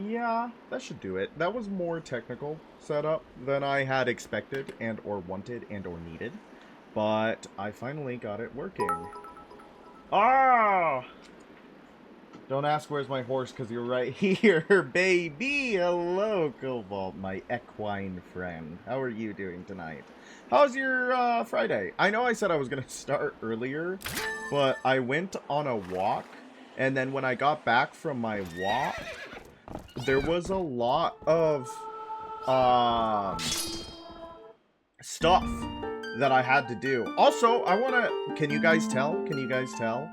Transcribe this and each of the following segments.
Yeah, that should do it. That was more technical setup than I had expected and or wanted and or needed. But I finally got it working. Ah! Don't ask where's my horse, because you're right here, baby! Hello, Cobalt, my equine friend. How are you doing tonight? How's your Friday? I know I said I was going to start earlier, but I went on a walk, and then when I got back from my walk, there was a lot of stuff that I had to do. Also, I want to... Can you guys tell? Can you guys tell?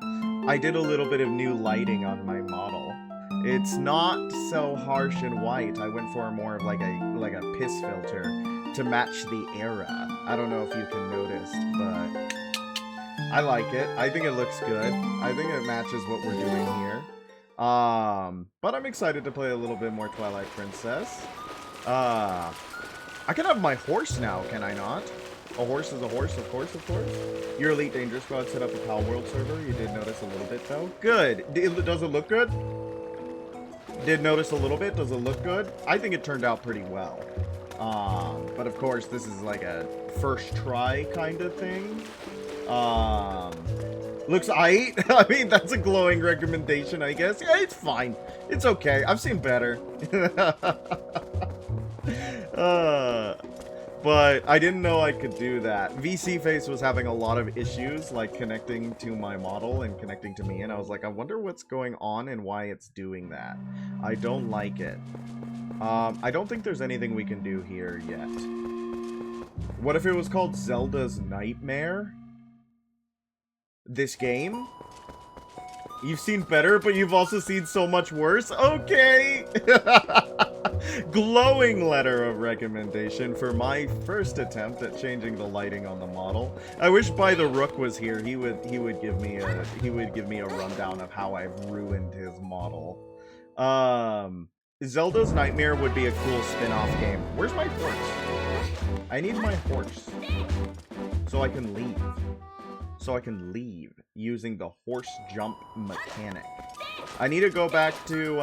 I did a little bit of new lighting on my model. It's not so harsh and white. I went for more of like a piss filter to match the era. I don't know if you can notice, but I like it. I think it looks good. I think it matches what we're doing here. But I'm excited to play a little bit more Twilight Princess. I can have my horse now, can I not? A horse is a horse, of course, of course. Your Elite Danger Squad set up a Pal World server. You did notice a little bit, though. Good. Does it look good? Did notice a little bit. Does it look good? I think it turned out pretty well. But of course, this is like a first try kind of thing. Looks aight. I mean, that's a glowing recommendation, I guess. Yeah, it's fine. It's okay. I've seen better. But I didn't know I could do that. VC Face was having a lot of issues, like connecting to my model and connecting to me, and I was like, I wonder what's going on and why it's doing that. I don't like it. I don't think there's anything we can do here yet. What if it was called Zelda's Nightmare? This game? You've seen better, but you've also seen so much worse? Okay! Glowing letter of recommendation for my first attempt at changing the lighting on the model. I wish By the Rook was here. He would give me a rundown of how I've ruined his model. Zelda's Nightmare would be a cool spin-off game. Where's my horse? I need my horse so I can leave. So I can leave using the horse jump mechanic. I need to go back to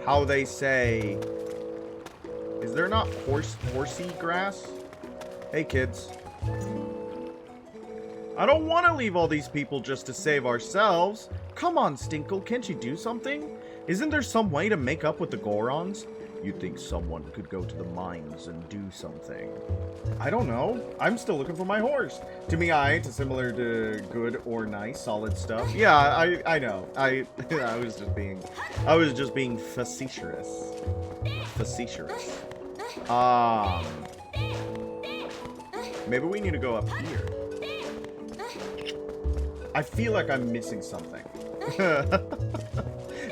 how they say, is there not horsey grass? Hey kids. I don't want to leave all these people just to save ourselves. Come on, Stinkle, can't you do something? Isn't there some way to make up with the Gorons? You'd think someone could go to the mines and do something. I don't know. I'm still looking for my horse. To me, aight, similar to good or nice, solid stuff. Yeah, I know. I was just being facetious. Facetious. Maybe we need to go up here. I feel like I'm missing something.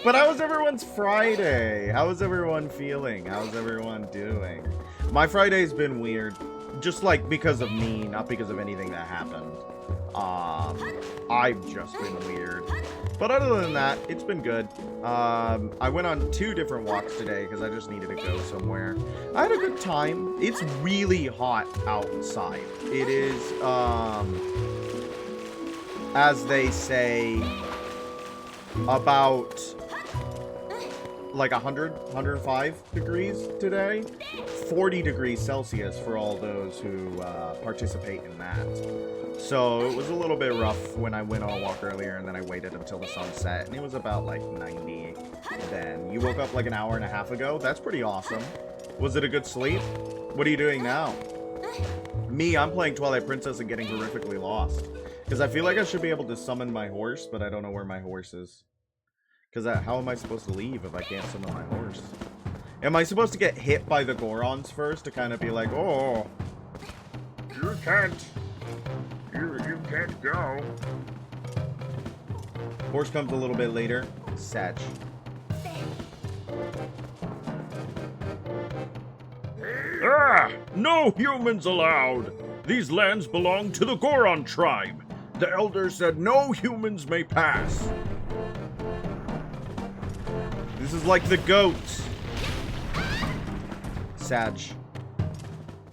But how was everyone's Friday? How is everyone feeling? How's everyone doing? My Friday's been weird. Just like because of me, not because of anything that happened. I've just been weird. But other than that, it's been good. I went on 2 different walks today because I just needed to go somewhere. I had a good time. It's really hot outside. It is, as they say, about like 105 degrees today. 40 degrees Celsius for all those who participate in that. So it was a little bit rough when I went on a walk earlier and then I waited until the sun set, and it was about like 90 then. You woke up like an hour and a half ago? That's pretty awesome. Was it a good sleep? What are you doing now? Me, I'm playing Twilight Princess and getting horrifically lost. Because I feel like I should be able to summon my horse, but I don't know where my horse is. Because how am I supposed to leave if I can't summon my horse? Am I supposed to get hit by the Gorons first to kind of be like, oh, you can't go. Horse comes a little bit later. Satch. Ah! No humans allowed! These lands belong to the Goron tribe. The elder said no humans may pass. This is like the goats. Sag.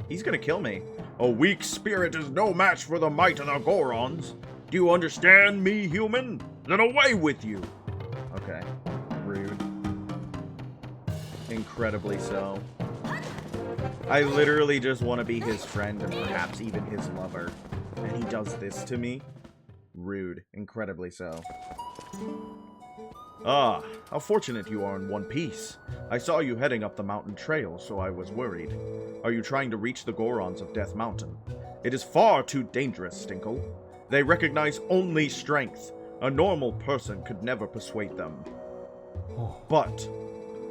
He's gonna kill me. A weak spirit is no match for the might of the Gorons. Do you understand me, human? Then away with you. Okay. Incredibly so. I literally just want to be his friend and perhaps even his lover. And he does this to me? Rude. Incredibly so. Ah, how fortunate you are in one piece. I saw you heading up the mountain trail, so I was worried. Are you trying to reach the Gorons of Death Mountain? It is far too dangerous, Stinkle. They recognize only strength. A normal person could never persuade them. But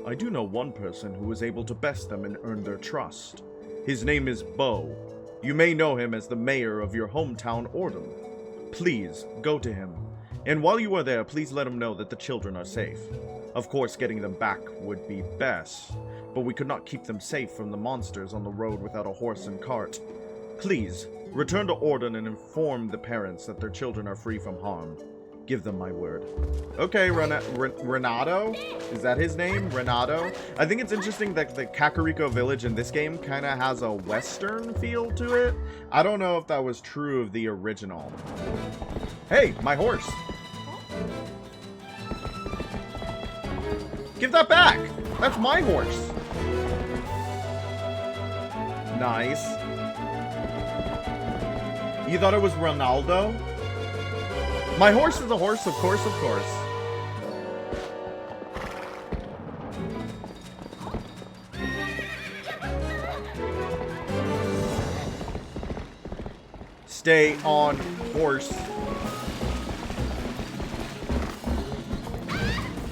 I do know one person who was able to best them and earn their trust. His name is Bo. You may know him as the mayor of your hometown, Ordon. Please, go to him. And while you are there, please let him know that the children are safe. Of course, getting them back would be best, but we could not keep them safe from the monsters on the road without a horse and cart. Please, return to Ordon and inform the parents that their children are free from harm. Give them my word. Okay, Renato? Is that his name? Renato? I think it's interesting that the Kakariko village in this game kind of has a western feel to it. I don't know if that was true of the original. Hey, my horse! Give that back! That's my horse! Nice. You thought it was Ronaldo? My horse is a horse, of course, of course. Stay on horse.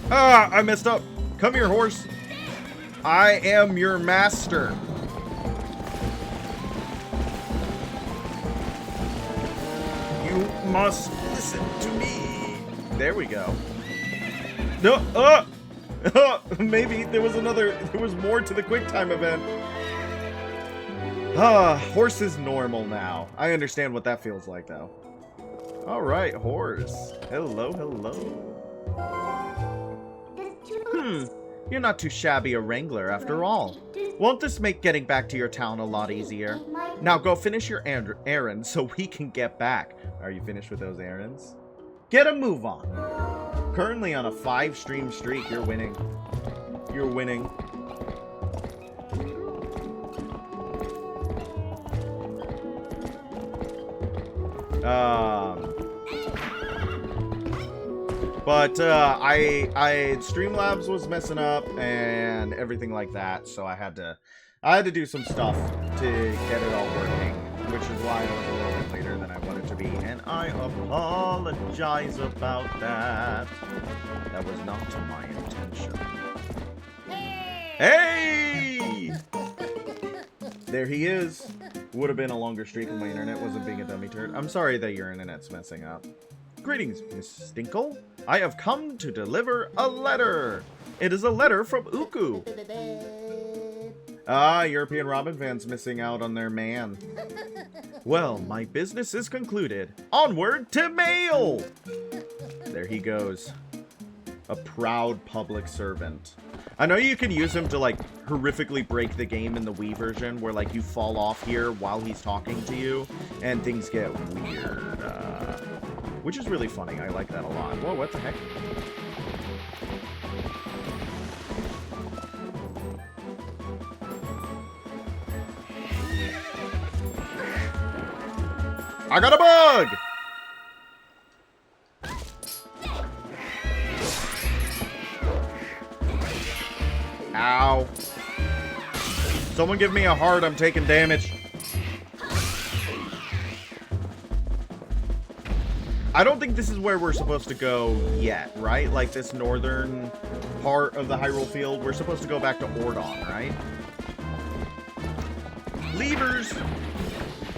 Ah, I messed up. Come here, horse. I am your master. You must listen to me. There we go. No, maybe there was more to the QuickTime event. Horse is normal now. I understand what that feels like, though. Alright, horse. Hello, hello. You're not too shabby a wrangler after all. Won't this make getting back to your town a lot easier? Now go finish your errands so we can get back. Are you finished with those errands? Get a move on. Currently on a 5-stream streak, you're winning. You're winning. But Streamlabs was messing up and everything like that, so I had to do some stuff to get it all working, which is why I was a little bit later than I wanted to be, and I apologize about that. That was not my intention. Hey! There he is. Would have been a longer streak if my internet wasn't being a dummy turd. I'm sorry that your internet's messing up. Greetings, Miss Stinkle. I have come to deliver a letter. It is a letter from Uku. Ah, European Robin fans missing out on their man. Well, my business is concluded. Onward to mail! There he goes. A proud public servant. I know you can use him to, like, horrifically break the game in the Wii version, where, like, you fall off here while he's talking to you, and things get weird. Which is really funny. I like that a lot. Whoa, what the heck? I got a bug! Ow. Someone give me a heart, I'm taking damage. I don't think this is where we're supposed to go yet, right? Like this northern part of the Hyrule field. We're supposed to go back to Ordon, right? Levers!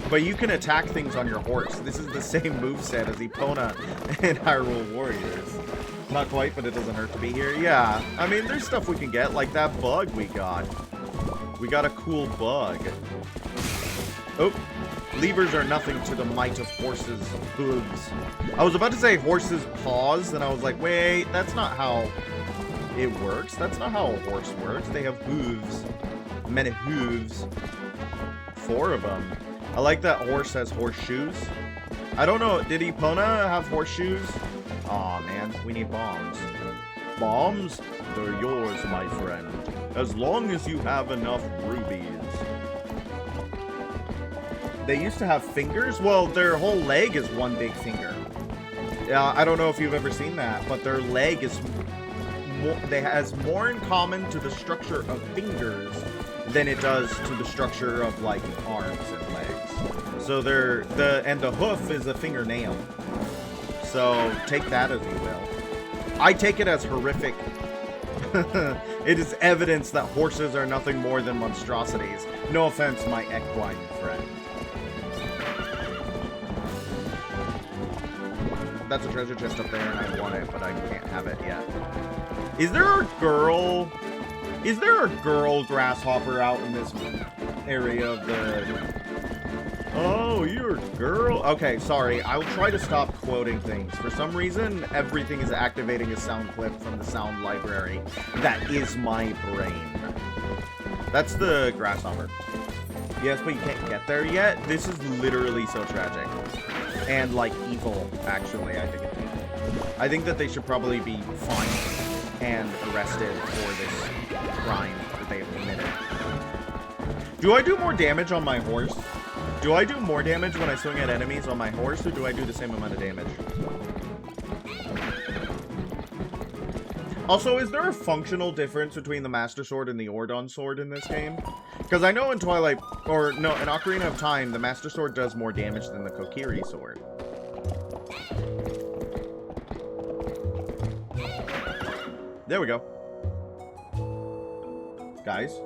But you can attack things on your horse. This is the same moveset as Epona in Hyrule Warriors. Not quite, but it doesn't hurt to be here. Yeah, I mean, there's stuff we can get, like that bug we got. We got a cool bug. Oh, levers are nothing to the might of horses' hooves. I was about to say horses' paws, and I was like, wait, that's not how it works. That's not how a horse works. They have hooves. Many hooves. 4 of them. I like that horse has horseshoes. I don't know, did Epona have horseshoes? Aw, man, we need bombs. Bombs? They're yours, my friend. as long as you have enough rubies. They used to have fingers? Well, their whole leg is one big finger. I don't know if you've ever seen that, but their leg is has more in common to the structure of fingers than it does to the structure of like arms and legs. So the hoof is a fingernail. So take that as you will. I take it as horrific. It is evidence that horses are nothing more than monstrosities. No offense, my equine friend. That's a treasure chest up there, and I want it, but I can't have it yet. Is there a girl grasshopper out in this area of the... Oh, you're a girl? Okay, sorry. I'll try to stop quoting things. For some reason, everything is activating a sound clip from the sound library. That is my brain. That's the grasshopper. Yes, but you can't get there yet? This is literally so tragic. And, like, evil, actually. I think it's evil. I think that they should probably be fined and arrested for this crime that they have committed. Do I do more damage on my horse? Do I do more damage when I swing at enemies on my horse, or do I do the same amount of damage? Also, is there a functional difference between the Master Sword and the Ordon Sword in this game? Because I know in Twilight, or no, in Ocarina of Time, the Master Sword does more damage than the Kokiri Sword. There we go. Guys.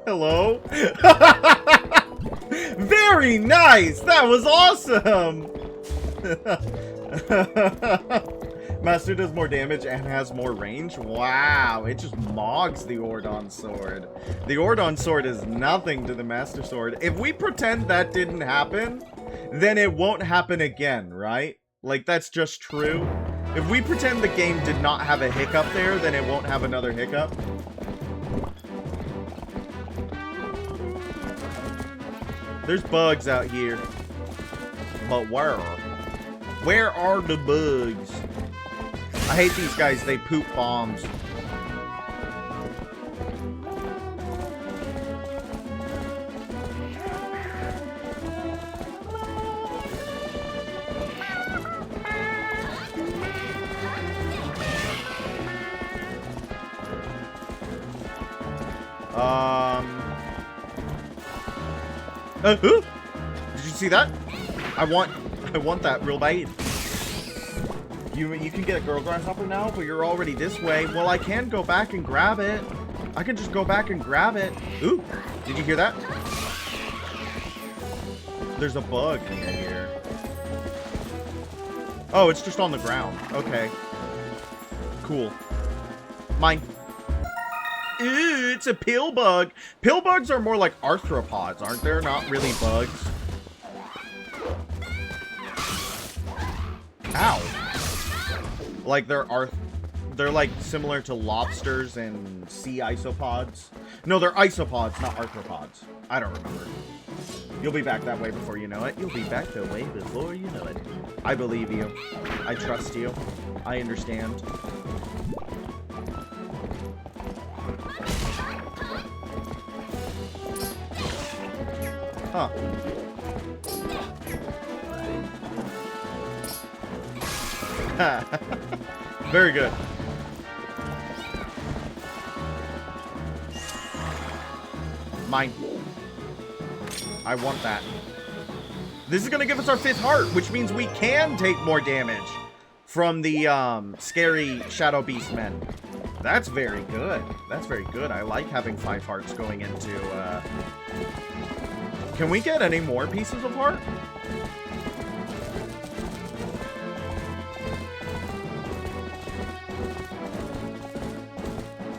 Hello? Very nice! That was awesome! Master does more damage and has more range? Wow, it just mogs the Ordon Sword. The Ordon Sword is nothing to the Master Sword. If we pretend that didn't happen, then it won't happen again, right? Like, that's just true. If we pretend the game did not have a hiccup there, then it won't have another hiccup. There's bugs out here. But where? Where are the bugs? I hate these guys. They poop bombs. Did you see that? I want that real bad. You can get a girl grasshopper now, but you're already this way. Well, I can go back and grab it. I can just go back and grab it. Ooh, did you hear that? There's a bug near here. Oh, it's just on the ground. Okay. Cool. Mine. Ew, it's a pill bug. Pill bugs are more like arthropods, aren't there? Not really bugs. Ow. Like they're like similar to lobsters and sea isopods. No, they're isopods, not arthropods. I don't remember. You'll be back that way before you know it. You'll be back that way before you know it. I believe you. I trust you. I understand. Huh. Very good. Mine. I want that. This is gonna give us our 5th heart, which means we can take more damage from the scary Shadow Beast men. That's very good. That's very good. I like having 5 hearts going into... Can we get any more pieces of heart?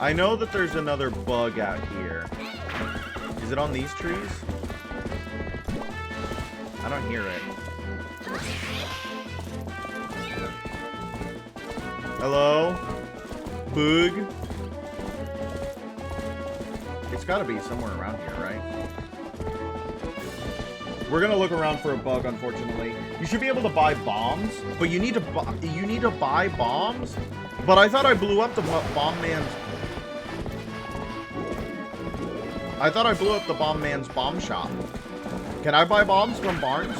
I know that there's another bug out here. Is it on these trees? I don't hear it. Hello? Bug? It's gotta be somewhere around here, right? We're gonna look around for a bug, unfortunately. You should be able to buy bombs, but you need to buy bombs? But I thought I blew up the bomb man's... I thought I blew up the bomb man's bomb shop. Can I buy bombs from Barnes?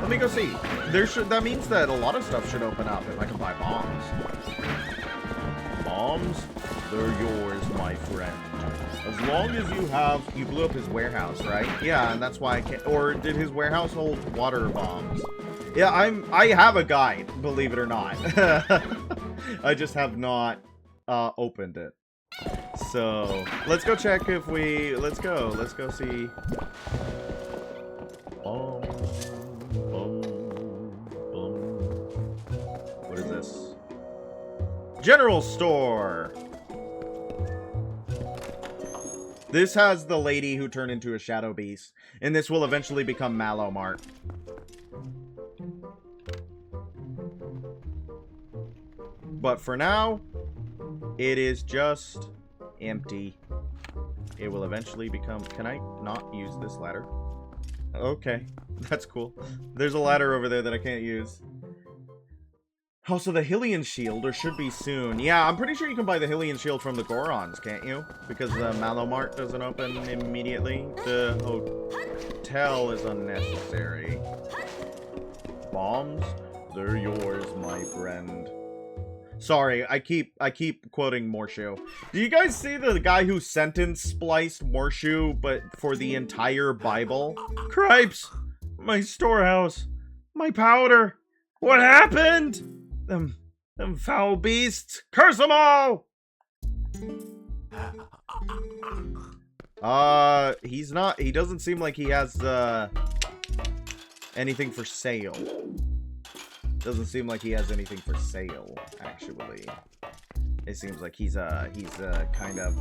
Let me go see. That means that a lot of stuff should open up if I can buy bombs. Bombs? They're yours, my friend. As long as you blew up his warehouse, right? Yeah, and that's why I can't... Or did his warehouse hold water bombs? Yeah, I have a guide, believe it or not. I just have not opened it. So, let's go check if we... Let's go see... What is this? General store! This has the lady who turned into a shadow beast, and this will eventually become Mallow Mart. But for now, it is just empty. It will eventually become... Can I not use this ladder? Okay, that's cool. There's a ladder over there that I can't use. Also, the Hylian shield, or should be soon. Yeah, I'm pretty sure you can buy the Hylian shield from the Gorons, can't you? Because the Mallow Mart doesn't open immediately. The hotel is unnecessary. Bombs? They're yours, my friend. Sorry, I keep quoting Morshu. Do you guys see the guy who sentence spliced Morshu, but for the entire Bible? Cripes! My storehouse! My powder! What happened? Them foul beasts! Curse them all! He doesn't seem like he has, anything for sale. Doesn't seem like he has anything for sale, actually. It seems like he's kind of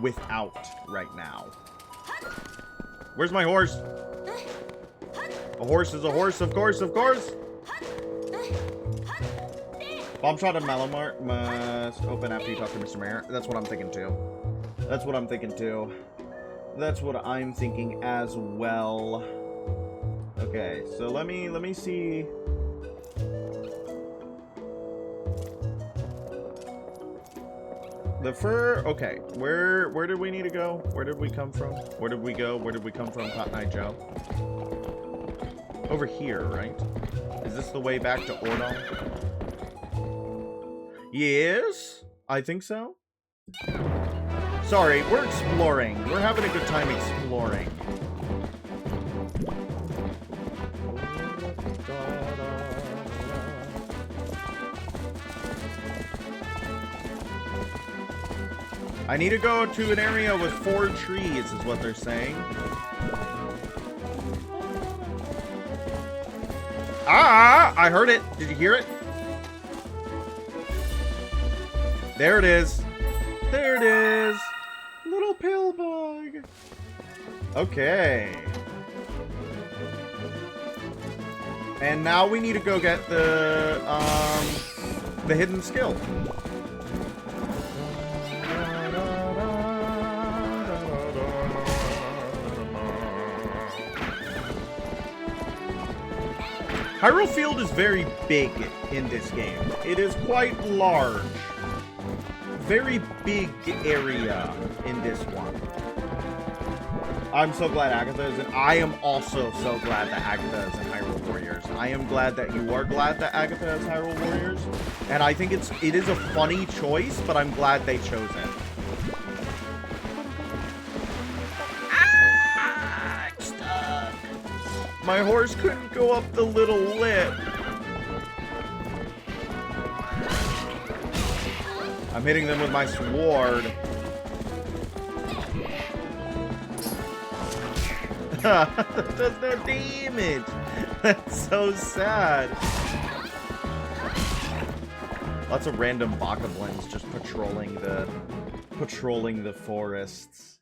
without right now. Where's my horse? A horse is a horse, of course, of course. Bomb shot and Mallow Mart must open after you talk to Mr. Mayor. That's what I'm thinking too. That's what I'm thinking too. That's what I'm thinking as well. Okay, so let me see. The fur, okay. Where did we need to go? Where did we come from? Where did we go? Where did we come from, Cotton Eye Joe? Over here, right? Is this the way back to Ordon? Yes, I think so. Sorry, we're exploring. We're having a good time exploring. I need to go to an area with 4 trees, is what they're saying. Ah! I heard it. Did you hear it? There it is. There it is. Little pill bug. Okay. And now we need to go get the hidden skill. Hyrule Field is very big in this game. It is quite large. Very big area in this one. I'm so glad Agatha is in. I am also so glad that Agatha is in Hyrule Warriors. I am glad that you are glad that Agatha is Hyrule Warriors. And I think it is a funny choice, but I'm glad they chose it. My horse couldn't go up the little lip. I'm hitting them with my sword. Does no damage. That's so sad. Lots of random bokoblins just patrolling the forests.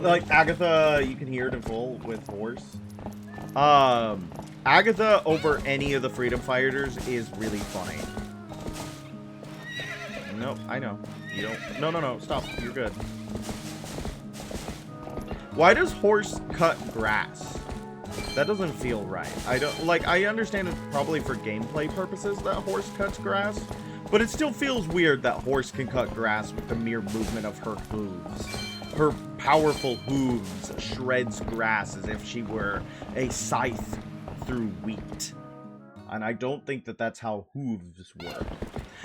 Like Agatha, you can hear it in full with horse. Agatha over any of the freedom fighters is really funny. Nope, I know. You don't... No, no, no. Stop. You're good. Why does horse cut grass? That doesn't feel right. I don't... Like, I understand it's probably for gameplay purposes that horse cuts grass, but it still feels weird that horse can cut grass with the mere movement of her hooves. Her powerful hooves shreds grass as if she were a scythe through wheat. And I don't think that that's how hooves work.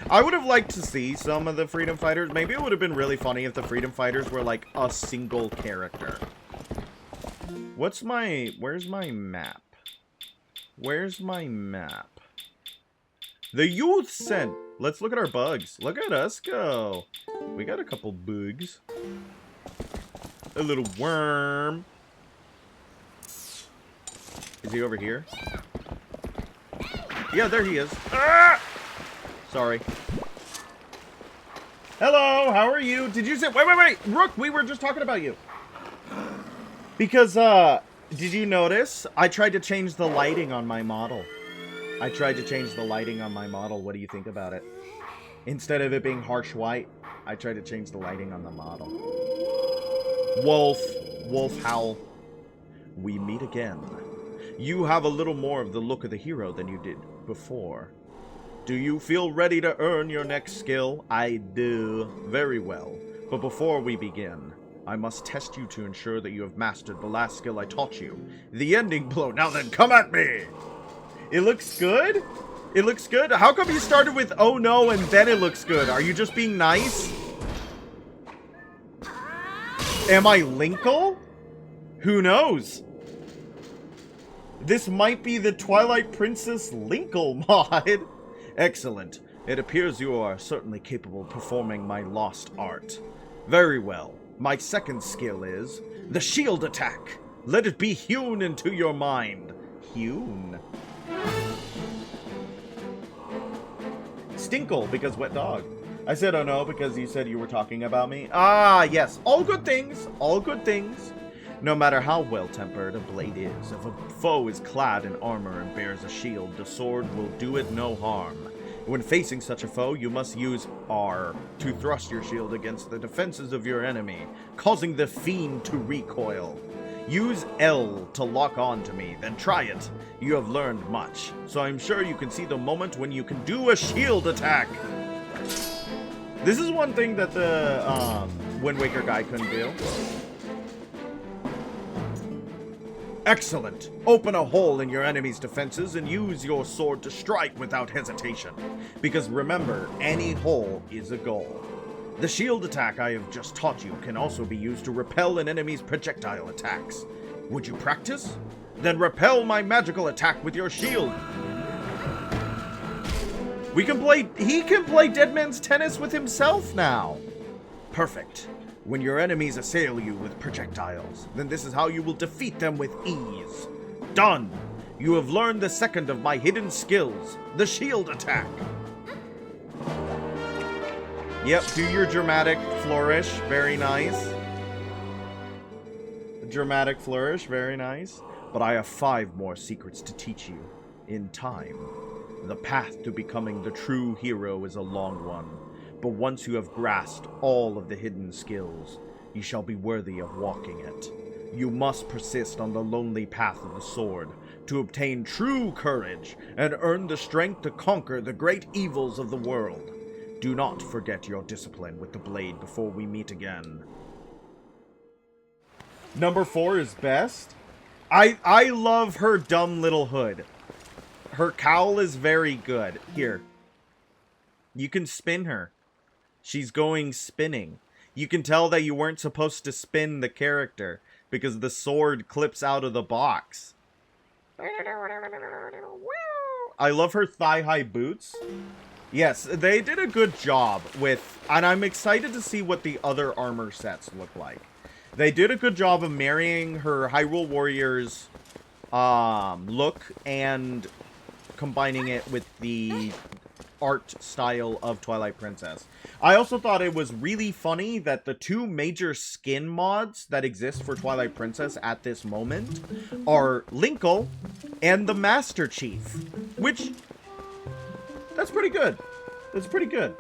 I would have liked to see some of the freedom fighters. Maybe it would have been really funny if the freedom fighters were like a single character. Where's my map? Where's my map? The youth sent. Let's look at our bugs. Look at us go. We got a couple bugs. A little worm. Is he over here? Yeah, there he is. Ah! Sorry. Hello, how are you? Did you say... Wait. Rook, we were just talking about you. Because, did you notice? I tried to change the lighting on my model. What do you think about it? Instead of it being harsh white, I tried to change the lighting on the model. Wolf howl. We meet again. You have a little more of the look of the hero than you did before. Do you feel ready to earn your next skill? I do. Very well. But before we begin, I must test you to ensure that you have mastered the last skill I taught you. The ending blow. Now then, come at me! It looks good? It looks good? How come you started with oh no and then it looks good? Are you just being nice? Am I Linkle? Who knows? This might be the Twilight Princess Linkle mod. Excellent. It appears you are certainly capable of performing my lost art. Very well. My second skill is the shield attack. Let it be hewn into your mind. Hewn. Stinkle, because wet dog. I said oh no because you said you were talking about me. Ah, yes. All good things. All good things. No matter how well-tempered a blade is, if a foe is clad in armor and bears a shield, the sword will do it no harm. When facing such a foe, you must use R to thrust your shield against the defenses of your enemy, causing the fiend to recoil. Use L to lock on to me, then try it. You have learned much, so I'm sure you can see the moment when you can do a shield attack. This is one thing that the Wind Waker guy couldn't do. Excellent. Open a hole in your enemy's defenses and use your sword to strike without hesitation. Because remember, any hole is a goal. The shield attack I have just taught you can also be used to repel an enemy's projectile attacks. Would you practice? Then repel my magical attack with your shield. He can play Dead Man's Tennis with himself now. Perfect. When your enemies assail you with projectiles, then this is how you will defeat them with ease. Done! You have learned the second of my hidden skills, the shield attack. Yep, do your dramatic flourish, very nice. Dramatic flourish, very nice. But I have 5 more secrets to teach you, in time. The path to becoming the true hero is a long one. But once you have grasped all of the hidden skills, you shall be worthy of walking it. You must persist on the lonely path of the sword to obtain true courage and earn the strength to conquer the great evils of the world. Do not forget your discipline with the blade before we meet again. Number 4 is best. I love her dumb little hood. Her cowl is very good. Here. You can spin her. She's going spinning. You can tell that you weren't supposed to spin the character because the sword clips out of the box. I love her thigh-high boots. Yes, they did a good job with... And I'm excited to see what the other armor sets look like. They did a good job of marrying her Hyrule Warriors look and combining it with the art style of Twilight Princess. I also thought it was really funny that the 2 major skin mods that exist for Twilight Princess at this moment are Linkle and the Master Chief, which, that's pretty good. That's pretty good.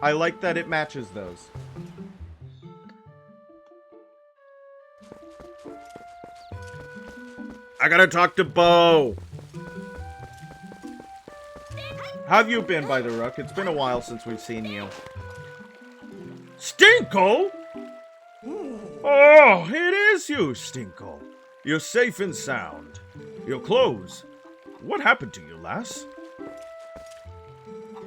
I like that it matches those. I gotta talk to Bo. How have you been, by the Rook? It's been a while since we've seen you. Stinkle? Oh, it is you, Stinkle. You're safe and sound. Your clothes. What happened to you, lass?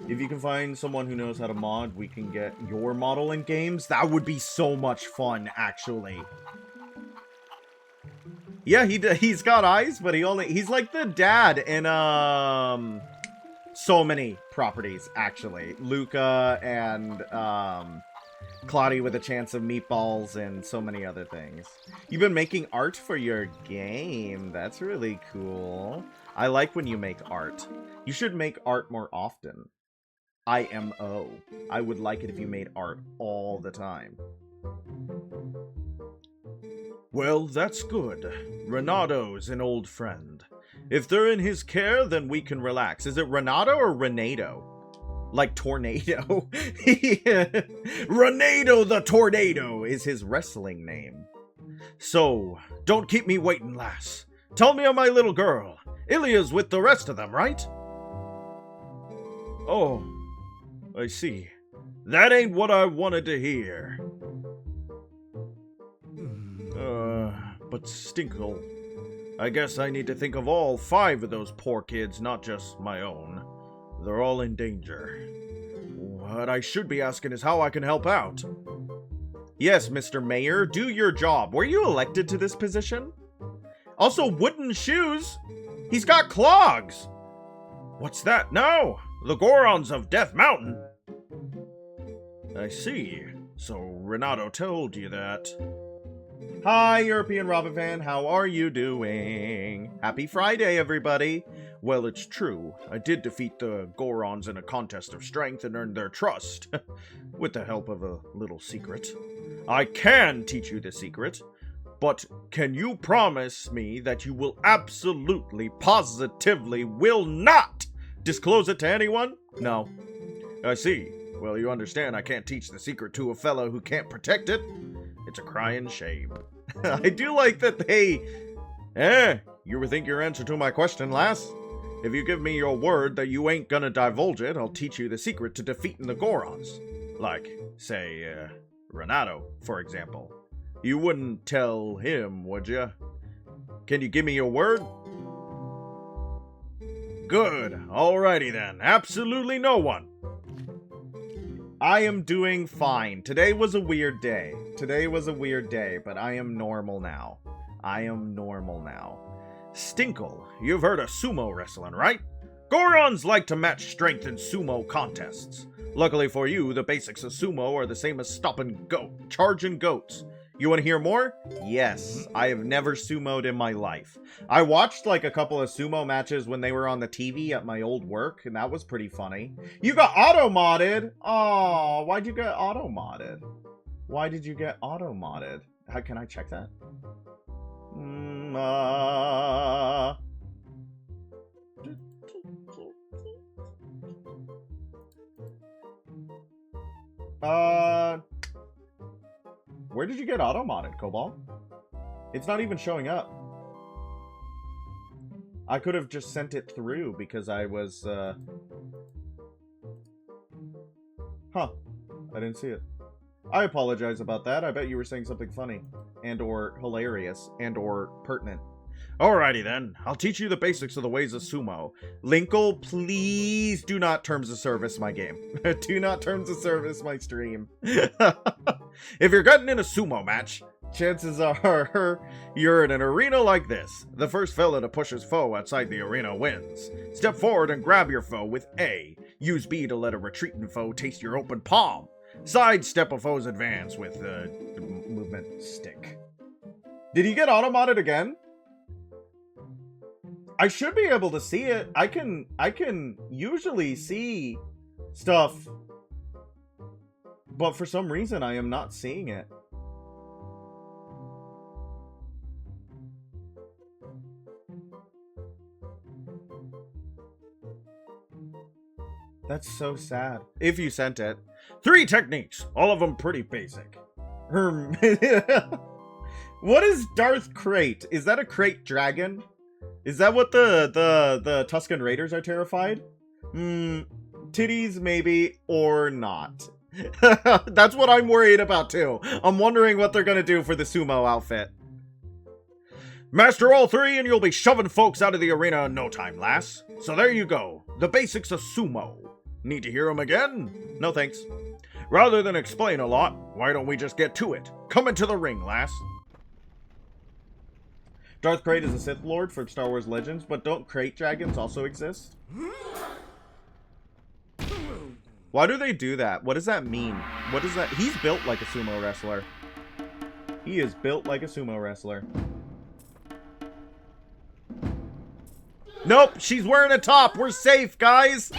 If you can find someone who knows how to mod, we can get your model in games. That would be so much fun, actually. Yeah, he's got eyes, but he's like the dad in, so many properties, actually. Luca and, Claudia with a Chance of Meatballs and so many other things. You've been making art for your game. That's really cool. I like when you make art. You should make art more often. IMO. I would like it if you made art all the time. Well, that's good. Renato's an old friend. If they're in his care, then we can relax. Is it Renato or Renato? Like tornado. Renato the Tornado Is his wrestling name. So, don't keep me waiting, lass. Tell me of my little girl. Ilya's with the rest of them, right? Oh, I see. That ain't what I wanted to hear. But Stinkle, I guess I need to think of all 5 of those poor kids, not just my own. They're all in danger. What I should be asking is how I can help out. Yes, Mr. Mayor, do your job. Were you elected to this position? Also, wooden shoes. He's got clogs. What's that? No, the Gorons of Death Mountain. I see. So Renato told you that. Hi, European Robin fan. How are you doing? Happy Friday, everybody. Well, it's true. I did defeat the Gorons in a contest of strength and earned their trust. With the help of a little secret. I can teach you the secret. But can you promise me that you will absolutely, positively, will not disclose it to anyone? No. I see. Well, you understand I can't teach the secret to a fellow who can't protect it. It's a crying shame. I do like that they... you rethink your answer to my question, lass? If you give me your word that you ain't gonna divulge it, I'll teach you the secret to defeating the Gorons. Like, say, Renato, for example. You wouldn't tell him, would you? Can you give me your word? Good. Alrighty then. Absolutely no one. I am doing fine. Today was a weird day. But I am normal now. Stinkle, you've heard of sumo wrestling, right? Gorons like to match strength in sumo contests. Luckily for you, the basics of sumo are the same as charging goats. You want to hear more? Yes. I have never sumoed in my life. I watched like a couple of sumo matches when they were on the TV at my old work, and that was pretty funny. You got auto-modded? Aw, why'd you get auto-modded? Why did you get auto-modded? How can I check that? Where did you get auto-modded, Cobalt? It's not even showing up. I could have just sent it through because I was, Huh. I didn't see it. I apologize about that. I bet you were saying something funny. And or hilarious. And or pertinent. Alrighty then. I'll teach you the basics of the ways of sumo. Linkle, please do not terms of service my game. Do not terms of service my stream. If you're getting in a sumo match, chances are you're in an arena like this. The first fella to push his foe outside the arena wins. Step forward and grab your foe with A. Use B to let a retreating foe taste your open palm. Sidestep a foe's advance with the movement stick. Did he get auto-modded again? I should be able to see it. I can usually see stuff, but for some reason I am not seeing it. That's so sad. If you sent it. 3 techniques, all of them pretty basic. What is Darth Crate? Is that a crate dragon? Is that what the Tusken Raiders are terrified? Titties maybe, or not. That's what I'm worried about too. I'm wondering what they're gonna do for the sumo outfit. Master all 3 and you'll be shoving folks out of the arena in no time, lass. So there you go, the basics of sumo. Need to hear them again? No thanks. Rather than explain a lot, why don't we just get to it? Come into the ring, lass. Darth Crate is a Sith Lord from Star Wars Legends, but don't crate dragons also exist? Why do they do that? What does that mean? What is that? He's built like a sumo wrestler. He is built like a sumo wrestler. Nope, she's wearing a top. We're safe, guys.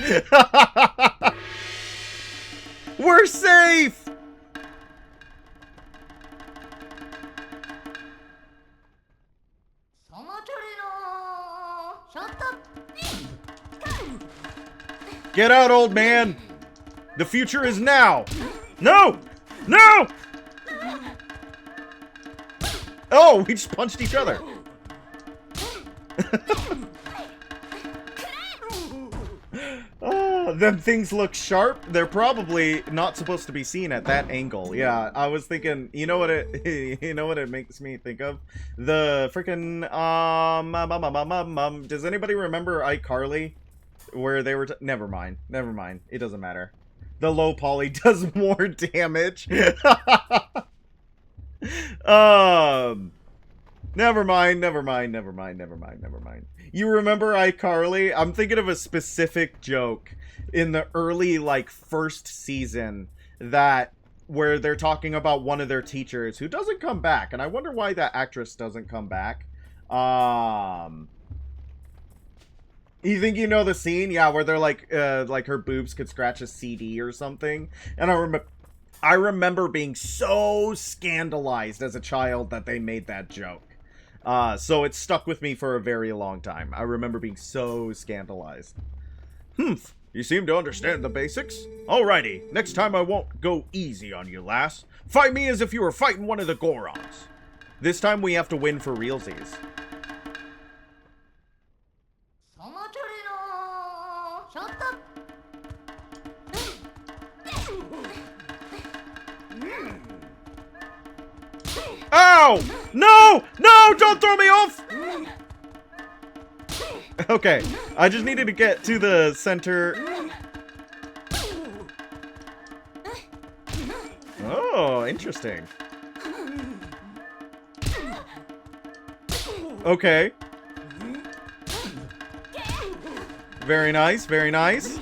We're safe. Get out, old man. The future is now. No! No! Oh, we just punched each other. Oh, them things look sharp. They're probably not supposed to be seen at that angle. Yeah, I was thinking, you know what it makes me think of? The freaking does anybody remember iCarly? Where they were never mind. It doesn't matter. The low poly does more damage. Never mind. You remember iCarly? I'm thinking of a specific joke in the early, like, first season where they're talking about one of their teachers who doesn't come back, and I wonder why that actress doesn't come back. You think you know the scene? Yeah, where they're like her boobs could scratch a CD or something. And I remember being so scandalized as a child that they made that joke. So it stuck with me for a very long time. I remember being so scandalized. You seem to understand the basics. Alrighty, next time I won't go easy on you, lass. Fight me as if you were fighting one of the Gorons. This time we have to win for realsies. Ow! No! No! Don't throw me off! Okay, I just needed to get to the center. Oh, interesting. Okay. Very nice, very nice.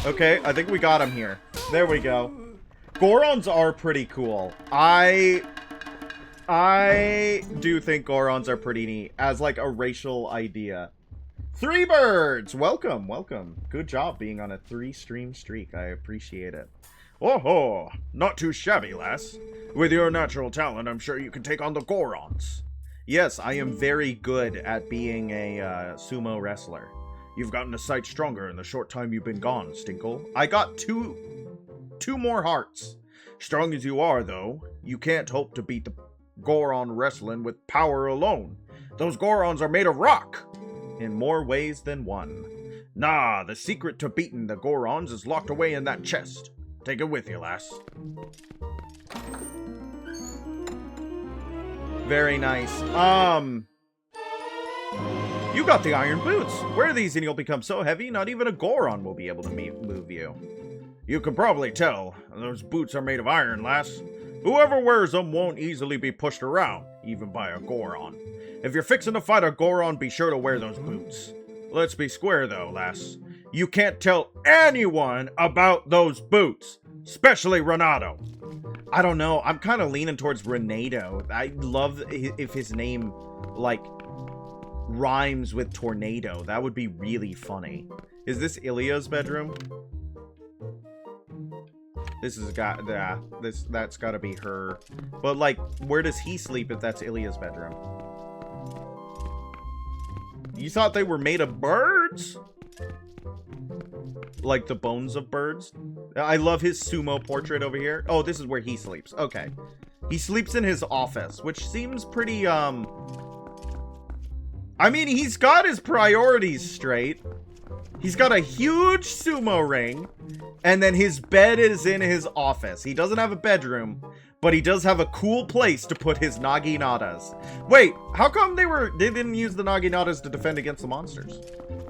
Okay, I think we got him here. There we go. Gorons are pretty cool. I do think Gorons are pretty neat as like a racial idea. 3 birds! Welcome. Good job being on a 3-stream streak. I appreciate it. Oh, not too shabby, lass. With your natural talent, I'm sure you can take on the Gorons. Yes, I am very good at being a sumo wrestler. You've gotten a sight stronger in the short time you've been gone, Stinkle. I got two more hearts. Strong as you are, though, you can't hope to beat the Goron wrestling with power alone. Those Gorons are made of rock! In more ways than one. Nah, the secret to beating the Gorons is locked away in that chest. Take it with you, lass. Very nice. You got the iron boots. Wear these and you'll become so heavy, not even a Goron will be able to move you. You can probably tell. Those boots are made of iron, lass. Whoever wears them won't easily be pushed around, even by a Goron. If you're fixing to fight a Goron, be sure to wear those boots. Let's be square, though, lass. You can't tell anyone about those boots, especially Renato. I don't know. I'm kind of leaning towards Renato. I love if his name, like, rhymes with tornado. That would be really funny. Is this Ilya's bedroom? This has got, that's gotta be her. But, like, where does he sleep if that's Ilya's bedroom? You thought they were made of birds? like the bones of birds. I love his sumo portrait over here. Oh, this is where he sleeps. Okay. He sleeps in his office, which seems pretty, I mean, he's got his priorities straight. He's got a huge sumo ring, and then his bed is in his office. He doesn't have a bedroom, but he does have a cool place to put his naginatas. Wait, how come they didn't use the naginatas to defend against the monsters?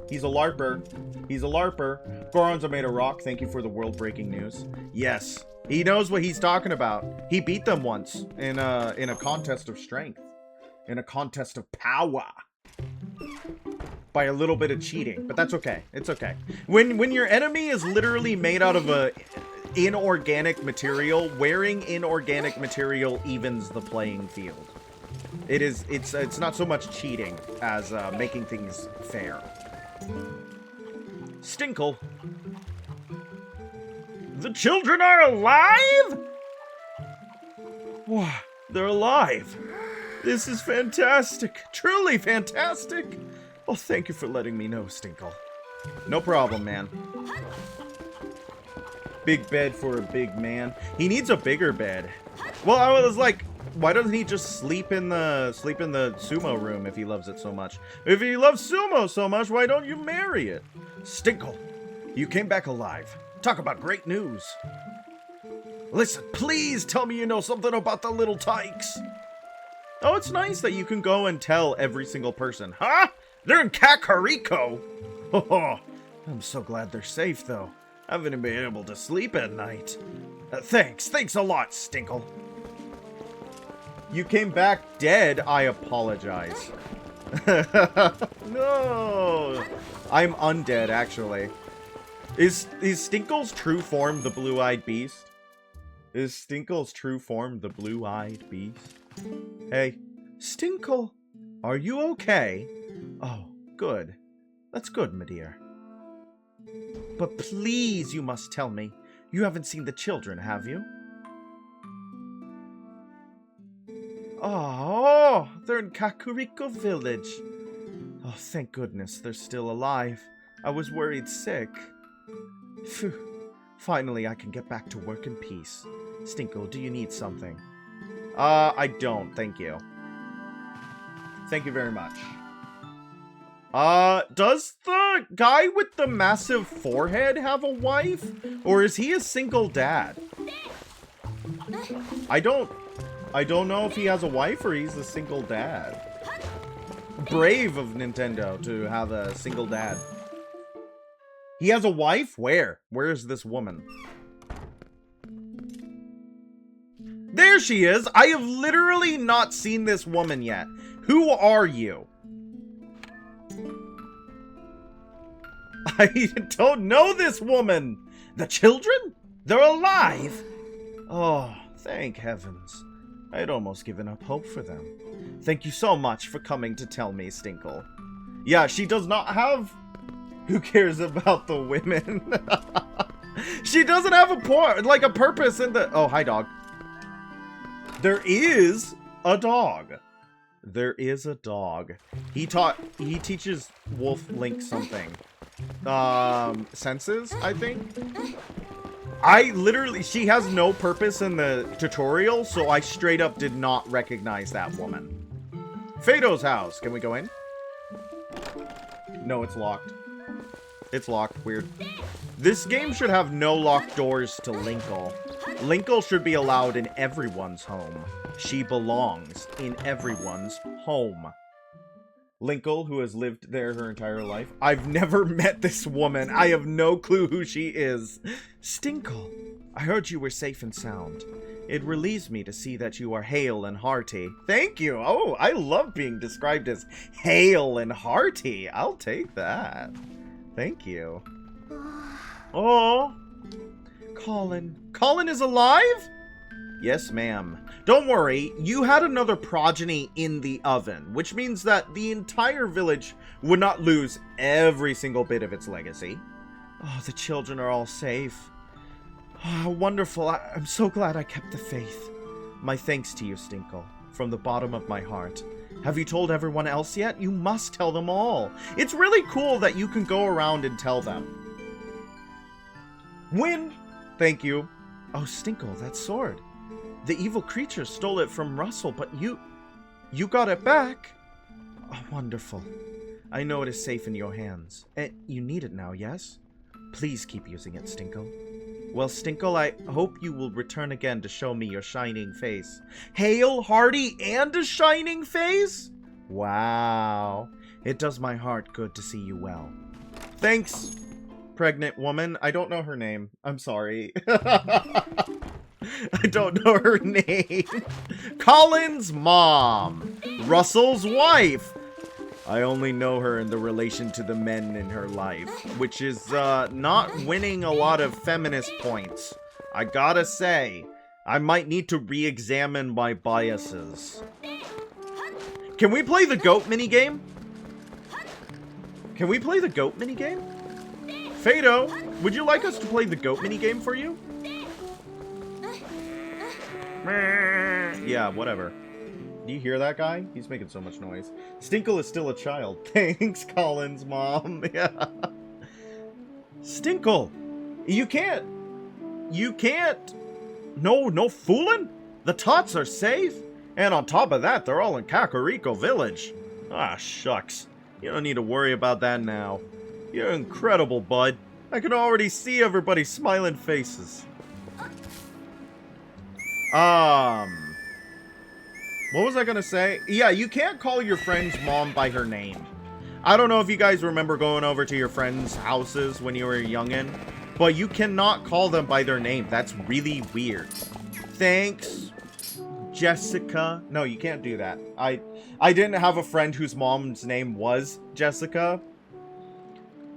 He's a LARPer. He's a LARPer. Gorons are made of rock. Thank you for the world-breaking news. Yes, he knows what he's talking about. He beat them once in a contest of strength, in a contest of power. By a little bit of cheating, but that's okay. It's okay. When your enemy is literally made out of a inorganic material, wearing inorganic material evens the playing field. It's not so much cheating as making things fair. Stinkle. The children are alive? Wow, they're alive. This is fantastic. Truly fantastic. Oh, thank you for letting me know, Stinkle. No problem, man. Big bed for a big man. He needs a bigger bed. Well, I was like, why doesn't he just sleep in the sumo room if he loves it so much? If he loves sumo so much, why don't you marry it? Stinkle, you came back alive. Talk about great news. Listen, please tell me you know something about the little tykes. Oh, it's nice that you can go and tell every single person. Huh? They're in Kakariko. Oh, I'm so glad they're safe, though. I haven't been able to sleep at night. Thanks a lot, Stinkle. You came back dead. I apologize. No, I'm undead, actually. Is Stinkle's true form the blue-eyed beast? Is Stinkle's true form the blue-eyed beast? Hey, Stinkle, are you okay? Oh, good. That's good, my dear. But please, you must tell me. You haven't seen the children, have you? Oh, they're in Kakariko Village. Oh, thank goodness they're still alive. I was worried sick. Phew. Finally, I can get back to work in peace. Stinkle, do you need something? I don't, thank you. Thank you very much. Does the guy with the massive forehead have a wife? Or is he a single dad? I don't know if he has a wife or he's a single dad. Brave of Nintendo to have a single dad. He has a wife? Where? Where is this woman? There she is! I have literally not seen this woman yet. Who are you? I don't know this woman! The children? They're alive! Oh, thank heavens. I had almost given up hope for them. Thank you so much for coming to tell me, Stinkle. Yeah, she does not have... Who cares about the women? She doesn't have a point, like a purpose in the... Oh, hi, dog. There is a dog. There is a dog. He teaches Wolf Link something. Senses, I think? She has no purpose in the tutorial, so I straight up did not recognize that woman. Fado's house. Can we go in? No, it's locked. It's locked. Weird. This game should have no locked doors to Linkle. Linkle should be allowed in everyone's home. She belongs in everyone's home. Linkle, who has lived there her entire life. I've never met this woman. I have no clue who she is. Stinkle, I heard you were safe and sound. It relieves me to see that you are hale and hearty. Thank you. Oh, I love being described as hale and hearty. I'll take that. Thank you. Oh, Colin. Colin is alive? Yes, ma'am. Don't worry, you had another progeny in the oven, which means that the entire village would not lose every single bit of its legacy. Oh, the children are all safe. Oh, wonderful. I'm so glad I kept the faith. My thanks to you, Stinkle, from the bottom of my heart. Have you told everyone else yet? You must tell them all. It's really cool that you can go around and tell them. Win! Thank you. Oh, Stinkle, that sword. The evil creature stole it from Russell, but you got it back. Oh, wonderful. I know it is safe in your hands. You need it now, yes? Please keep using it, Stinkle. Well, Stinkle, I hope you will return again to show me your shining face. Hail, hearty, and a shining face? Wow. It does my heart good to see you well. Thanks, pregnant woman. I don't know her name. I'm sorry. I don't know her name. Colin's mom. Russell's wife. I only know her in the relation to the men in her life, which is not winning a lot of feminist points. I gotta say, I might need to re-examine my biases. Can we play the goat minigame? Can we play the goat minigame? Fado, would you like us to play the goat minigame for you? Yeah, whatever. Do you hear that guy? He's making so much noise. Stinkle is still a child. Thanks, Colin's mom. Yeah. Stinkle, you can't. No fooling. The tots are safe. And on top of that, they're all in Kakariko Village. Ah, shucks. You don't need to worry about that now. You're incredible, bud. I can already see everybody's smiling faces. What was I gonna say? Yeah, you can't call your friend's mom by her name. I don't know if you guys remember going over to your friends' houses when you were a youngin', but you cannot call them by their name. That's really weird. Thanks, Jessica. No, you can't do that. I didn't have a friend whose mom's name was Jessica.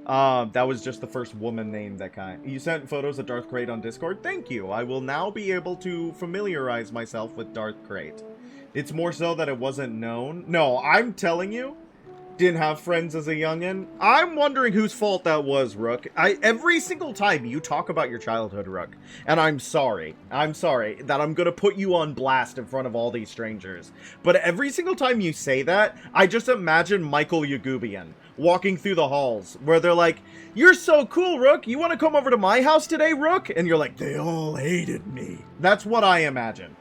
That was just the first woman name that kind. You sent photos of Darth Crate on Discord? Thank you. I will now be able to familiarize myself with Darth Crate. It's more so that it wasn't known. No, I'm telling you, didn't have friends as a youngin'. I'm wondering whose fault that was, Rook. Every single time you talk about your childhood, Rook, and I'm sorry that I'm gonna put you on blast in front of all these strangers, but every single time you say that, I just imagine Michael Yagubian walking through the halls, where they're like, "You're so cool, Rook. You want to come over to my house today, Rook?" And you're like, "They all hated me." That's what I imagine.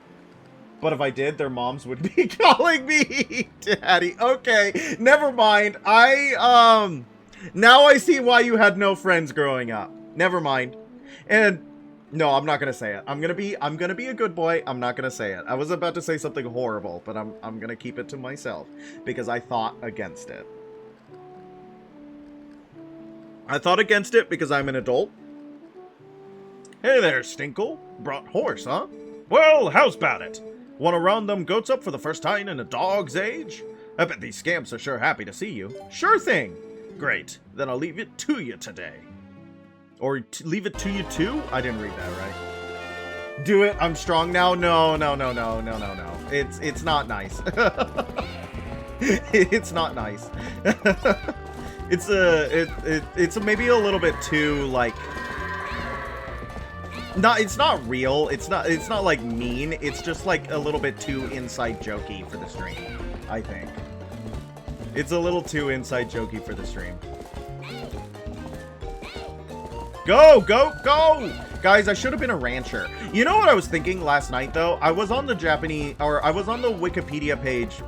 But if I did, their moms would be calling me Daddy. Okay, never mind. Now I see why you had no friends growing up. Never mind. And no, I'm not gonna say it. I'm gonna be a good boy. I'm not gonna say it. I was about to say something horrible, but I'm gonna keep it to myself because I thought against it. I thought against it because I'm an adult. Hey there, Stinkle. Brought horse, huh? Well, how's about it? Want to round them goats up for the first time in a dog's age? I bet these scamps are sure happy to see you. Sure thing. Great. Then I'll leave it to you today. Or leave it to you too? I didn't read that right. Do it. I'm strong now. No. It's not nice. It's not nice. It's maybe a little bit too like. It's not real. It's not like mean. It's just like a little bit too inside jokey for the stream, I think. It's a little too inside jokey for the stream. Go! Guys, I should have been a rancher. You know what I was thinking last night though? I was on the I was on the Wikipedia page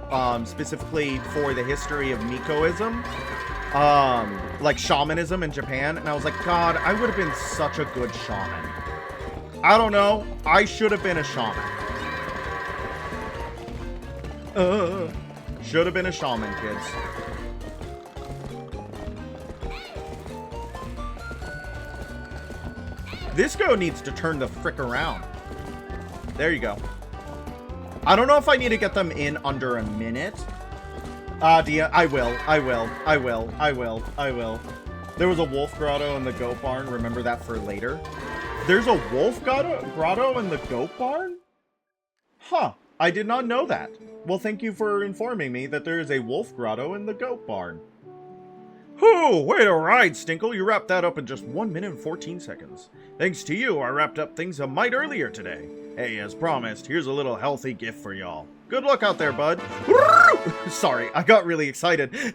specifically for the history of Mikoism. Like shamanism in Japan, and I was like, God, I would have been such a good shaman. I don't know. I should have been a shaman. Should have been a shaman, kids. This goat needs to turn the frick around. There you go. I don't know if I need to get them in under a minute. I will. There was a wolf grotto in the goat barn. Remember that for later. There's a wolf grotto in the goat barn? Huh. I did not know that. Well, thank you for informing me that there is a wolf grotto in the goat barn. Whew, way to ride, Stinkle. You wrapped that up in just 1 minute and 14 seconds. Thanks to you, I wrapped up things a mite earlier today. Hey, as promised, here's a little healthy gift for y'all. Good luck out there, bud. Sorry, I got really excited.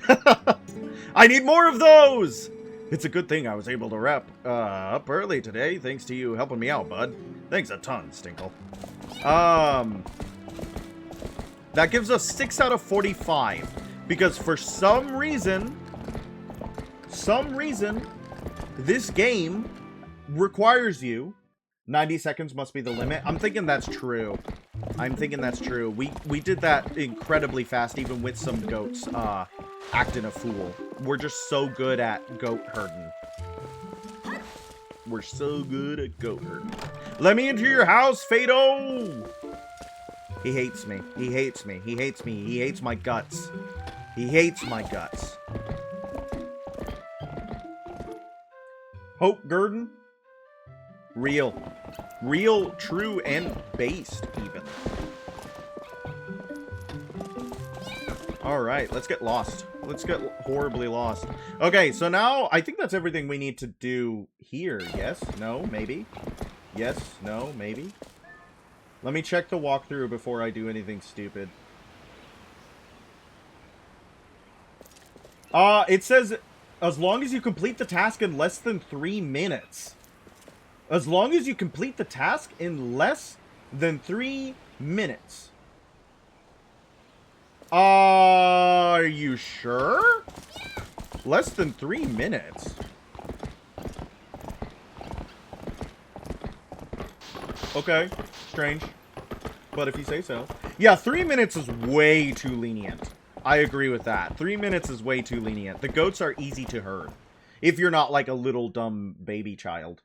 I need more of those! It's a good thing I was able to wrap up early today, thanks to you helping me out, bud. Thanks a ton, Stinkle. That gives us 6 out of 45. Because for some reason, this game requires you. 90 seconds must be the limit. I'm thinking that's true. We did that incredibly fast, even with some goats acting a fool. We're just so good at goat herding. Let me into your house, Fado! He hates me. He hates my guts. Hope Gurdon? Real, true, and based, even. Alright, let's get lost. Let's get horribly lost. Okay, so now I think that's everything we need to do here. Yes? No? Maybe? Yes? No? Maybe? Let me check the walkthrough before I do anything stupid. It says, as long as you complete the task in less than 3 minutes. As long as you complete the task in less than 3 minutes. Are you sure? Less than 3 minutes. Okay, strange. But if you say so. Yeah, 3 minutes is way too lenient. I agree with that. 3 minutes is way too lenient. The goats are easy to herd. If you're not like a little dumb baby child.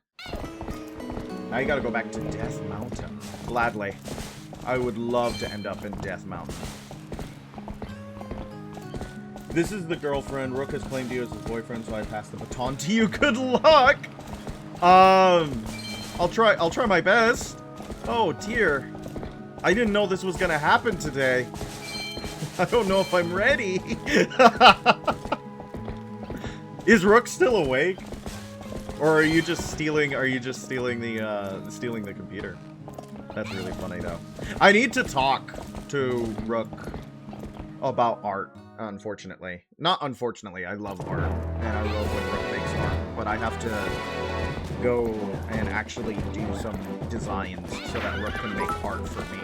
Now you gotta go back to Death Mountain. Gladly. I would love to end up in Death Mountain. This is the girlfriend. Rook has claimed you as his boyfriend, so I pass the baton to you. Good luck! I'll try my best. Oh, dear. I didn't know this was gonna happen today. I don't know if I'm ready. Is Rook still awake? Or are you just stealing the computer? That's really funny though. I need to talk to Rook about art, unfortunately. Not unfortunately, I love art. And I love when Rook makes art. But I have to go and actually do some designs so that Rook can make art for me.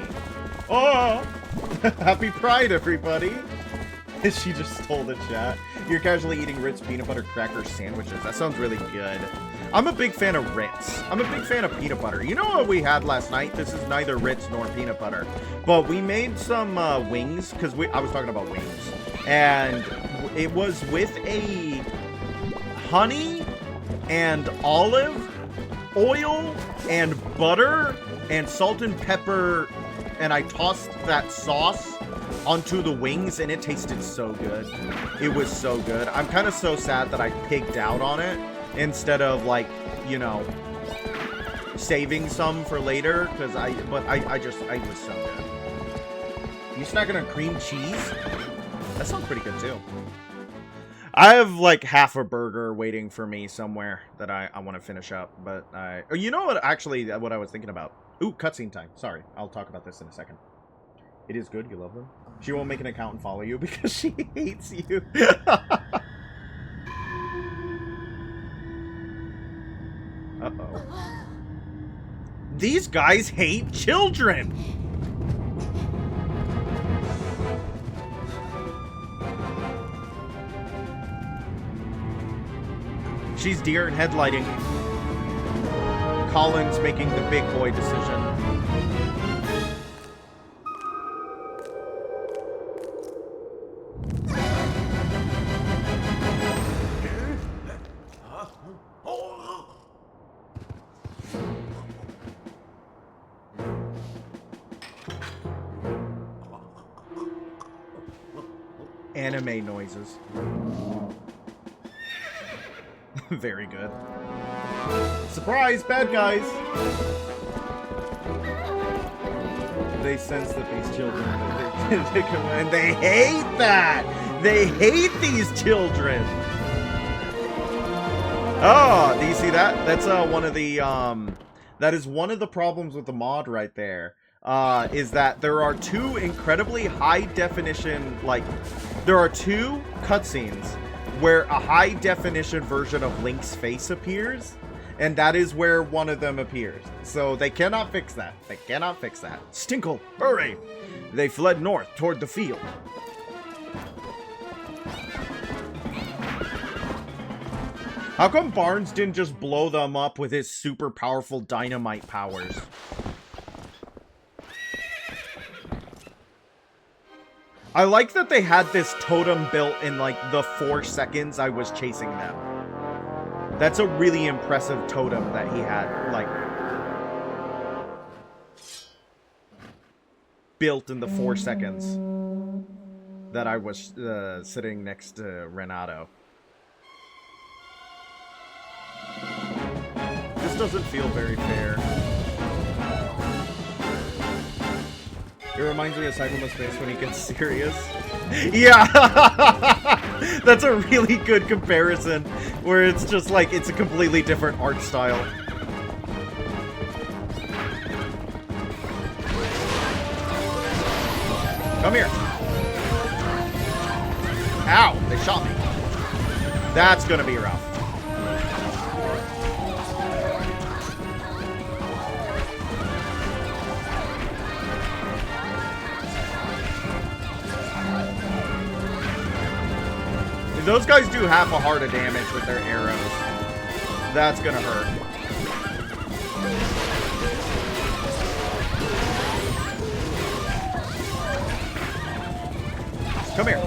Oh! Happy Pride, everybody! She just stole the chat. You're casually eating Ritz peanut butter cracker sandwiches. That sounds really good. I'm a big fan of Ritz. I'm a big fan of peanut butter. You know what we had last night? This is neither Ritz nor peanut butter. But we made some wings, because I was talking about wings. And it was with a honey and olive oil and butter and salt and pepper, and I tossed that sauce onto the wings, and it tasted so good. It was so good. I'm kind of so sad that I pigged out on it instead of, like, you know, saving some for later, because I was so good. You snacking on cream cheese? That sounds pretty good too. I have like half a burger waiting for me somewhere that I want to finish up, but you know what, actually, what I was thinking about. Ooh, cutscene time. Sorry, I'll talk about this in a second. It is good, you love them. She won't make an account and follow you because she hates you. Uh-oh. These guys hate children! She's deer and headlighting. Colin's making the big boy decision. Anime noises. Very good. Surprise, bad guys! They sense that these children, and they hate that! They hate these children! Oh, do you see that? That's one of the, that is one of the problems with the mod right there. Is that there are two incredibly high definition, like, there are two cutscenes where a high-definition version of Link's face appears, and that is where one of them appears. So they cannot fix that. They cannot fix that. Stinkle, hurry! They fled north toward the field. How come Barnes didn't just blow them up with his super powerful dynamite powers? I like that they had this totem built in, like, the 4 seconds I was chasing them. That's a really impressive totem that he had, like, built in the 4 seconds that I was sitting next to Renato. This doesn't feel very fair. It reminds me of Cyclone Space when he gets serious. Yeah! That's a really good comparison, where it's just like, it's a completely different art style. Come here. Ow! They shot me. That's gonna be rough. Those guys do half a heart of damage with their arrows. That's gonna hurt. Come here.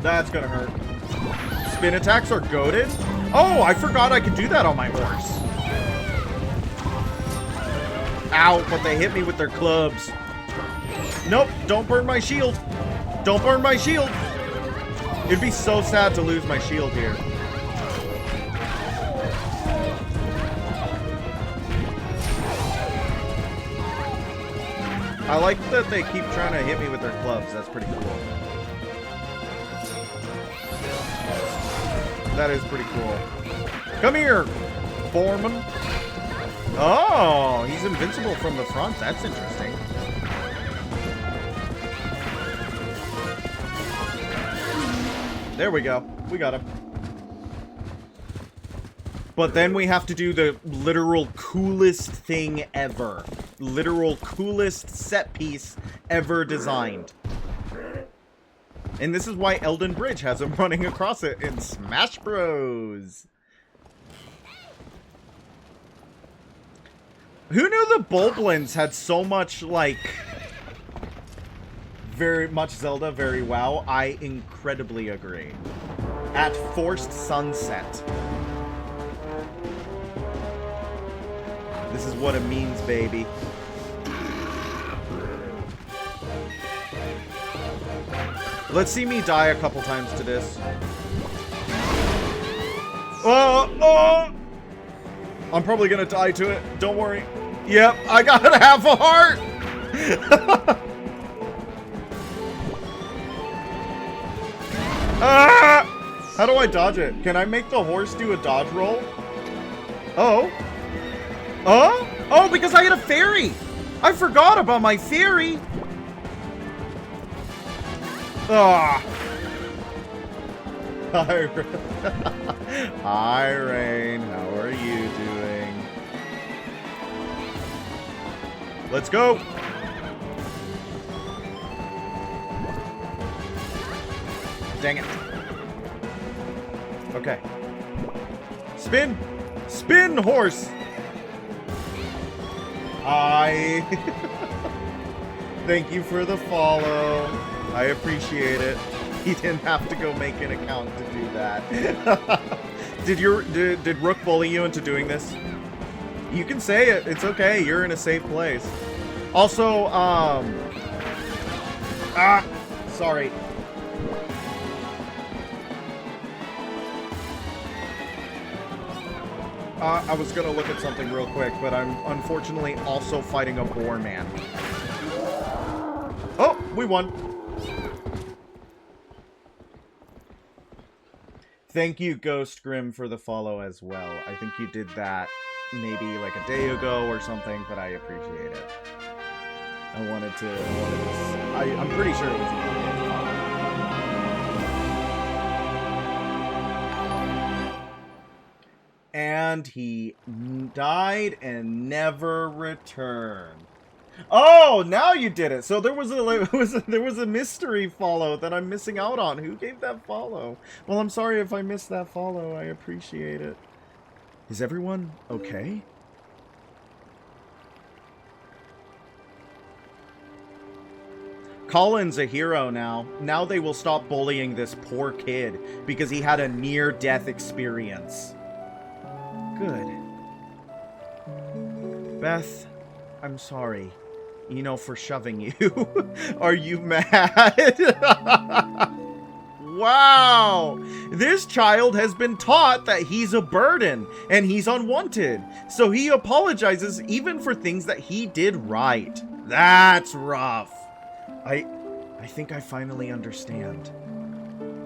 That's gonna hurt. Spin attacks are goated? Oh, I forgot I could do that on my horse. Ow, but they hit me with their clubs. Nope, don't burn my shield. Don't burn my shield! It'd be so sad to lose my shield here. I like that they keep trying to hit me with their clubs. That's pretty cool. That is pretty cool. Come here, Foreman. Oh, he's invincible from the front. That's interesting. There we go. We got him. But then we have to do the literal coolest thing ever. Literal coolest set piece ever designed. And this is why Elden Bridge has him running across it in Smash Bros. Who knew the Bulblins had so much, like... very much Zelda, very WoW? I incredibly agree. At Forced Sunset. This is what it means, baby. Let's see me die a couple times to this. Oh! I'm probably gonna die to it. Don't worry. Yep, I got half a heart! Ah! How do I dodge it? Can I make the horse do a dodge roll? Oh. Oh? Oh, because I had a fairy! I forgot about my fairy! Ah. Hi, Hi, Rain. How are you doing? Let's go! Dang it. Okay. Spin! Spin, horse! Thank you for the follow. I appreciate it. He didn't have to go make an account to do that. Did Rook bully you into doing this? You can say it. It's okay. You're in a safe place. Also, sorry. I was gonna look at something real quick, but I'm unfortunately also fighting a boar man. Oh, we won. Thank you, Ghost Grim, for the follow as well. I think you did that maybe like a day ago or something, but I appreciate it. I'm pretty sure it was you. and he died and never returned. Oh, now you did it. So there was a mystery follow that I'm missing out on. Who gave that follow? Well, I'm sorry if I missed that follow. I appreciate it. Is everyone okay? Colin's a hero now. Now they will stop bullying this poor kid because he had a near-death experience. Good. Beth, I'm sorry. You know, for shoving you. Are you mad? Wow! This child has been taught that he's a burden and he's unwanted. So he apologizes even for things that he did right. That's rough. I think I finally understand.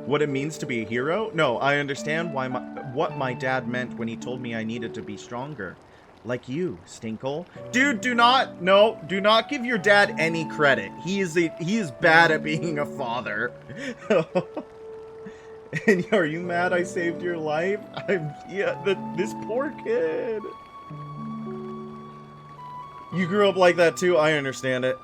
What it means to be a hero? No, I understand what my dad meant when he told me I needed to be stronger. Like you, Stinkle. Dude, do not give your dad any credit. He is bad at being a father. And are you mad I saved your life? This poor kid. You grew up like that too? I understand it.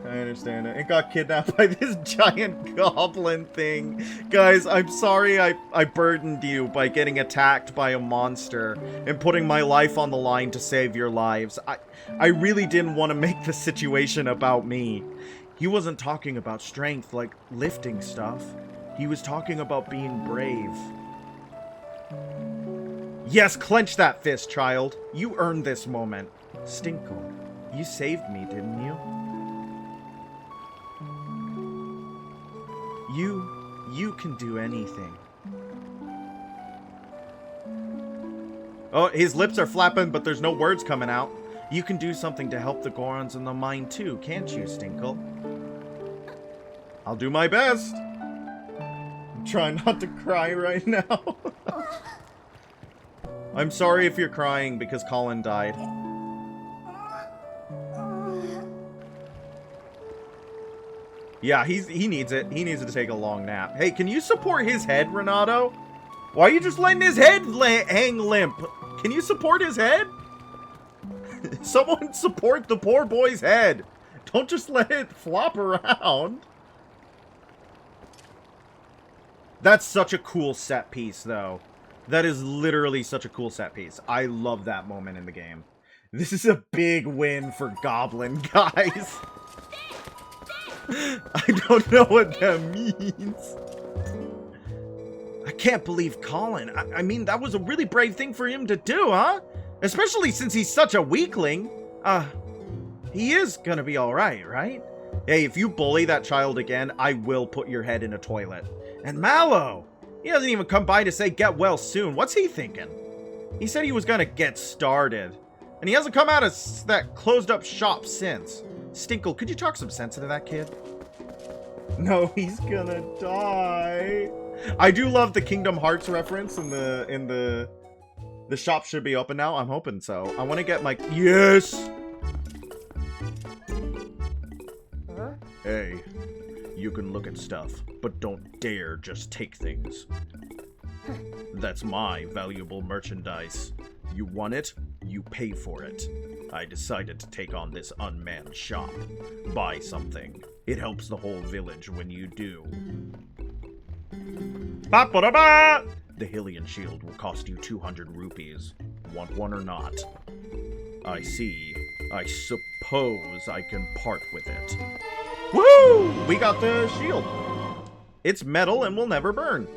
I understand it. It got kidnapped by this giant goblin thing. Guys, I'm sorry I burdened you by getting attacked by a monster and putting my life on the line to save your lives. I really didn't want to make the situation about me. He wasn't talking about strength like lifting stuff. He was talking about being brave. Yes, clench that fist, child. You earned this moment. Stinkle. You saved me, didn't you? You can do anything. Oh, his lips are flapping, but there's no words coming out. You can do something to help the Gorons in the mine too, can't you, Stinkle? I'll do my best. I'm trying not to cry right now. I'm sorry if you're crying because Colin died. Yeah, he needs it. He needs to take a long nap. Hey, can you support his head, Renato? Why are you just letting his head hang limp? Can you support his head? Someone support the poor boy's head. Don't just let it flop around. That's such a cool set piece, though. That is literally such a cool set piece. I love that moment in the game. This is a big win for Goblin, guys. I don't know what that means. I can't believe Colin. I mean, that was a really brave thing for him to do, huh? Especially since he's such a weakling. He is gonna be alright, right? Hey, if you bully that child again, I will put your head in a toilet. And Mallow! He hasn't even come by to say get well soon. What's he thinking? He said he was gonna get started. And he hasn't come out of that closed up shop since. Stinkle, could you talk some sense into that kid? No, he's gonna die. I do love the Kingdom Hearts reference in the shop should be open now. I'm hoping so. I want to get my yes. Hey, you can look at stuff, but don't dare just take things. That's my valuable merchandise. You want it? You pay for it. I decided to take on this unmanned shop. Buy something. It helps the whole village when you do. Ba-ba-da-ba! The Hylian shield will cost you 200 rupees. Want one or not? I see. I suppose I can part with it. Woo! We got the shield. It's metal and will never burn.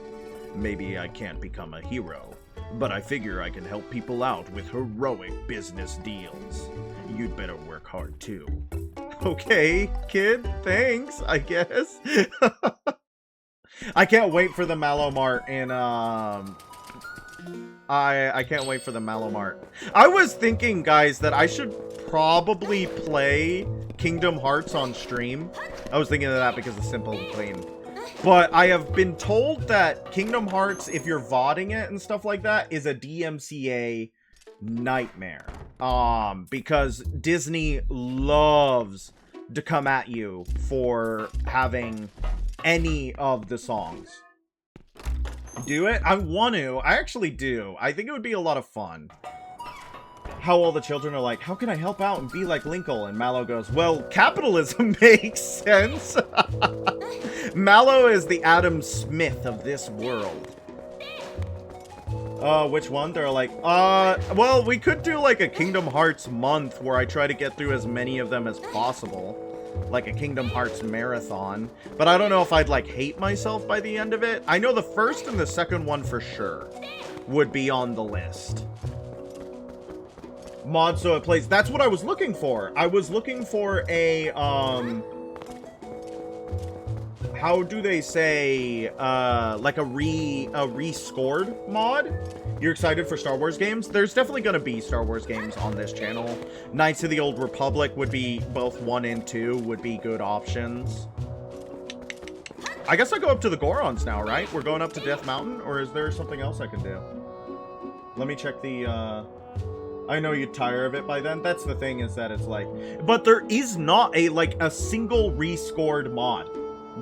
Maybe I can't become a hero, but I figure I can help people out with heroic business deals. You'd better work hard too. Okay, kid, thanks, I guess. I can't wait for the Mallow Mart in, I can't wait for the Mallow Mart. I was thinking, guys, that I should probably play Kingdom Hearts on stream. I was thinking of that because of Simple and Clean. But I have been told that Kingdom Hearts, if you're VODing it and stuff like that, is a DMCA nightmare. Because Disney loves to come at you for having any of the songs. Do it? I want to. I actually do. I think it would be a lot of fun. How all the children are like, how can I help out and be like Linkle? And Mallow goes, well, capitalism makes sense. Mallow is the Adam Smith of this world. Which one? They're like, well, we could do like a Kingdom Hearts month where I try to get through as many of them as possible. Like a Kingdom Hearts marathon. But I don't know if I'd like hate myself by the end of it. I know the first and the second one for sure would be on the list. Mod so it plays. That's what I was looking for. I was looking for a, how do they say, like a rescored mod? You're excited for Star Wars games? There's definitely going to be Star Wars games on this channel. Knights of the Old Republic would be, both 1 and 2 would be good options. I guess I go up to the Gorons now, right? We're going up to Death Mountain, or is there something else I can do? Let me check the, I know you're tired of it by then. That's the thing, is that it's like... But there is not a, like, a single rescored mod.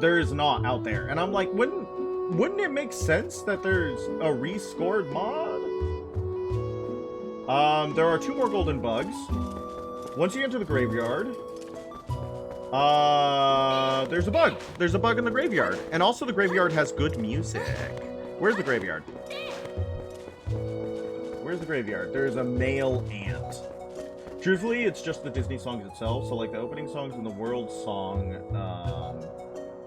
There is not out there. And I'm like, wouldn't it make sense that there's a rescored mod? There are 2 more golden bugs. Once you enter the graveyard... there's a bug. There's a bug in the graveyard. And also the graveyard has good music. Where's the graveyard? Where's the graveyard? There's a male ant. Truthfully, it's just the Disney songs itself. So, like, the opening songs and the world song,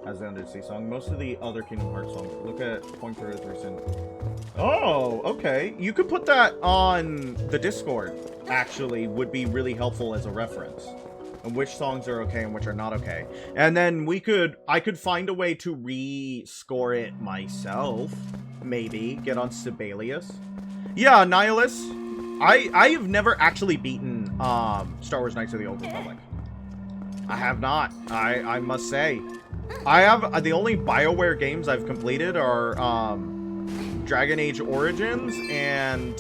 has the Undersea song. Most of the other Kingdom Hearts songs. Look at Point for Earth Recent. Oh, okay. You could put that on the Discord, actually, would be really helpful as a reference. And which songs are okay and which are not okay. And then I could find a way to re-score it myself. Maybe. Get on Sibelius. Yeah, Nihilus. I have never actually beaten Star Wars Knights of the Old Republic. I have not. I must say. I have the only BioWare games I've completed are Dragon Age Origins and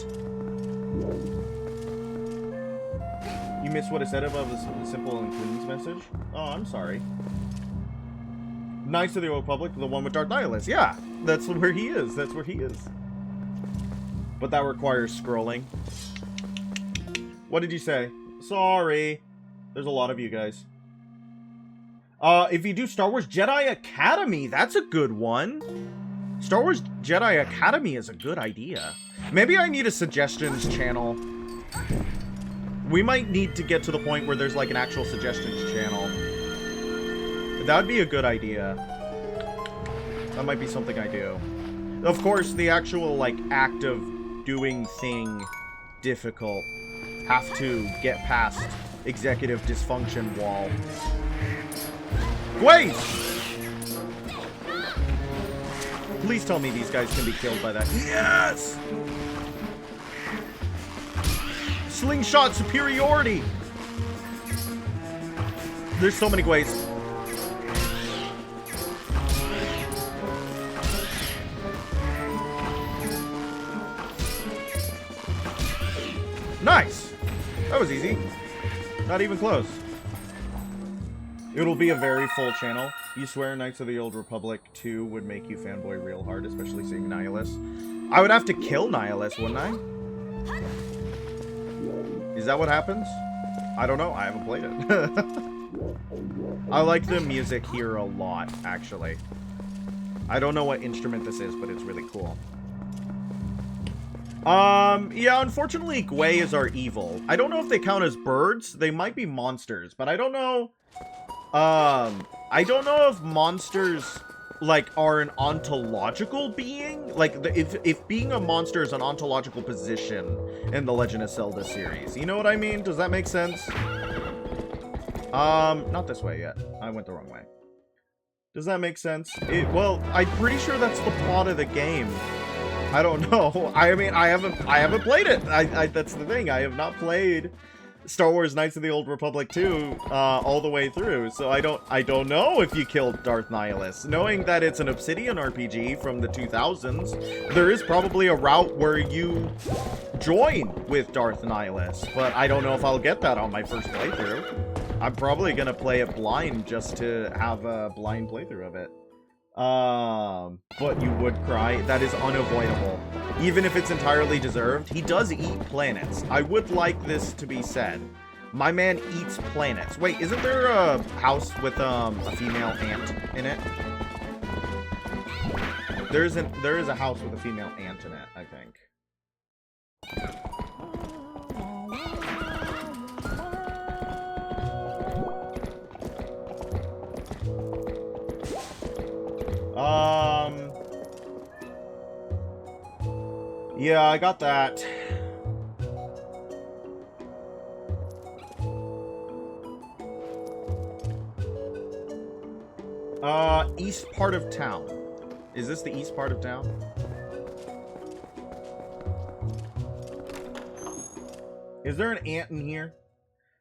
you missed what I said above the simple and clean message? Oh, I'm sorry. Knights of the Old Republic, the one with Darth Nihilus. Yeah, that's where he is. That's where he is. But that requires scrolling. What did you say? Sorry. There's a lot of you guys. If you do Star Wars Jedi Academy, that's a good one. Star Wars Jedi Academy is a good idea. Maybe I need a suggestions channel. We might need to get to the point where there's like an actual suggestions channel. That would be a good idea. That might be something I do. Of course, the actual like act of doing thing difficult. Have to get past executive dysfunction wall. Wait! Please tell me these guys can be killed by that. Yes! Slingshot superiority! There's so many ways. Nice! That was easy. Not even close. It'll be a very full channel. You swear Knights of the Old Republic 2 would make you fanboy real hard, especially seeing Nihilus. I would have to kill Nihilus, wouldn't I? Is that what happens? I don't know. I haven't played it. I like the music here a lot, actually. I don't know what instrument this is, but it's really cool. Yeah, unfortunately, Gwei is our evil. I don't know if they count as birds. They might be monsters, but I don't know. I don't know if monsters, like, are an ontological being. Like, if being a monster is an ontological position in the Legend of Zelda series. You know what I mean? Does that make sense? Not this way yet. I went the wrong way. Does that make sense? Well, I'm pretty sure that's the plot of the game. I don't know. I mean, I haven't played it. That's the thing. I have not played Star Wars Knights of the Old Republic 2 all the way through, so I don't know if you killed Darth Nihilus. Knowing that it's an Obsidian RPG from the 2000s, there is probably a route where you join with Darth Nihilus, but I don't know if I'll get that on my first playthrough. I'm probably gonna play it blind just to have a blind playthrough of it. But you would cry. That is unavoidable. Even if it's entirely deserved, he does eat planets. I would like this to be said. My man eats planets. Wait, isn't there a house with a female ant in it? There is a house with a female ant in it, I think. Yeah, I got that. East part of town. Is this the east part of town? Is there an ant in here?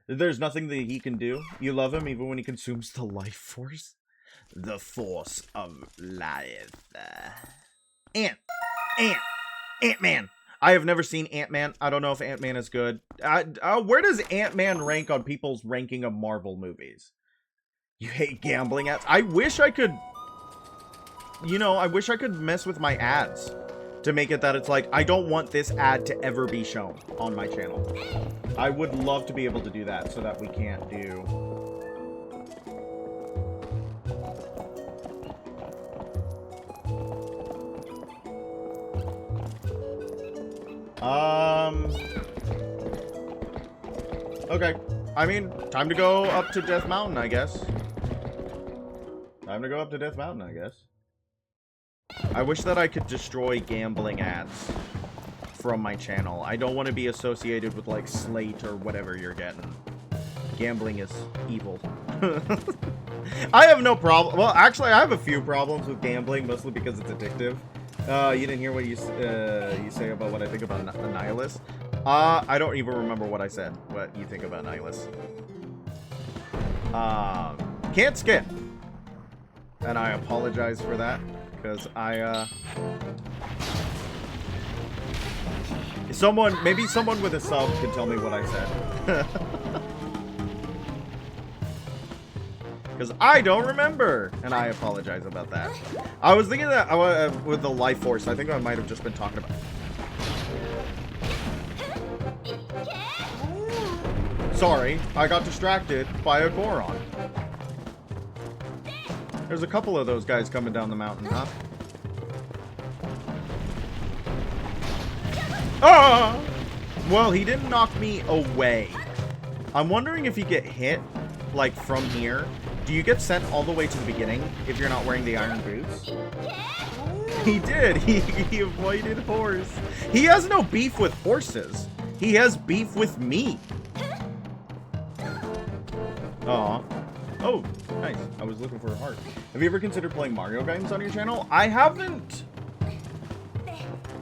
There's nothing that he can do? You love him even when he consumes the life force? The force of life. Ant. Ant-Man. I have never seen Ant-Man. I don't know if Ant-Man is good. Where does Ant-Man rank on people's ranking of Marvel movies? You hate gambling ads? I wish I could... You know, I wish I could mess with my ads to make it that it's like, I don't want this ad to ever be shown on my channel. I would love to be able to do that so that we can't do... Okay. I mean, time to go up to Death Mountain, I guess. Time to go up to Death Mountain, I guess. I wish that I could destroy gambling ads from my channel. I don't want to be associated with, like, Slate or whatever you're getting. Gambling is evil. I have no problem. Well, actually, I have a few problems with gambling, mostly because it's addictive. You didn't hear what you say about what I think about Nihilus? I don't even remember what I said. What you think about Nihilus? Can't skip. And I apologize for that, because maybe someone with a sub can tell me what I said. Because I don't remember, and I apologize about that. I was thinking that with the life force, I think I might have just been talking about... Sorry, I got distracted by a Goron. There's a couple of those guys coming down the mountain, huh? Ah! Well, he didn't knock me away. I'm wondering if you get hit, like, from here. Do you get sent all the way to the beginning if you're not wearing the iron boots? He did. He avoided horse. He has no beef with horses. He has beef with me. Aw. Oh, nice. I was looking for a heart. Have you ever considered playing Mario games on your channel? I haven't.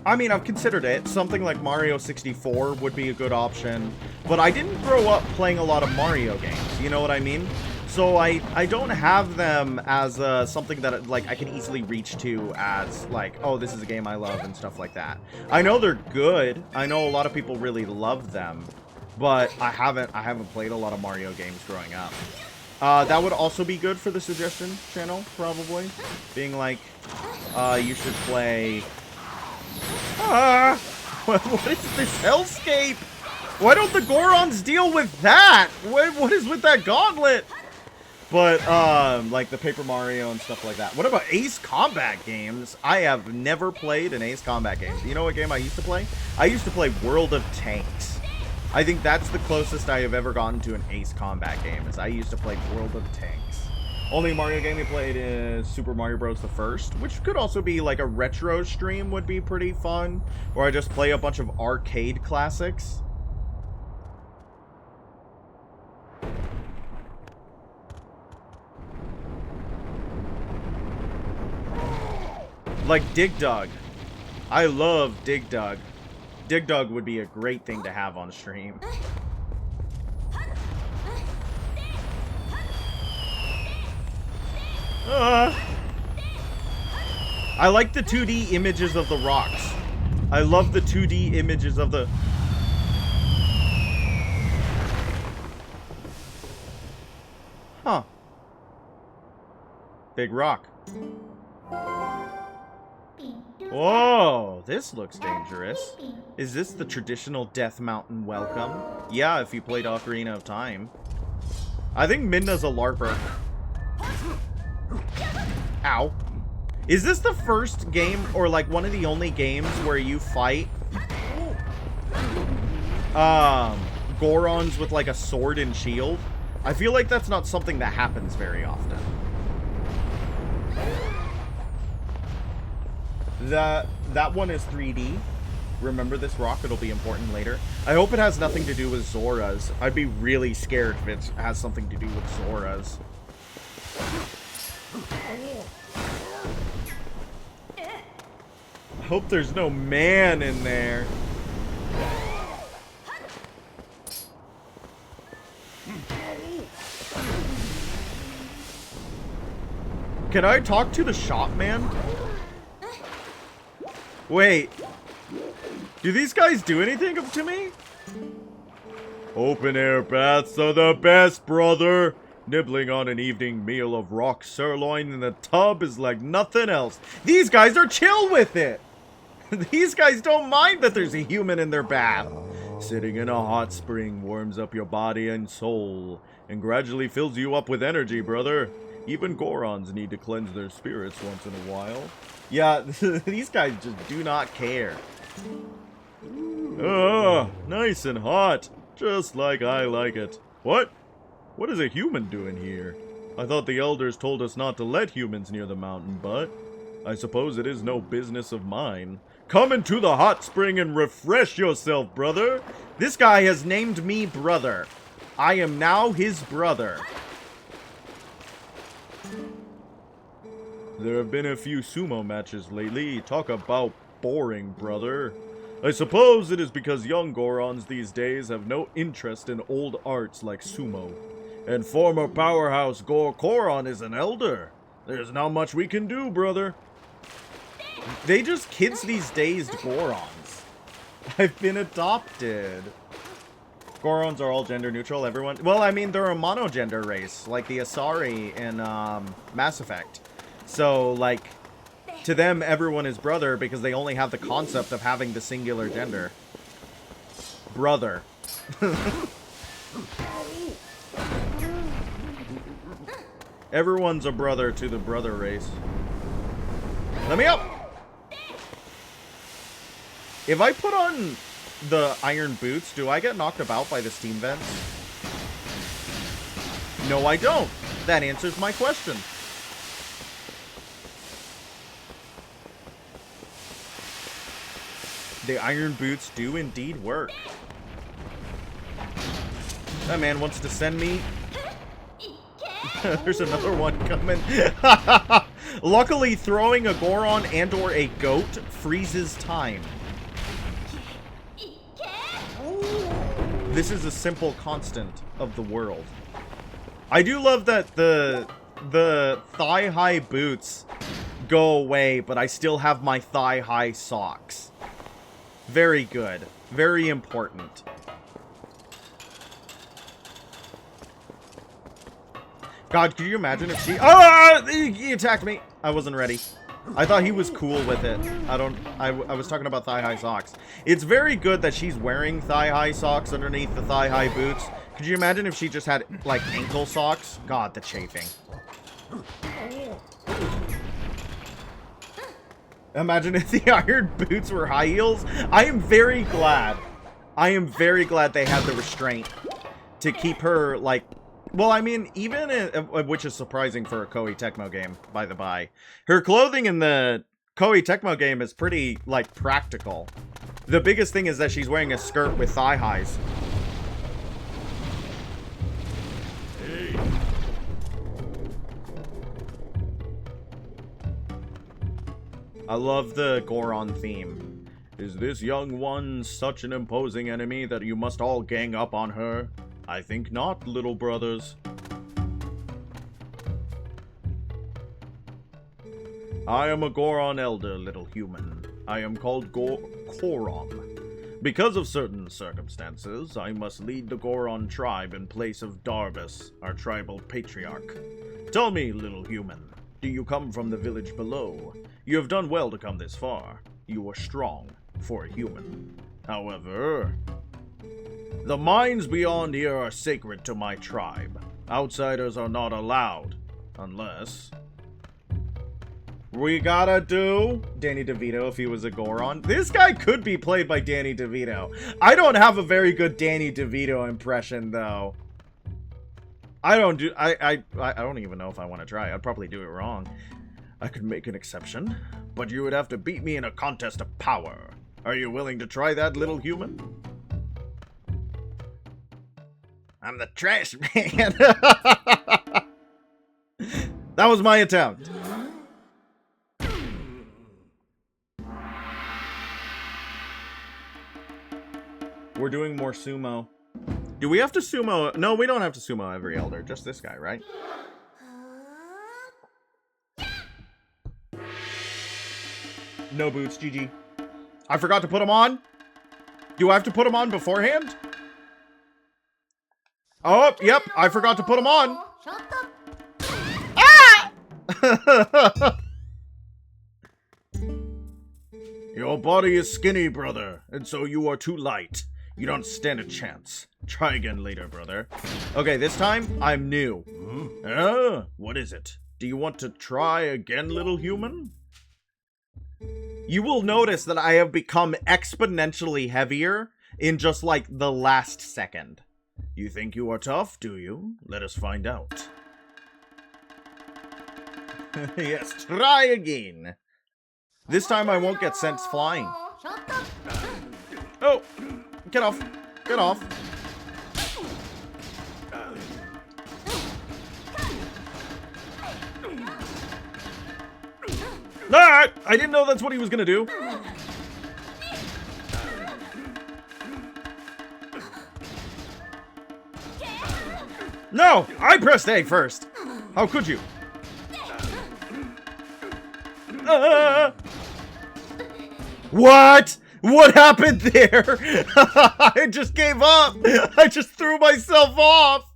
I mean, I've considered it. Something like Mario 64 would be a good option. But I didn't grow up playing a lot of Mario games. You know what I mean? So I don't have them as something that like I can easily reach to as like, oh, this is a game I love and stuff like that. I know they're good. I know a lot of people really love them, but I haven't played a lot of Mario games growing up. That would also be good for the suggestion channel, probably. Being like, you should play... What is this hellscape? Why don't the Gorons deal with that? What is with that gauntlet? But, like the Paper Mario and stuff like that. What about Ace Combat games? I have never played an Ace Combat game. You know what game I used to play? I used to play World of Tanks. I think that's the closest I have ever gotten to an Ace Combat game, is I used to play World of Tanks. Only Mario game we played is Super Mario Bros. The First, which could also be like a retro stream would be pretty fun. Where I just play a bunch of arcade classics. Like Dig Dug. I love Dig Dug. Dig Dug would be a great thing to have on stream. I like the 2D images of the rocks. I love the 2D images of the... Huh. Big rock. Whoa, this looks dangerous. Is this the traditional Death Mountain welcome? Yeah, if you played Ocarina of Time. I think Midna's a LARPer. Ow. Is this the first game, or like one of the only games where you fight Gorons with like a sword and shield? I feel like that's not something that happens very often. That one is 3D. Remember this rock, it'll be important later. I hope it has nothing to do with Zora's. I'd be really scared if it has something to do with Zora's. I hope there's no man in there. Can I talk to the shop man? Wait. Do these guys do anything to me? Open air baths are the best, brother. Nibbling on an evening meal of rock sirloin in the tub is like nothing else. These guys are chill with it. These guys don't mind that there's a human in their bath. Sitting in a hot spring warms up your body and soul and gradually fills you up with energy, brother. Even Gorons need to cleanse their spirits once in a while. Yeah, these guys just do not care. Ah, nice and hot. Just like I like it. What? What is a human doing here? I thought the elders told us not to let humans near the mountain, but I suppose it is no business of mine. Come into the hot spring and refresh yourself, brother. This guy has named me brother. I am now his brother. There have been a few sumo matches lately. Talk about boring, brother. I suppose it is because young Gorons these days have no interest in old arts like sumo. And former powerhouse Goron is an elder. There's not much we can do, brother. They just kids these days Gorons. I've been adopted. Gorons are all gender neutral, everyone. Well, I mean, they're a monogender race, like the Asari in Mass Effect. So, like, to them, everyone is brother because they only have the concept of having the singular gender. Brother. Everyone's a brother to the brother race. Let me up! If I put on the iron boots, do I get knocked about by the steam vents? No, I don't. That answers my question. The iron boots do indeed work. That man wants to send me. There's another one coming. Luckily, throwing a Goron and or a goat freezes time. This is a simple constant of the world. I do love that the thigh-high boots go away, but I still have my thigh-high socks. Very good. Very important. God, could you imagine if she... Ah! He attacked me! I wasn't ready. I thought he was cool with it. I was talking about thigh-high socks. It's very good that she's wearing thigh-high socks underneath the thigh-high boots. Could you imagine if she just had, like, ankle socks? God, the chafing. Imagine if the iron boots were high heels. I am very glad. I am very glad they had the restraint to keep her, like... Well, I mean, even which is surprising for a Koei Tecmo game, by the by. Her clothing in the Koei Tecmo game is pretty, like, practical. The biggest thing is that she's wearing a skirt with thigh highs. Hey. I love the Goron theme. Is this young one such an imposing enemy that you must all gang up on her? I think not, little brothers. I am a Goron elder, little human. I am called Goron. Because of certain circumstances, I must lead the Goron tribe in place of Darbus, our tribal patriarch. Tell me, little human, Do you come from the village below? You have done well to come this far. You are strong for a human. However, the mines beyond here are sacred to my tribe. Outsiders are not allowed, unless... We gotta do Danny DeVito if he was a Goron. This guy could be played by Danny DeVito. I don't have a very good Danny DeVito impression, though. I don't even know if I want to try. I'd probably do it wrong. I could make an exception, but you would have to beat me in a contest of power. Are you willing to try that, little human? I'm the trash man. That was my attempt. We're doing more sumo. Do we have to sumo? No, we don't have to sumo every elder. Just this guy, right? No boots, GG. I forgot to put them on. Do I have to put them on beforehand? Oh, yep. I forgot to put them on. Ah! Your body is skinny, brother, and so you are too light. You don't stand a chance. Try again later, brother. Okay, this time, I'm new. What is it? Do you want to try again, little human? You will notice that I have become exponentially heavier in just, like, the last second. You think you are tough, do you? Let us find out. Yes, try again. This time I won't get sent flying. Oh! Get off. Get off. Ah! I didn't know that's what he was gonna do. No! I pressed A first. How could you? What? What happened there? I just gave up. I just threw myself off.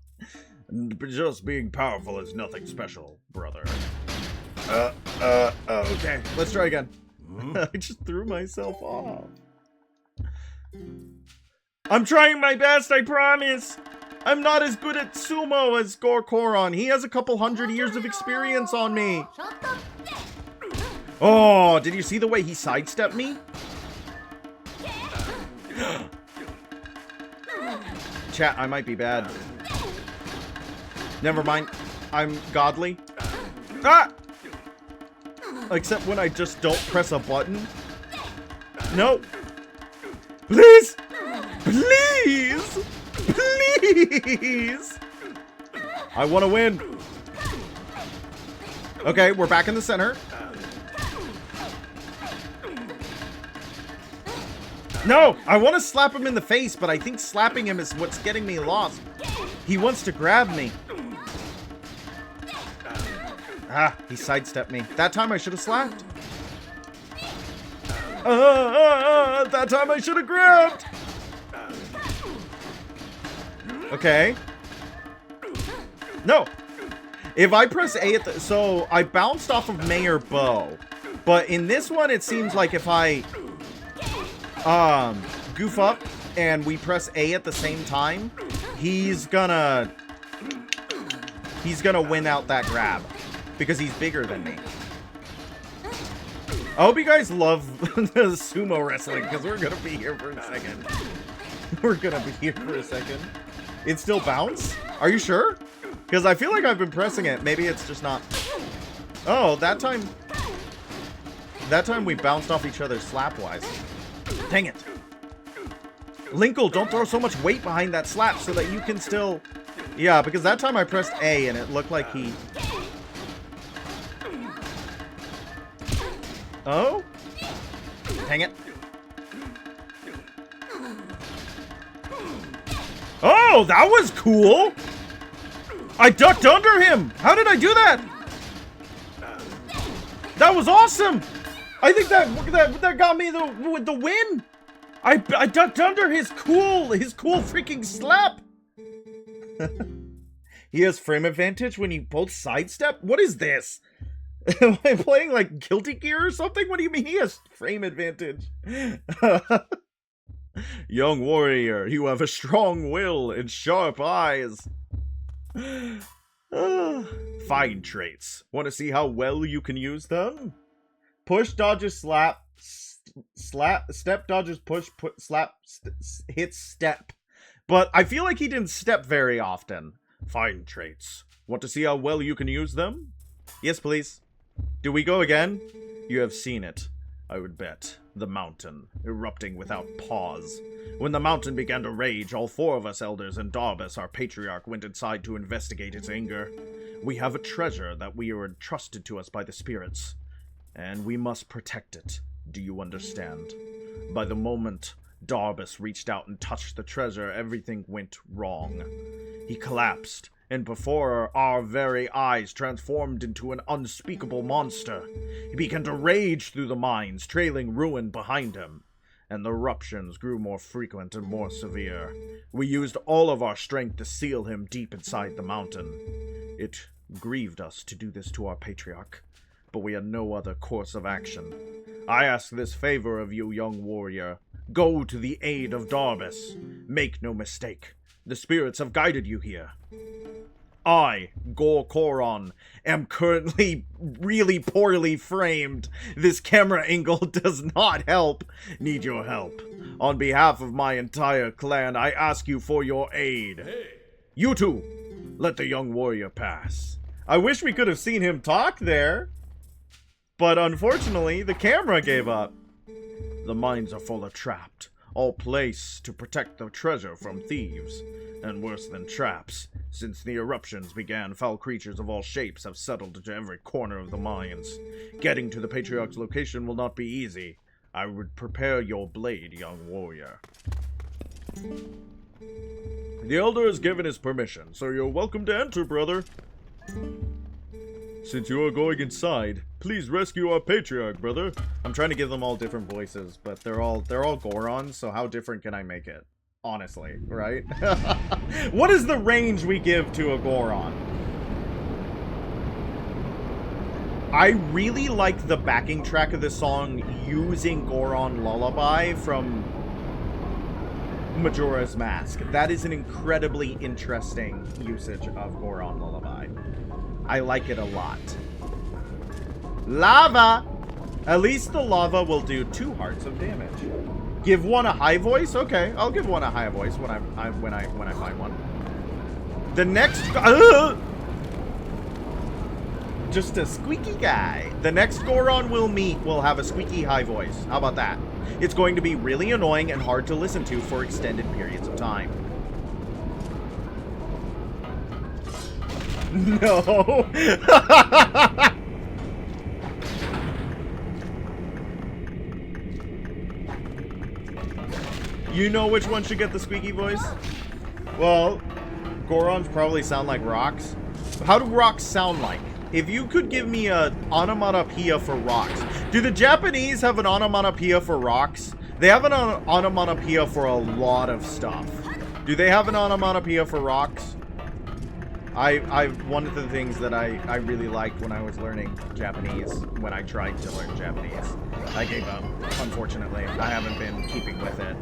Just being powerful is nothing special, brother. Okay, let's try again. I just threw myself off. I'm trying my best, I promise. I'm not as good at sumo as Gorkoron. He has a couple 100 years of experience on me. Oh, did you see the way he sidestepped me? Chat, I might be bad. Never mind. I'm godly. Ah! Except when I just don't press a button. No. Please! Please! Please! I want to win. Okay, we're back in the center. No, I want to slap him in the face, but I think slapping him is what's getting me lost. He wants to grab me. Ah, he sidestepped me. That time I should have slapped. That time I should have grabbed. Okay. No. If I press A at the... So, I bounced off of Mayor Bo. But in this one, it seems like if I... goof up and we press A at the same time, he's gonna win out that grab because he's bigger than me. I hope you guys love the sumo wrestling because we're gonna be here for a second. We're gonna be here for a second. It still bounce? Are you sure? Because I feel like I've been pressing it. Maybe it's just not. Oh, that time we bounced off each other slap-wise. Dang it. Linkle, don't throw so much weight behind that slap so that you can still... Yeah, because that time I pressed A and it looked like he... Oh? Dang it. Oh, that was cool! I ducked under him! How did I do that? That was awesome! I think that got me the win. I ducked under his cool freaking slap. He has frame advantage when you both sidestep. What is this? Am I playing like Guilty Gear or something? What do you mean he has frame advantage? Young warrior, you have a strong will and sharp eyes. Fine traits. Want to see how well you can use them? Push dodges slap, step dodges push, slap, hits step. But I feel like he didn't step very often. Fine traits. Want to see how well you can use them? Yes, please. Do we go again? You have seen it, I would bet. The mountain, erupting without pause. When the mountain began to rage, all 4 of us elders and Darbus, our patriarch, went inside to investigate its anger. We have a treasure that we are entrusted to us by the spirits, and we must protect it. Do you understand? By the moment Darbus reached out and touched the treasure, everything went wrong. He collapsed, and before our very eyes transformed into an unspeakable monster. He began to rage through the mines, trailing ruin behind him, and the eruptions grew more frequent and more severe. We used all of our strength to seal him deep inside the mountain. It grieved us to do this to our patriarch, but we had no other course of action. I ask this favor of you, young warrior. Go to the aid of Darbus. Make no mistake. The spirits have guided you here. I, Gorkoron, am currently really poorly framed. This camera angle does not help. Need your help. On behalf of my entire clan, I ask you for your aid. Hey. You two, let the young warrior pass. I wish we could have seen him talk there. But unfortunately, the camera gave up. The mines are full of trapped, all placed to protect the treasure from thieves. And worse than traps, since the eruptions began, foul creatures of all shapes have settled into every corner of the mines. Getting to the Patriarch's location will not be easy. I would prepare your blade, young warrior. The Elder has given his permission, so you're welcome to enter, brother. Since you are going inside, please rescue our Patriarch, brother. I'm trying to give them all different voices, but they're all Gorons, so how different can I make it? Honestly, right? What is the range we give to a Goron? I really like the backing track of this song using Goron Lullaby from Majora's Mask. That is an incredibly interesting usage of Goron Lullaby. I like it a lot. Lava! At least the lava will do 2 hearts of damage. Give one a high voice? Okay, I'll give one a high voice when I find one. The next just a squeaky guy. The next Goron we'll meet will have a squeaky high voice. How about that? It's going to be really annoying and hard to listen to for extended periods of time. No. You know which one should get the squeaky voice? Well, Gorons probably sound like rocks. How do rocks sound like? If you could give me an onomatopoeia for rocks. Do the Japanese have an onomatopoeia for rocks? They have an onomatopoeia for a lot of stuff. Do they have an onomatopoeia for rocks? One of the things that I really liked when I was learning Japanese, when I tried to learn Japanese, I gave up, unfortunately. I haven't been keeping with it.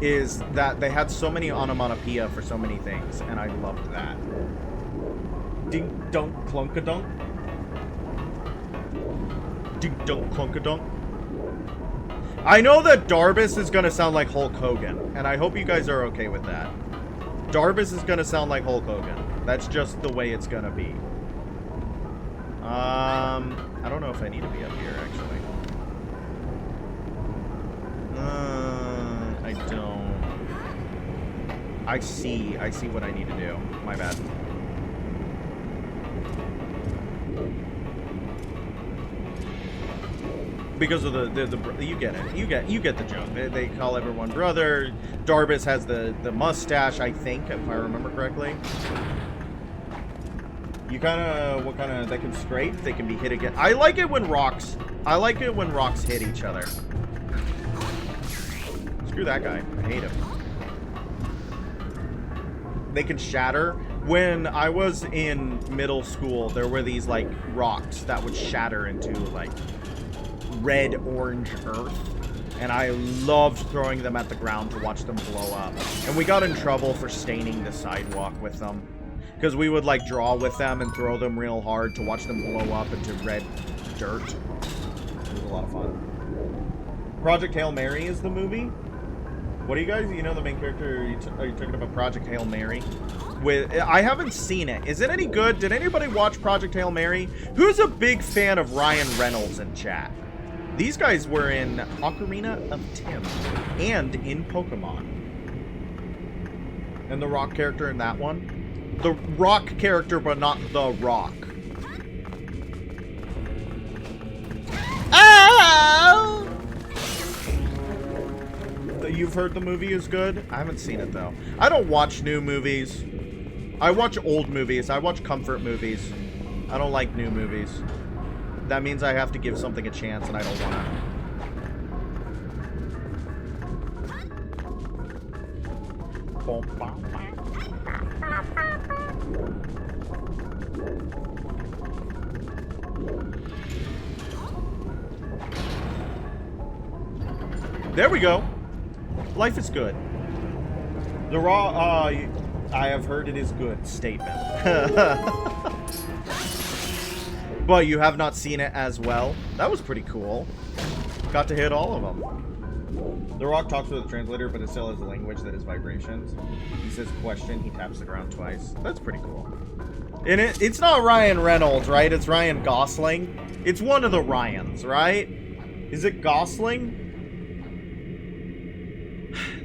Is that they had so many onomatopoeia for so many things, and I loved that. Ding dunk clunkadunk. Ding dunk clunkadunk. I know that Darbus is gonna sound like Hulk Hogan, and I hope you guys are okay with that. Darbus is gonna sound like Hulk Hogan. That's just the way it's gonna be. I don't know if I need to be up here, actually. I don't. I see what I need to do. My bad. Because of the you get it. You get the joke. They call everyone brother. Darbus has the mustache, I think, if I remember correctly. They can scrape, they can be hit again. I like it when rocks hit each other. Screw that guy. I hate him. They can shatter. When I was in middle school, there were these, like, rocks that would shatter into, like, red-orange earth. And I loved throwing them at the ground to watch them blow up. And we got in trouble for staining the sidewalk with them. Because we would, like, draw with them and throw them real hard to watch them blow up into red dirt. It was a lot of fun. Project Hail Mary is the movie? What do you guys, you know the main character, are you talking about Project Hail Mary? I haven't seen it. Is it any good? Did anybody watch Project Hail Mary? Who's a big fan of Ryan Reynolds in chat? These guys were in Ocarina of Time and in Pokemon. And the Rock character in that one? The Rock character, but not the Rock. Oh! You've heard the movie is good? I haven't seen it, though. I don't watch new movies. I watch old movies. I watch comfort movies. I don't like new movies. That means I have to give something a chance, and I don't want to. There we go. Life is good. The raw, I have heard it is good statement. But you have not seen it as well. That was pretty cool. Got to hit all of them. The Rock talks with a translator, but it still has a language that is vibrations. He says question, he taps the ground twice. That's pretty cool. And it's not Ryan Reynolds, right? It's Ryan Gosling. It's one of the Ryans, right? Is it Gosling?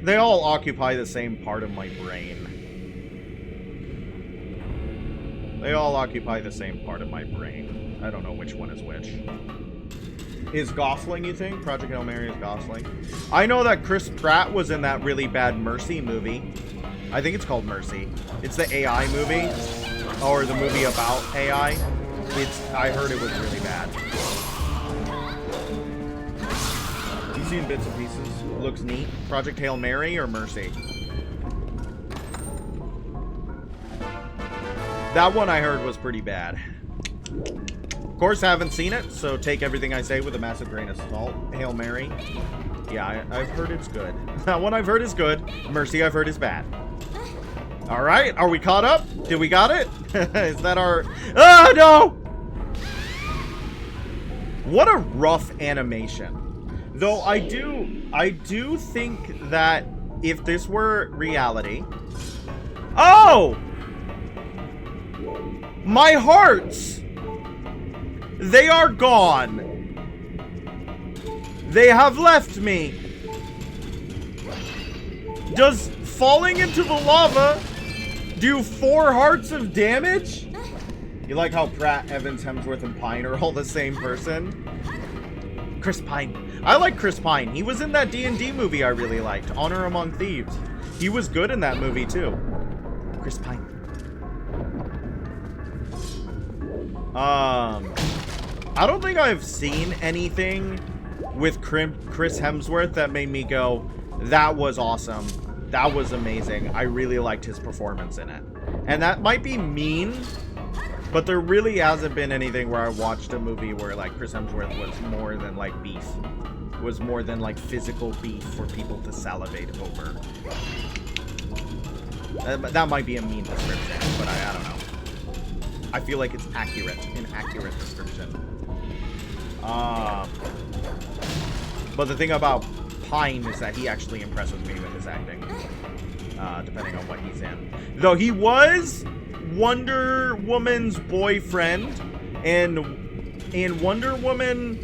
They all occupy the same part of my brain. They all occupy the same part of my brain. I don't know which one is which. Is Gosling, you think? Project Hail Mary is Gosling. I know that Chris Pratt was in that really bad Mercy movie. I think it's called Mercy. It's the AI movie. Or the movie about AI. I heard it was really bad. You've seen bits and pieces. Looks neat. Project Hail Mary or Mercy? That one I heard was pretty bad. Of course, I haven't seen it, so take everything I say with a massive grain of salt. Hail Mary. Yeah, I've heard it's good. That one I've heard is good. Mercy I've heard is bad. Alright, are we caught up? Did we got it? Is that our... Oh, no! What a rough animation. Though I do think that if this were reality... Oh! My hearts! They are gone. They have left me. Does falling into the lava do 4 hearts of damage? You like how Pratt, Evans, Hemsworth, and Pine are all the same person? Chris Pine. I like Chris Pine. He was in that D&D movie I really liked, Honor Among Thieves. He was good in that movie too. Chris Pine. I don't think I've seen anything with Chris Hemsworth that made me go, that was awesome. That was amazing. I really liked his performance in it. And that might be mean, but there really hasn't been anything where I watched a movie where, like, Chris Hemsworth was more than, like, beef. Was more than, like, physical beef for people to salivate over. That might be a mean description, but I don't know. I feel like it's accurate, an accurate description. But the thing about Pine is that he actually impresses me with his acting, depending on what he's in. Though he was Wonder Woman's boyfriend, and in Wonder Woman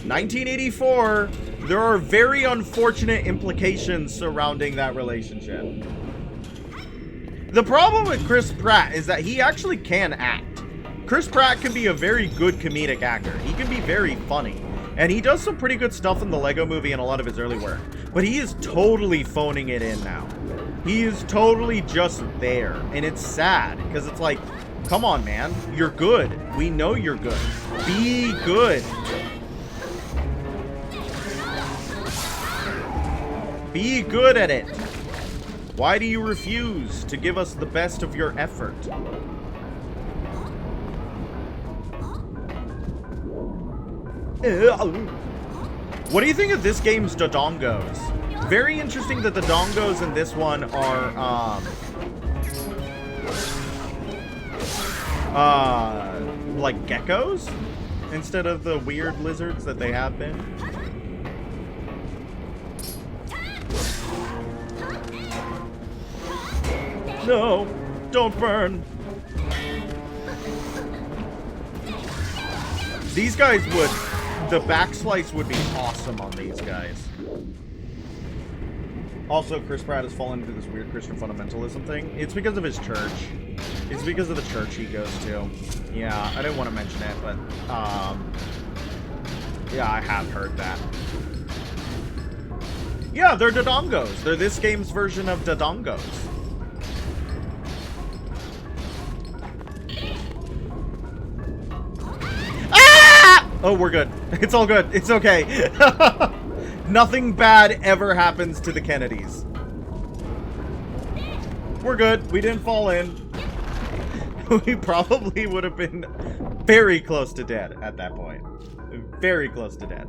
1984, there are very unfortunate implications surrounding that relationship. The problem with Chris Pratt is that he actually can act. Chris Pratt can be a very good comedic actor. He can be very funny. And he does some pretty good stuff in the Lego movie and a lot of his early work. But he is totally phoning it in now. He is totally just there. And it's sad, because it's like, come on, man. You're good. We know you're good. Be good. Be good at it. Why do you refuse to give us the best of your effort? What do you think of this game's dodongos? Very interesting that the dongos in this one are, like geckos instead of the weird lizards that they have been. No, don't burn. These guys would, the backslice would be awesome on these guys. Also, Chris Pratt has fallen into this weird Christian fundamentalism thing. It's because of his church. It's because of the church he goes to. Yeah, I didn't want to mention it, but, yeah, I have heard that. Yeah, they're dodongos. They're this game's version of dodongos. Ah! Oh, we're good. It's all good. It's okay. Nothing bad ever happens to the Kennedys. We're good. We didn't fall in. We probably would have been very close to dead at that point. Very close to dead.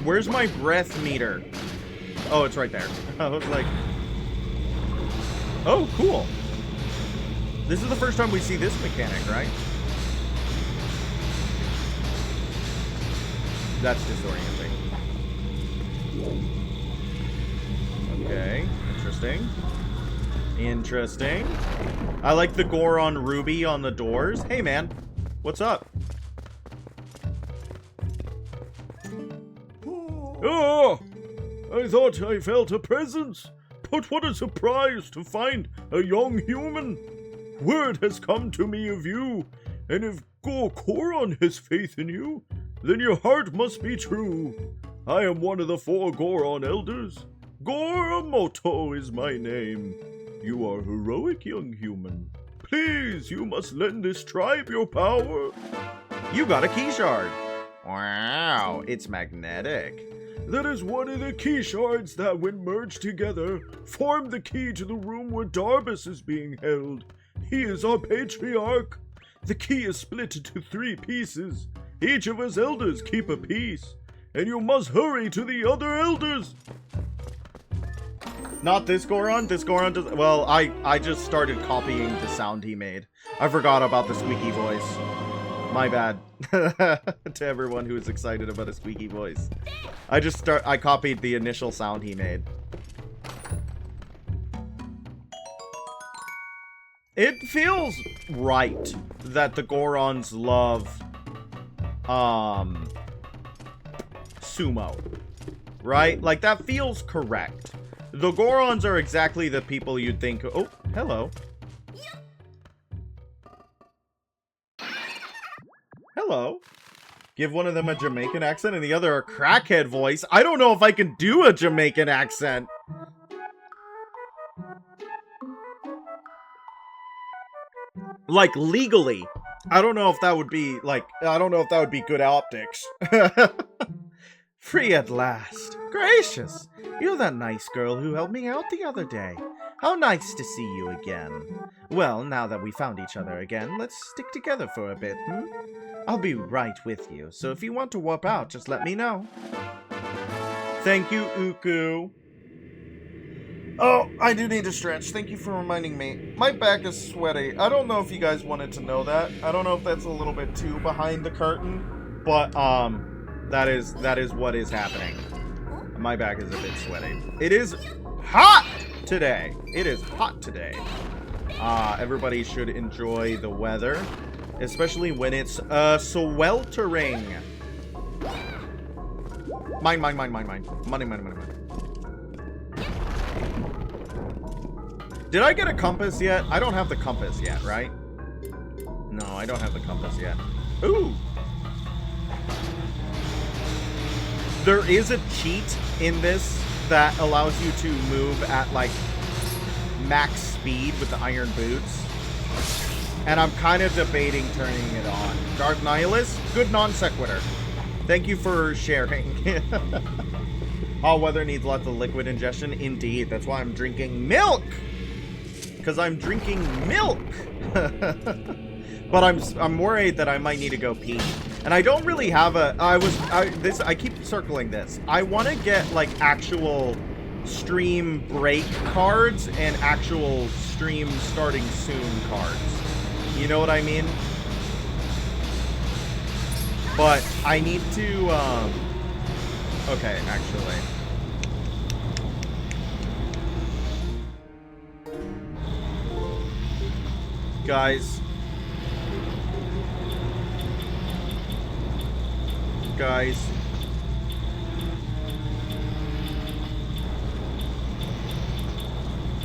Where's my breath meter? Oh, it's right there. I was like, oh, cool. This is the first time we see this mechanic, right? That's disorienting. Okay, interesting. Interesting. I like the Goron ruby on the doors. Hey, man. What's up? Oh! I thought I felt a presence. But what a surprise to find a young human. Word has come to me of you. And if Goron has faith in you, then your heart must be true. I am one of the 4 Goron elders. Goromoto is my name. You are heroic, young human. Please, you must lend this tribe your power. You got a key shard. Wow, it's magnetic. That is one of the key shards that, when merged together, form the key to the room where Darbus is being held. He is our patriarch. The key is split into 3 pieces. Each of us elders keep a piece. And you must hurry to the other elders. Not this Goron. This Goron does. Well, I just started copying the sound he made. I forgot about the squeaky voice. My bad. To everyone who is excited about a squeaky voice. I copied the initial sound he made. It feels right that the Gorons love sumo. Right? Like, that feels correct. The Gorons are exactly the people you'd think... Oh, hello. Hello. Give one of them a Jamaican accent and the other a crackhead voice. I don't know if I can do a Jamaican accent. Like, legally. I don't know if that would be, like... I don't know if that would be good optics. Free at last. Gracious. You're that nice girl who helped me out the other day. How nice to see you again. Well, now that we found each other again, let's stick together for a bit, I'll be right with you, so if you want to warp out, just let me know. Thank you, Uku. Oh, I do need to stretch. Thank you for reminding me. My back is sweaty. I don't know if you guys wanted to know that. I don't know if that's a little bit too behind the curtain, but, that is what is happening. My back is a bit sweaty. It is hot today. It is hot today. Everybody should enjoy the weather, especially when it's sweltering. Mine. Money. Did I get a compass yet? I don't have the compass yet, right? No, I don't have the compass yet. Ooh. There is a cheat in this that allows you to move at, like, max speed with the iron boots. And I'm kind of debating turning it on. Dark Nihilist, good non sequitur. Thank you for sharing. Hot weather needs lots of liquid ingestion. Indeed, that's why I'm drinking milk. Because I'm drinking milk. But I'm worried that I might need to go pee. And I don't really have a. I keep circling this. I want to get like actual stream break cards and actual stream starting soon cards. You know what I mean? But I need to, okay, actually. Guys.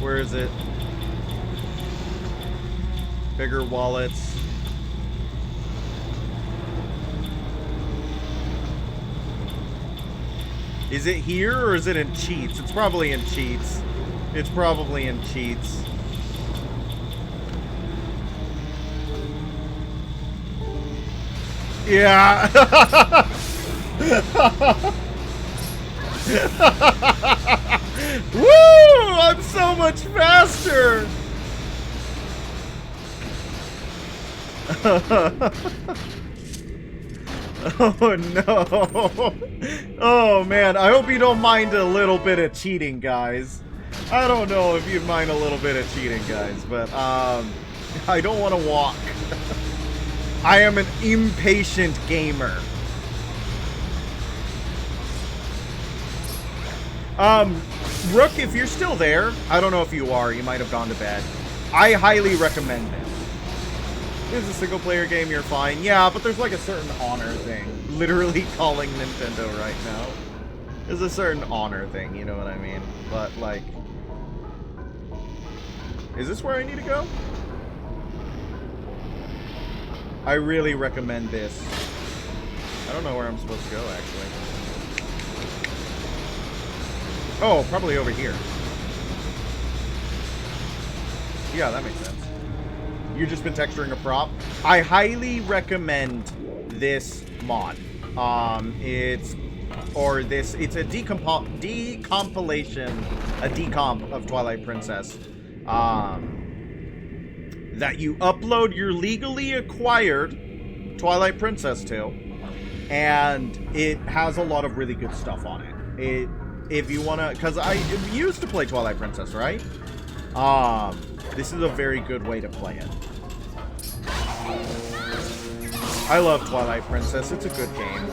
Where is it? Bigger wallets. Is it here or is it in cheats? It's probably in cheats. It's probably in cheats. Yeah. Woo! I'm so much faster. Oh no. Oh man, I hope you don't mind a little bit of cheating, guys. I don't know if you'd mind a little bit of cheating, guys, but I don't want to walk. I am an impatient gamer. Rook, if you're still there, I don't know if you are, you might have gone to bed. I highly recommend it. It's a single player game, you're fine. Yeah, but there's like a certain honor thing. Literally calling Nintendo right now. There's a certain honor thing, you know what I mean? But like, is this where I need to go? I really recommend this. I don't know where I'm supposed to go, actually. Oh, probably over here. Yeah, that makes sense. You've just been texturing a prop. I highly recommend this mod. It's a decompilation, a decomp of Twilight Princess. That you upload your legally acquired Twilight Princess to, and it has a lot of really good stuff on it. If you wanna, because I used to play Twilight Princess, right? This is a very good way to play it. I love Twilight Princess. It's a good game.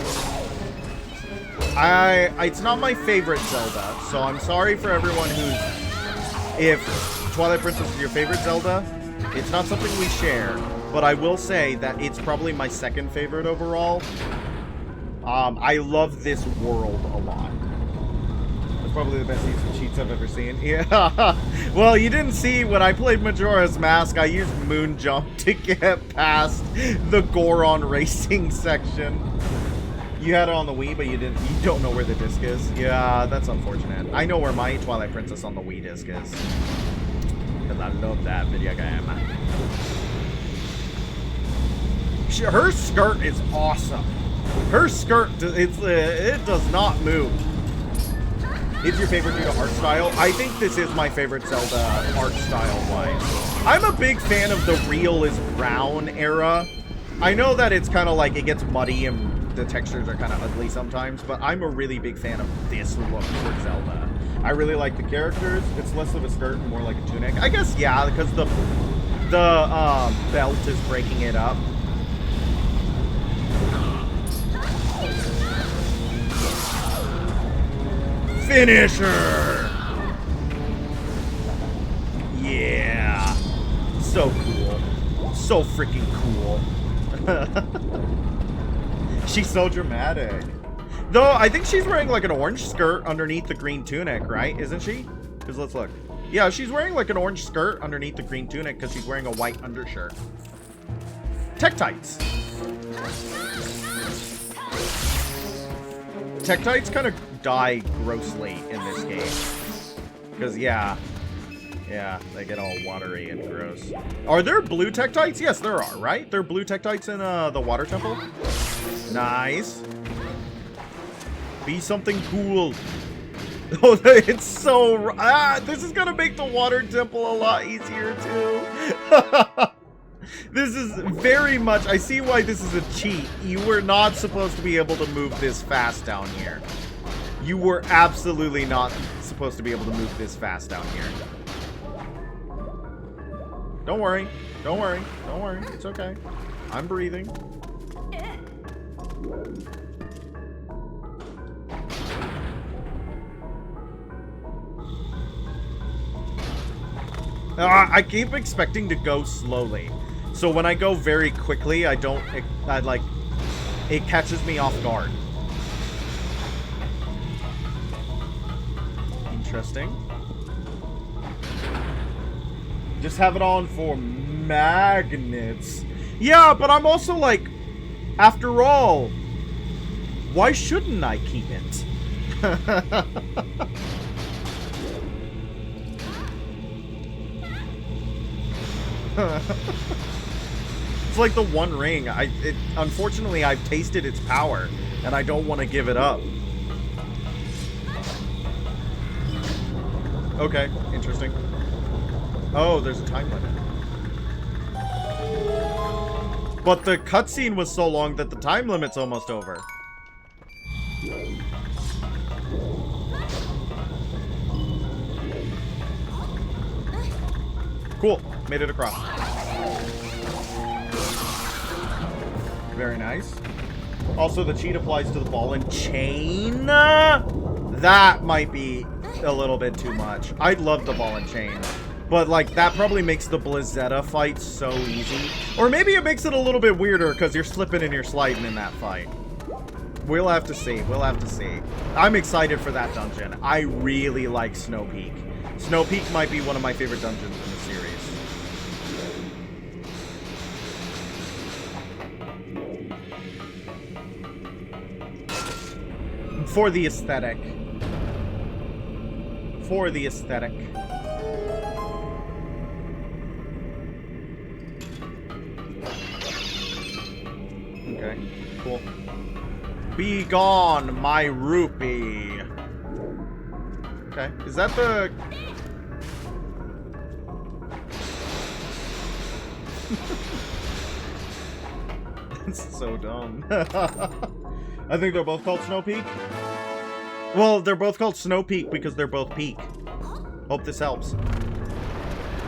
It's not my favorite Zelda, so I'm sorry for everyone if Twilight Princess is your favorite Zelda. It's not something we share, but I will say that it's probably my second favorite overall. I love this world a lot. It's probably the best use of cheats I've ever seen. Yeah. Well, you didn't see when I played Majora's Mask, I used Moon Jump to get past the Goron racing section. You had it on the Wii, but you don't know where the disc is. Yeah, that's unfortunate. I know where my Twilight Princess on the Wii disc is. Because I love that video game. Her skirt is awesome. Her skirt, it does not move. Is your favorite due to art style? I think this is my favorite Zelda art style-wise. I'm a big fan of the real is brown era. I know that it's kind of like it gets muddy and the textures are kind of ugly sometimes, but I'm a really big fan of this look for Zelda. I really like the characters. It's less of a skirt and more like a tunic. I guess, yeah, because the belt is breaking it up. Finisher! Yeah. So cool. So freaking cool. She's so dramatic. Though, I think she's wearing like an orange skirt underneath the green tunic, right? Isn't she? Because let's look. Yeah, she's wearing like an orange skirt underneath the green tunic because she's wearing a white undershirt. Tech tights. Tektites kind of die grossly in this game. Because, yeah, they get all watery and gross. Are there blue Tektites? Yes, there are, right? There are blue Tektites in the water temple? Nice. Be something cool. Oh, it's so... this is gonna make the water temple a lot easier, too. This is very much... I see why this is a cheat. You were not supposed to be able to move this fast down here. You were absolutely not supposed to be able to move this fast down here. Don't worry. Don't worry. Don't worry. It's okay. I'm breathing. I keep expecting to go slowly. So when I go very quickly, it catches me off guard. Interesting. Just have it on for magnets. Yeah, but I'm also like, after all, why shouldn't I keep it? It's like the One Ring. Unfortunately, I've tasted its power, and I don't want to give it up. Okay, interesting. Oh, there's a time limit. But the cutscene was so long that the time limit's almost over. Cool. Made it across. Very nice. Also, the cheat applies to the ball and chain. That might be a little bit too much. I love the ball and chain. But, like, that probably makes the Blizzetta fight so easy. Or maybe it makes it a little bit weirder because you're slipping and you're sliding in that fight. We'll have to see. We'll have to see. I'm excited for that dungeon. I really like Snow Peak. Snow Peak might be one of my favorite dungeons in the series. For the aesthetic. For the aesthetic. Okay, cool. Be gone, my rupee. Okay, is that the... It's so dumb. I think they're both called Snow Peak. Well, they're both called Snow Peak because they're both peak. Hope this helps.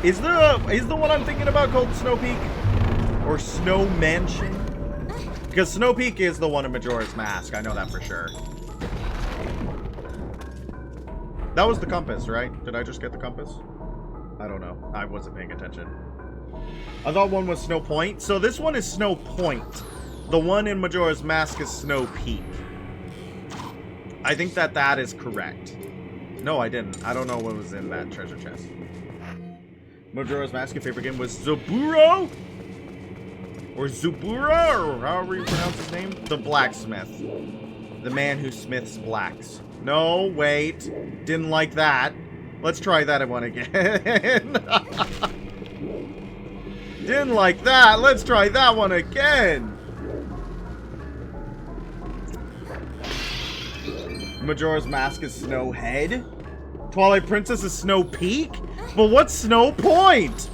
Is the one I'm thinking about called Snow Peak? Or Snow Mansion? Because Snow Peak is the one in Majora's Mask. I know that for sure. That was the compass, right? Did I just get the compass? I don't know. I wasn't paying attention. I thought one was Snow Point. So this one is Snow Point. The one in Majora's Mask is Snow Peak. I think that is correct. No, I didn't. I don't know what was in that treasure chest. Majora's Mask, your favorite game was Zuburo? Or Zubura, or however you pronounce his name? The blacksmith. The man who smiths blacks. No, wait. Didn't like that. Let's try that one again. Didn't like that. Let's try that one again. Majora's Mask is Snow Head. Twilight Princess is Snow Peak. But what's Snow Point?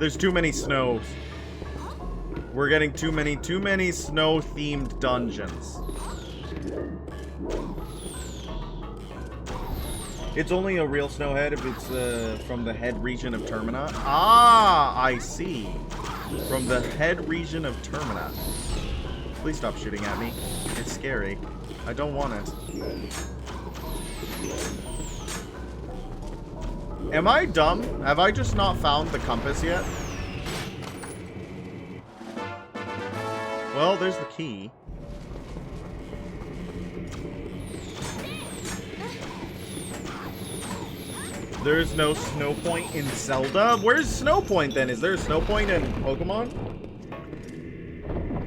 There's too many snows. We're getting too many snow-themed dungeons. It's only a real snowhead if it's from the head region of Termina. Ah, I see. From the head region of Termina. Please stop shooting at me. It's scary. I don't want it. Am I dumb? Have I just not found the compass yet? Well, there's the key. There's no Snow Point in Zelda? Where's Snow Point then? Is there a Snow Point in Pokemon?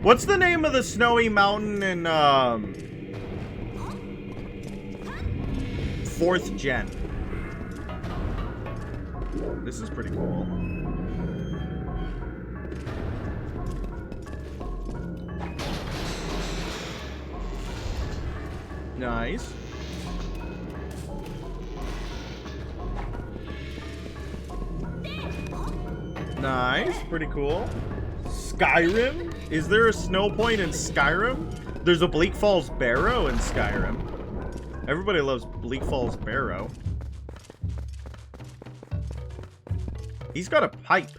What's the name of the snowy mountain in, 4th gen? This is pretty cool. Nice. Nice, pretty cool. Skyrim? Is there a snow point in Skyrim? There's a Bleak Falls Barrow in Skyrim. Everybody loves Bleak Falls Barrow. He's got a pipe.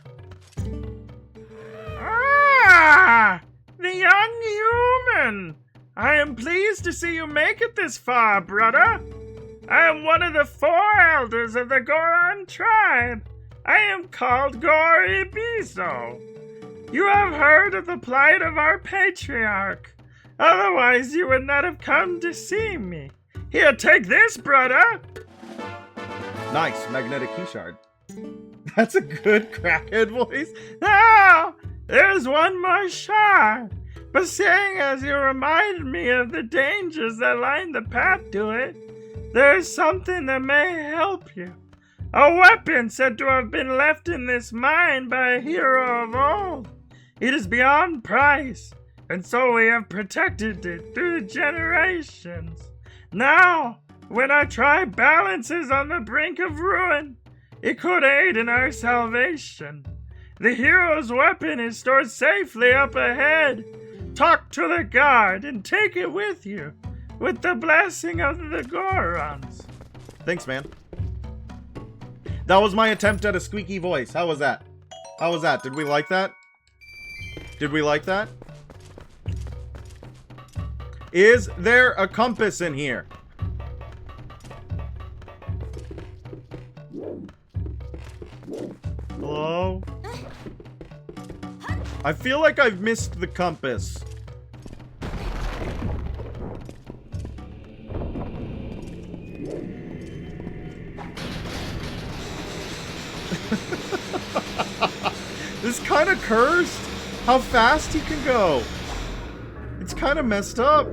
Ah! The young human! I am pleased to see you make it this far, brother. I am one of the 4 elders of the Goron tribe. I am called Gory Bizo. You have heard of the plight of our patriarch. Otherwise, you would not have come to see me. Here, take this, brother. Nice, magnetic key shard. That's a good crackhead voice. Now, there's one more shard. But seeing as you remind me of the dangers that line the path to it, there's something that may help you. A weapon said to have been left in this mine by a hero of old. It is beyond price, and so we have protected it through the generations. Now, when our tribe balances on the brink of ruin, it could aid in our salvation. The hero's weapon is stored safely up ahead. Talk to the guard and take it with you, with the blessing of the Gorons. Thanks, man. That was my attempt at a squeaky voice. How was that? How was that? Did we like that? Did we like that? Is there a compass in here? Hello? I feel like I've missed the compass. This kind of cursed. How fast he can go. It's kind of messed up.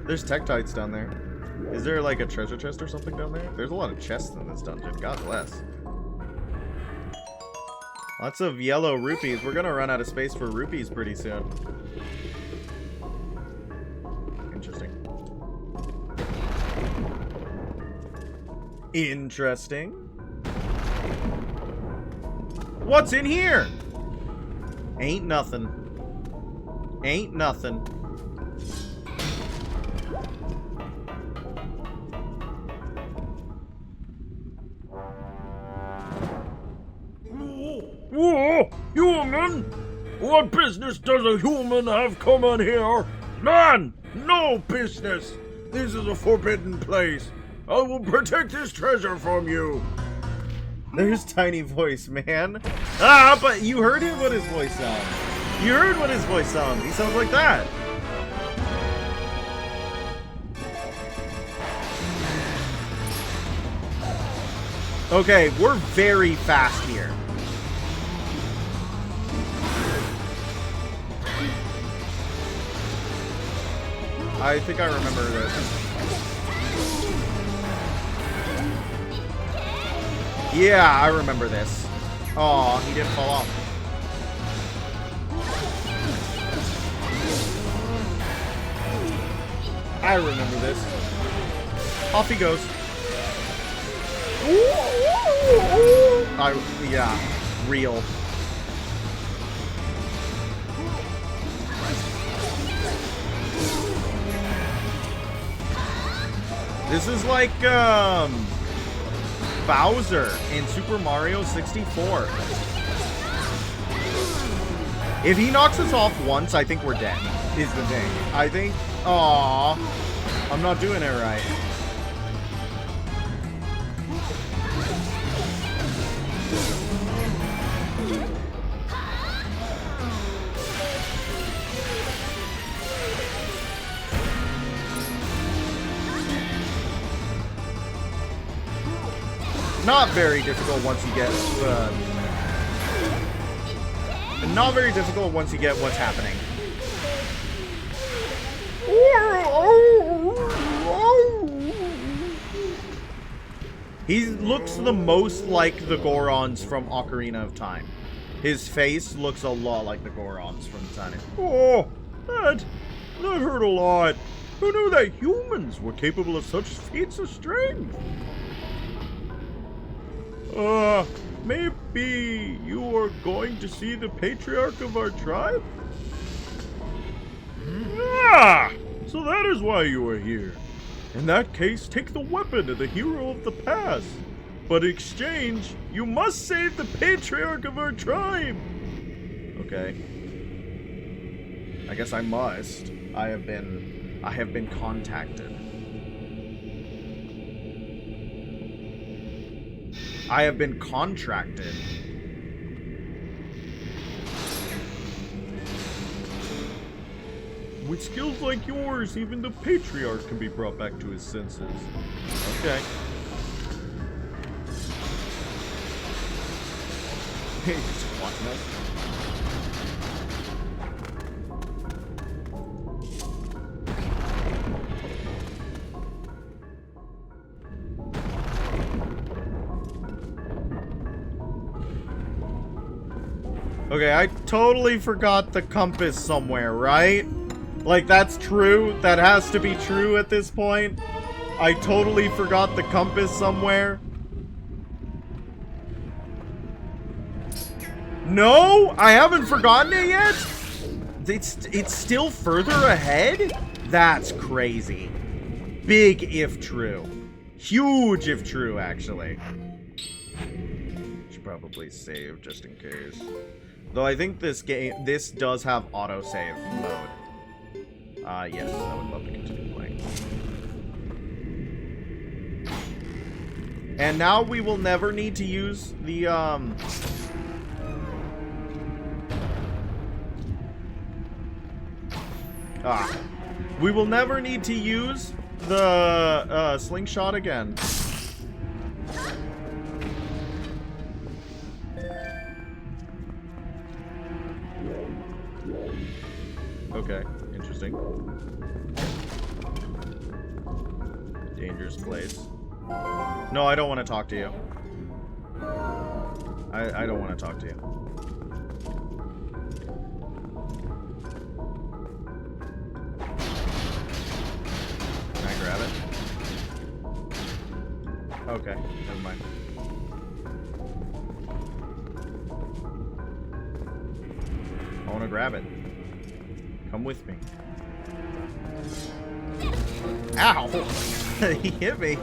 There's Tektites down there. Is there like a treasure chest or something down there? There's a lot of chests in this dungeon. God bless. Lots of yellow rupees. We're gonna run out of space for rupees pretty soon. Interesting. Interesting. What's in here? Ain't nothing. Ain't nothing. Whoa, human! What business does a human have coming here? None! No business! This is a forbidden place. I will protect this treasure from you. There's tiny voice, man. Ah, but you heard him what his voice sounds. You heard what his voice sounds. He sounds like that. Okay, we're very fast here. I think I remember this. Yeah, I remember this. Aw, he didn't fall off. I remember this. Off he goes. Yeah, real. This is like, Bowser in Super Mario 64. If he knocks us off once, I think we're dead, is the thing. I think, aw, I'm not doing it right. Not very difficult once you get not very difficult once you get what's happening. He looks the most like the Gorons from Ocarina of Time. His face looks a lot like the Gorons from Tiny. Oh, that hurt a lot. Who knew that humans were capable of such feats of strength? Maybe you are going to see the patriarch of our tribe? Ah, so that is why you are here. In that case, take the weapon of the hero of the past. But in exchange, you must save the patriarch of our tribe. Okay. I guess I must. I have been contacted. I have been contracted. With skills like yours, even the patriarch can be brought back to his senses. Okay. Just watching us. Okay, I totally forgot the compass somewhere, right? Like, that's true. That has to be true at this point. I totally forgot the compass somewhere. No, I haven't forgotten it yet. It's still further ahead? That's crazy. Big if true. Huge if true, actually. Should probably save just in case. Though I think this does have autosave mode. Yes, I would love to continue playing. And now we will never need to use the, we will never need to use the, slingshot again. Okay, interesting. Dangerous place. No, I don't want to talk to you. I don't want to talk to you. Can I grab it? Okay, never mind. I want to grab it. Come with me. Ow! He hit me.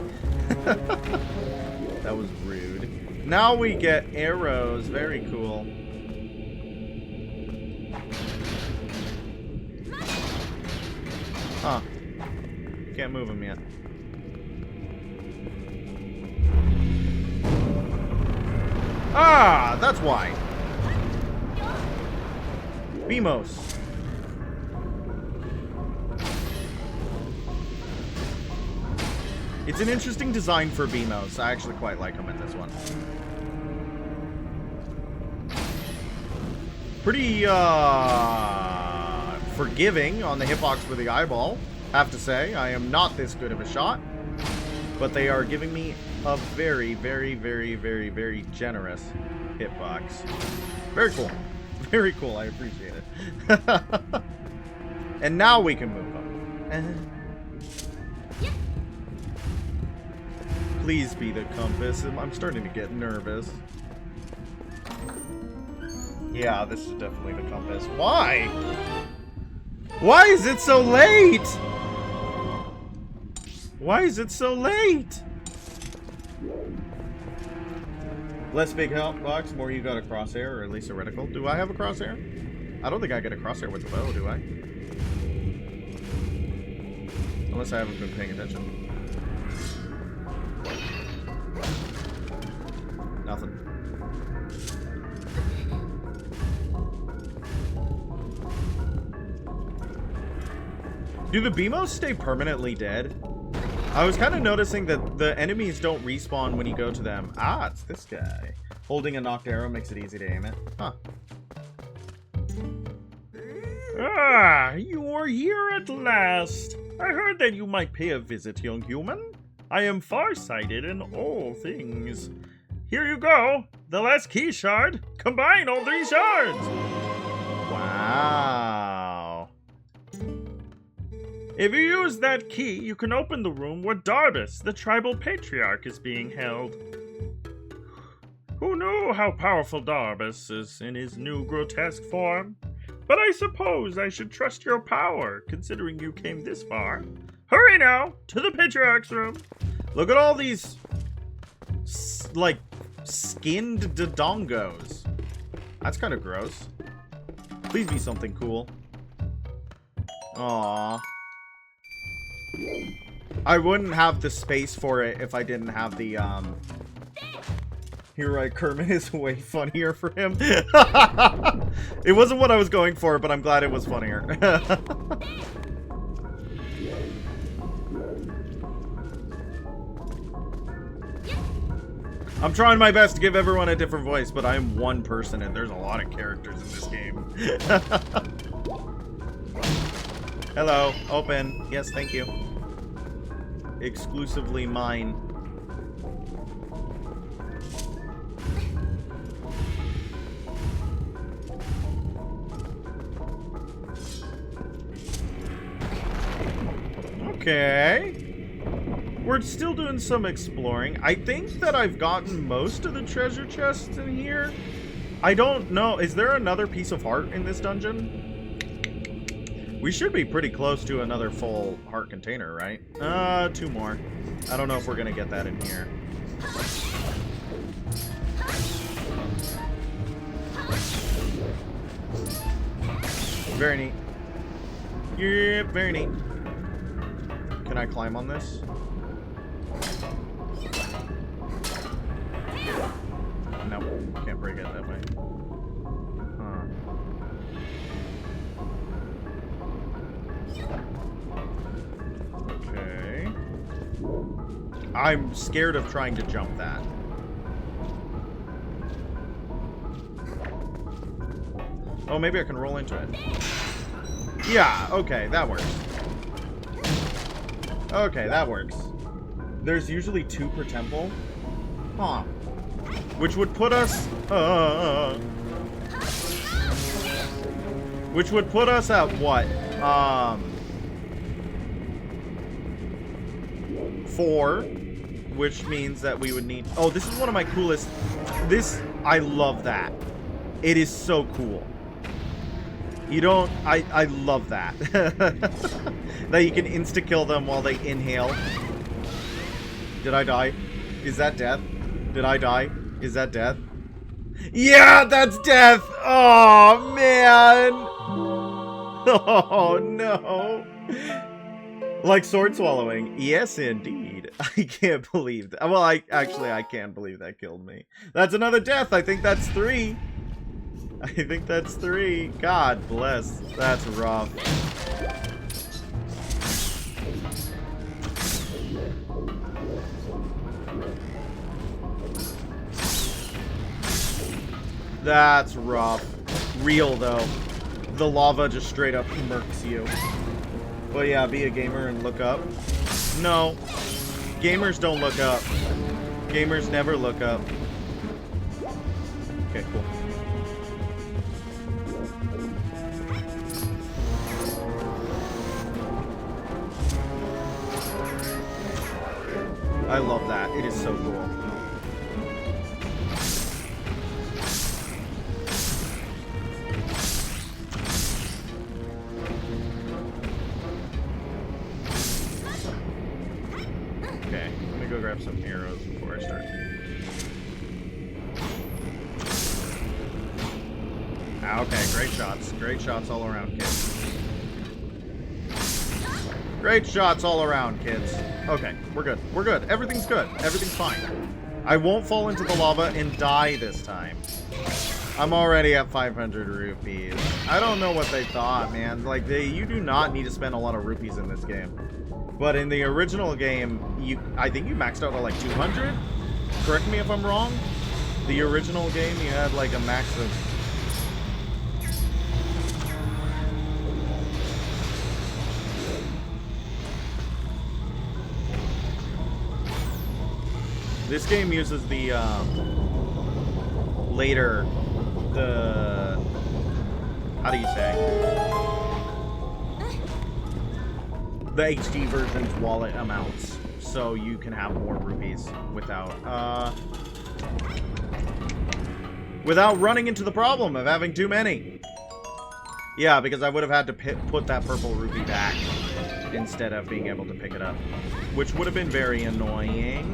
That was rude. Now we get arrows. Very cool. Huh. Can't move him yet. Ah, that's why. Beamos. It's an interesting design for Beamos. I actually quite like him in this one. Pretty, forgiving on the hitbox for the eyeball. Have to say, I am not this good of a shot. But they are giving me a very, very, very, very, very generous hitbox. Very cool. Very cool. I appreciate it. And now we can move on. Please be the compass. I'm starting to get nervous. Yeah, this is definitely the compass. Why? Why is it so late? Why is it so late? Less big help box, more you got a crosshair, or at least a reticle. Do I have a crosshair? I don't think I get a crosshair with the bow, do I? Unless I haven't been paying attention. Nothing. Do the Beamos stay permanently dead? I was kind of noticing that the enemies don't respawn when you go to them. Ah, it's this guy. Holding a knocked arrow makes it easy to aim it. Huh. Ah, you are here at last. I heard that you might pay a visit, young human. I am farsighted in all things. Here you go, the last key shard. Combine all 3 shards. Wow. If you use that key, you can open the room where Darbus, the tribal patriarch, is being held. Who knew how powerful Darbus is in his new grotesque form? But I suppose I should trust your power, considering you came this far. Hurry now, to the patriarch's room. Look at all these, like, skinned dodongos. That's kind of gross. Please be something cool. Aww. I wouldn't have the space for it if I didn't have the, You're right, Kermit is way funnier for him. It wasn't what I was going for, but I'm glad it was funnier. I'm trying my best to give everyone a different voice, but I am one person and there's a lot of characters in this game. Hello, open. Yes, thank you. Exclusively mine. Okay. We're still doing some exploring. I think that I've gotten most of the treasure chests in here. I don't know. Is there another piece of heart in this dungeon? We should be pretty close to another full heart container, right? 2 more. I don't know if we're gonna get that in here. Very neat. Yep, very neat. Can I climb on this? No, can't break it that way. Huh. Okay. I'm scared of trying to jump that. Oh, maybe I can roll into it. Yeah, okay, that works. Okay, that works. There's usually 2 per temple. Huh. Which would put us... which would put us at what? 4. Which means that we would need... Oh, this is one of my coolest... This... I love that. It is so cool. You don't... I love that. That you can insta-kill them while they inhale. Did I die? Is that death? Did I die? Is that death? Yeah, that's death! Oh, man! Oh, no. Like sword swallowing. Yes, indeed. I can't believe that. Well, I can't believe that killed me. That's another death. I think that's 3. I think that's 3. God bless. That's rough. That's rough. Real, though. The lava just straight up murks you. But yeah, be a gamer and look up. No. Gamers don't look up. Gamers never look up. Okay, cool. I love that. It is so cool. Okay, let me go grab some arrows before I start. Okay, great shots. Great shots all around, kids. Great shots all around, kids. Okay, we're good. We're good. Everything's good. Everything's fine. I won't fall into the lava and die this time. I'm already at 500 rupees. I don't know what they thought, man. Like, you do not need to spend a lot of rupees in this game. But in the original game, I think you maxed out at like 200? Correct me if I'm wrong. The original game, you had like a max of... This game uses the, how do you say? The HD version's wallet amounts, so you can have more rupees without running into the problem of having too many. Yeah, because I would have had to put that purple rupee back instead of being able to pick it up, which would have been very annoying.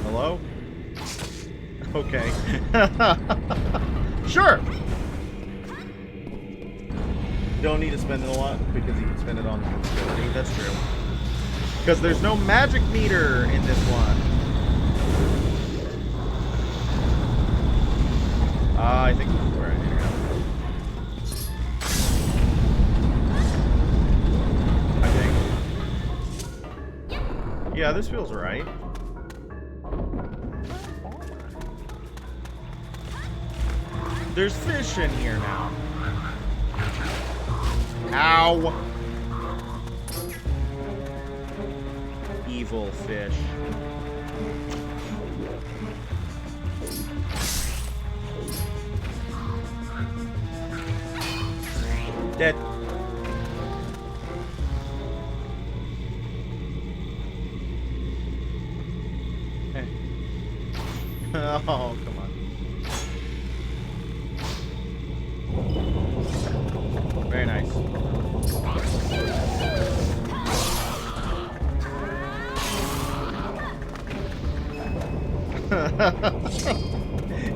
Hello? Okay. Sure! Don't need to spend it a lot because you can spend it on ability. That's true. Because there's no magic meter in this one. I think this is where I need to go. I think. Yeah, this feels right. There's fish in here now. Ow! Evil fish. Dead. Oh, come on. Very nice.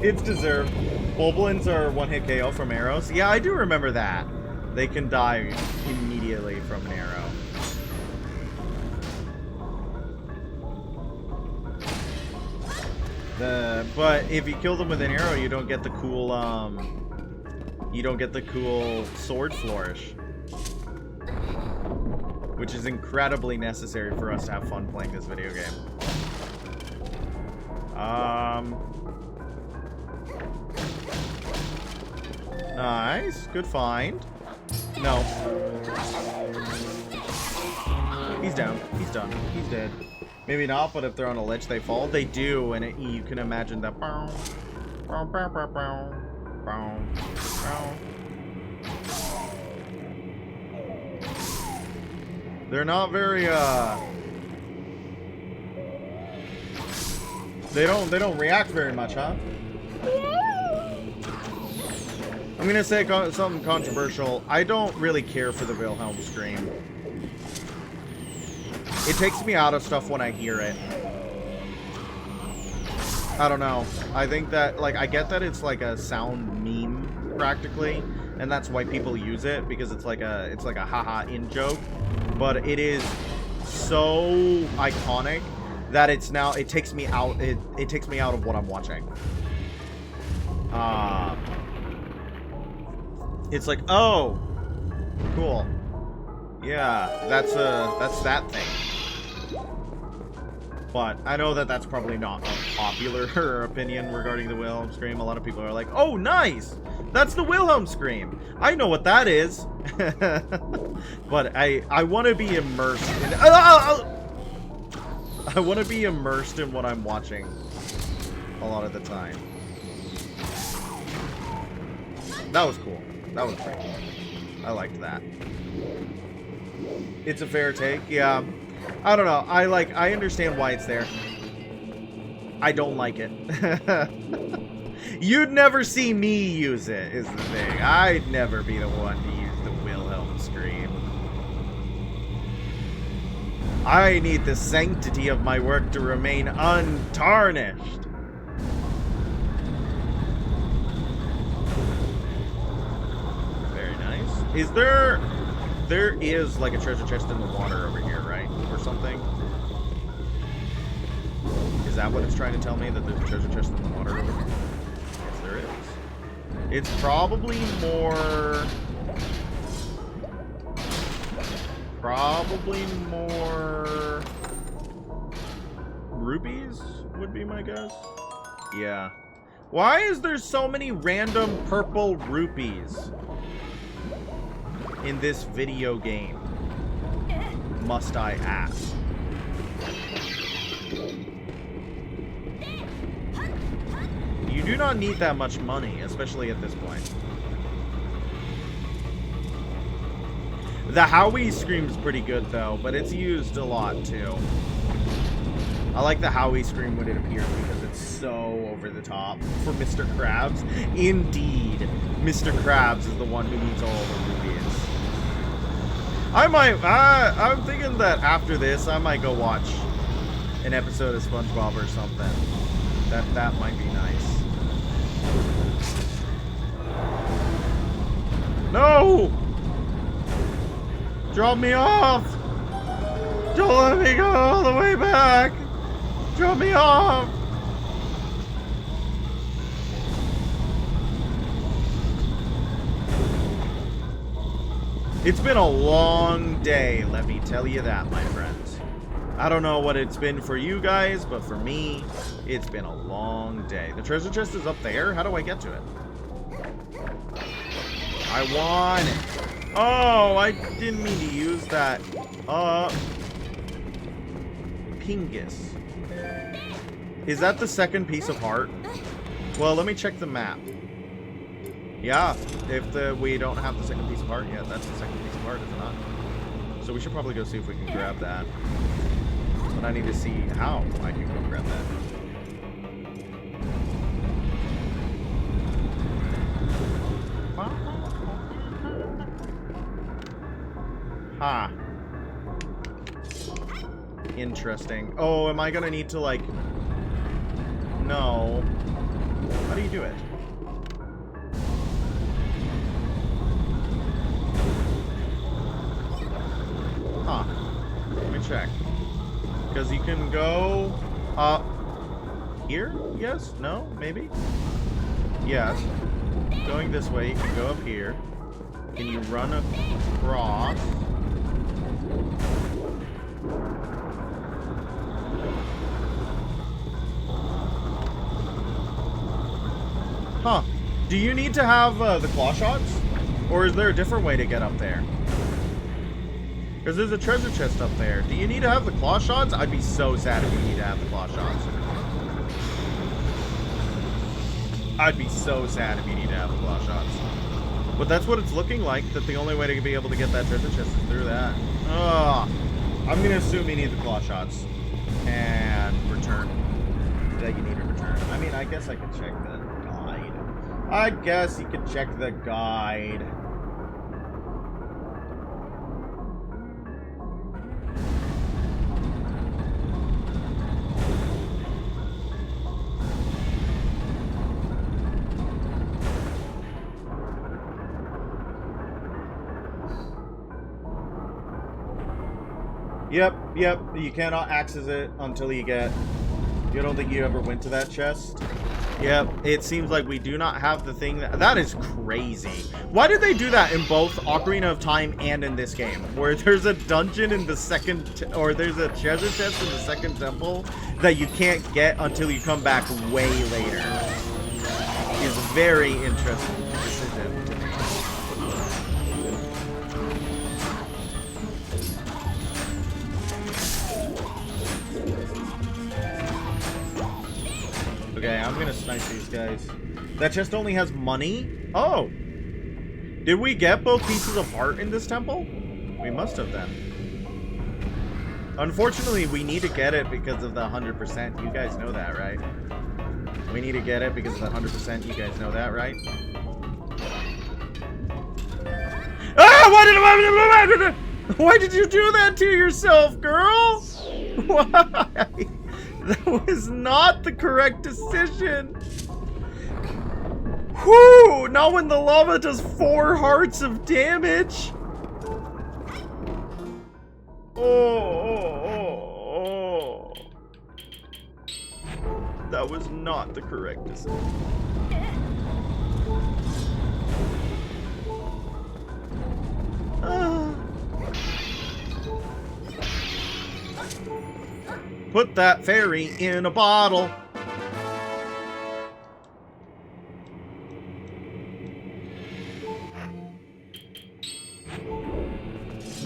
It's deserved. Boblins are one-hit KO from arrows. Yeah, I do remember that. They can die immediately from an arrow. But if you kill them with an arrow, you don't get the cool, sword flourish. Which is incredibly necessary for us to have fun playing this video game. Nice. Good find. No. He's down. He's done. He's dead. Maybe not, but if they're on a ledge, they fall. They do, and you can imagine that. They're not very, They don't react very much, huh? I'm gonna say something controversial. I don't really care for the Wilhelm scream. It takes me out of stuff when I hear it. I don't know. I think that, like, I get that it's like a sound meme practically, and that's why people use it, because it's like a haha in joke. But it is so iconic that it takes me out. It takes me out of what I'm watching. It's like, oh, cool. Yeah, that's that thing. But I know that that's probably not a popular opinion regarding the Wilhelm scream. A lot of people are like, oh, nice! That's the Wilhelm scream! I know what that is! But I want to be immersed in... I want to be immersed in what I'm watching a lot of the time. That was cool. That was pretty cool. I liked that. It's a fair take, yeah. I don't know. I understand why it's there. I don't like it. You'd never see me use it, is the thing. I'd never be the one to use the Wilhelm scream. I need the sanctity of my work to remain untarnished. Very nice. Is there... There is, like, a treasure chest in the water over here, right? Or something? Is that what it's trying to tell me? That there's a treasure chest in the water over here? Yes, there is. It's probably more... Probably more... rupees would be my guess? Yeah. Why is there so many random purple rupees in this video game? must I ask? You do not need that much money, especially at this point. The Howie scream's pretty good, though, but it's used a lot, too. I like the Howie scream when it appears because it's so over the top for Mr. Krabs. Indeed, Mr. Krabs is the one who needs all the rubies. I might, I'm thinking that after this, I might go watch an episode of SpongeBob or something. That might be nice. No! Drop me off! Don't let me go all the way back! Drop me off! It's been a long day, let me tell you that, my friends. I don't know what it's been for you guys, but for me, it's been a long day. The treasure chest is up there. How do I get to it? I want it. Oh, I didn't mean to use that. Pingus. Is that the second piece of heart? Well, let me check the map. Yeah, if we don't have the second piece of heart yet, that's the second piece of heart, is it not? So we should probably go see if we can grab that. But I need to see how I can go grab that. Ha. Interesting. Oh, am I gonna need to, like... No. How do you do it? Huh. Let me check. Because you can go up here? Yes? No? Maybe? Yes. Going this way, you can go up here. Can you run across? Huh. Do you need to have the claw shots? Or is there a different way to get up there? Because there's a treasure chest up there. Do you need to have the claw shots? I'd be so sad if you need to have the claw shots. I'd be so sad if you need to have the claw shots. But that's what it's looking like, that the only way to be able to get that treasure chest is through that. Ugh. I'm going to assume you need the claw shots. And return. That you need to return. I mean, I guess I could check the guide. I guess you could check the guide. Yep, you cannot access it until you get... You don't think you ever went to that chest? Yep, it seems like we do not have the thing that is crazy. Why did they do that in both Ocarina of Time and in this game? Where there's a dungeon in the second... Or there's a treasure chest in the second temple that you can't get until you come back way later. Is very interesting decision to me. Okay, I'm gonna snipe these guys. That chest only has money? Oh! Did we get both pieces of heart in this temple? We must have then. Unfortunately, we need to get it because of the 100%. You guys know that, right? We need to get it because of the 100%. You guys know that, right? Ah! Why did you do that to yourself, girl? Why? That was not the correct decision. Whew! Not when the lava does 4 hearts of damage. Oh. That was not the correct decision. Put that fairy in a bottle.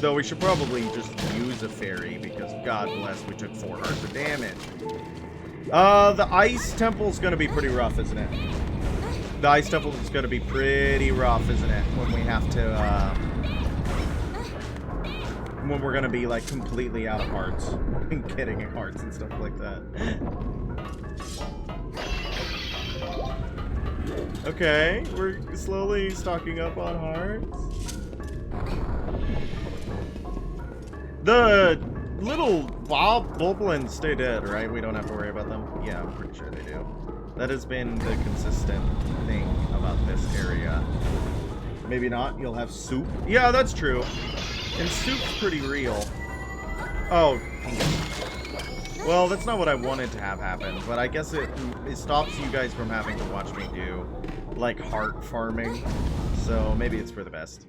Though we should probably just use a fairy, because God bless, we took 4 hearts of damage. The ice temple's gonna be pretty rough, isn't it? The ice temple is gonna be pretty rough, isn't it? When we have to, when we're gonna be, like, completely out of hearts. And getting hearts and stuff like that. Okay, we're slowly stocking up on hearts. The little Boblins stay dead, right? We don't have to worry about them? Yeah, I'm pretty sure they do. That has been the consistent thing about this area. Maybe not. You'll have soup. Yeah, that's true. And soup's pretty real. Oh. Well, that's not what I wanted to have happen, but I guess it stops you guys from having to watch me do, like, heart farming. So maybe it's for the best.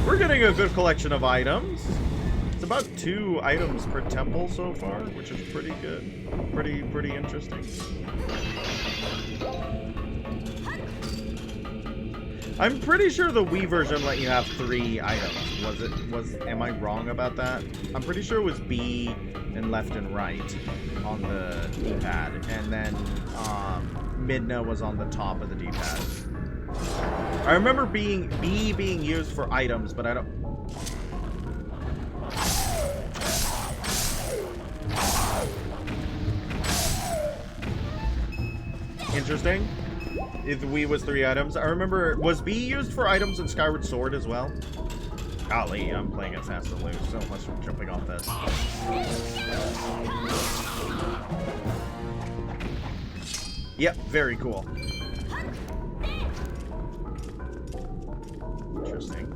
We're getting a good collection of items. It's about 2 items per temple so far, which is pretty good. Pretty interesting. I'm pretty sure the Wii version let you have 3 items. Am I wrong about that? I'm pretty sure it was B and left and right on the D-pad, and then Midna was on the top of the D-pad. I remember B being used for items, but I don't... Interesting. If the Wii was 3 items. I remember, was B used for items in Skyward Sword as well? Golly, I'm playing it fast and loose. So much from jumping off this. Yep, very cool. Interesting.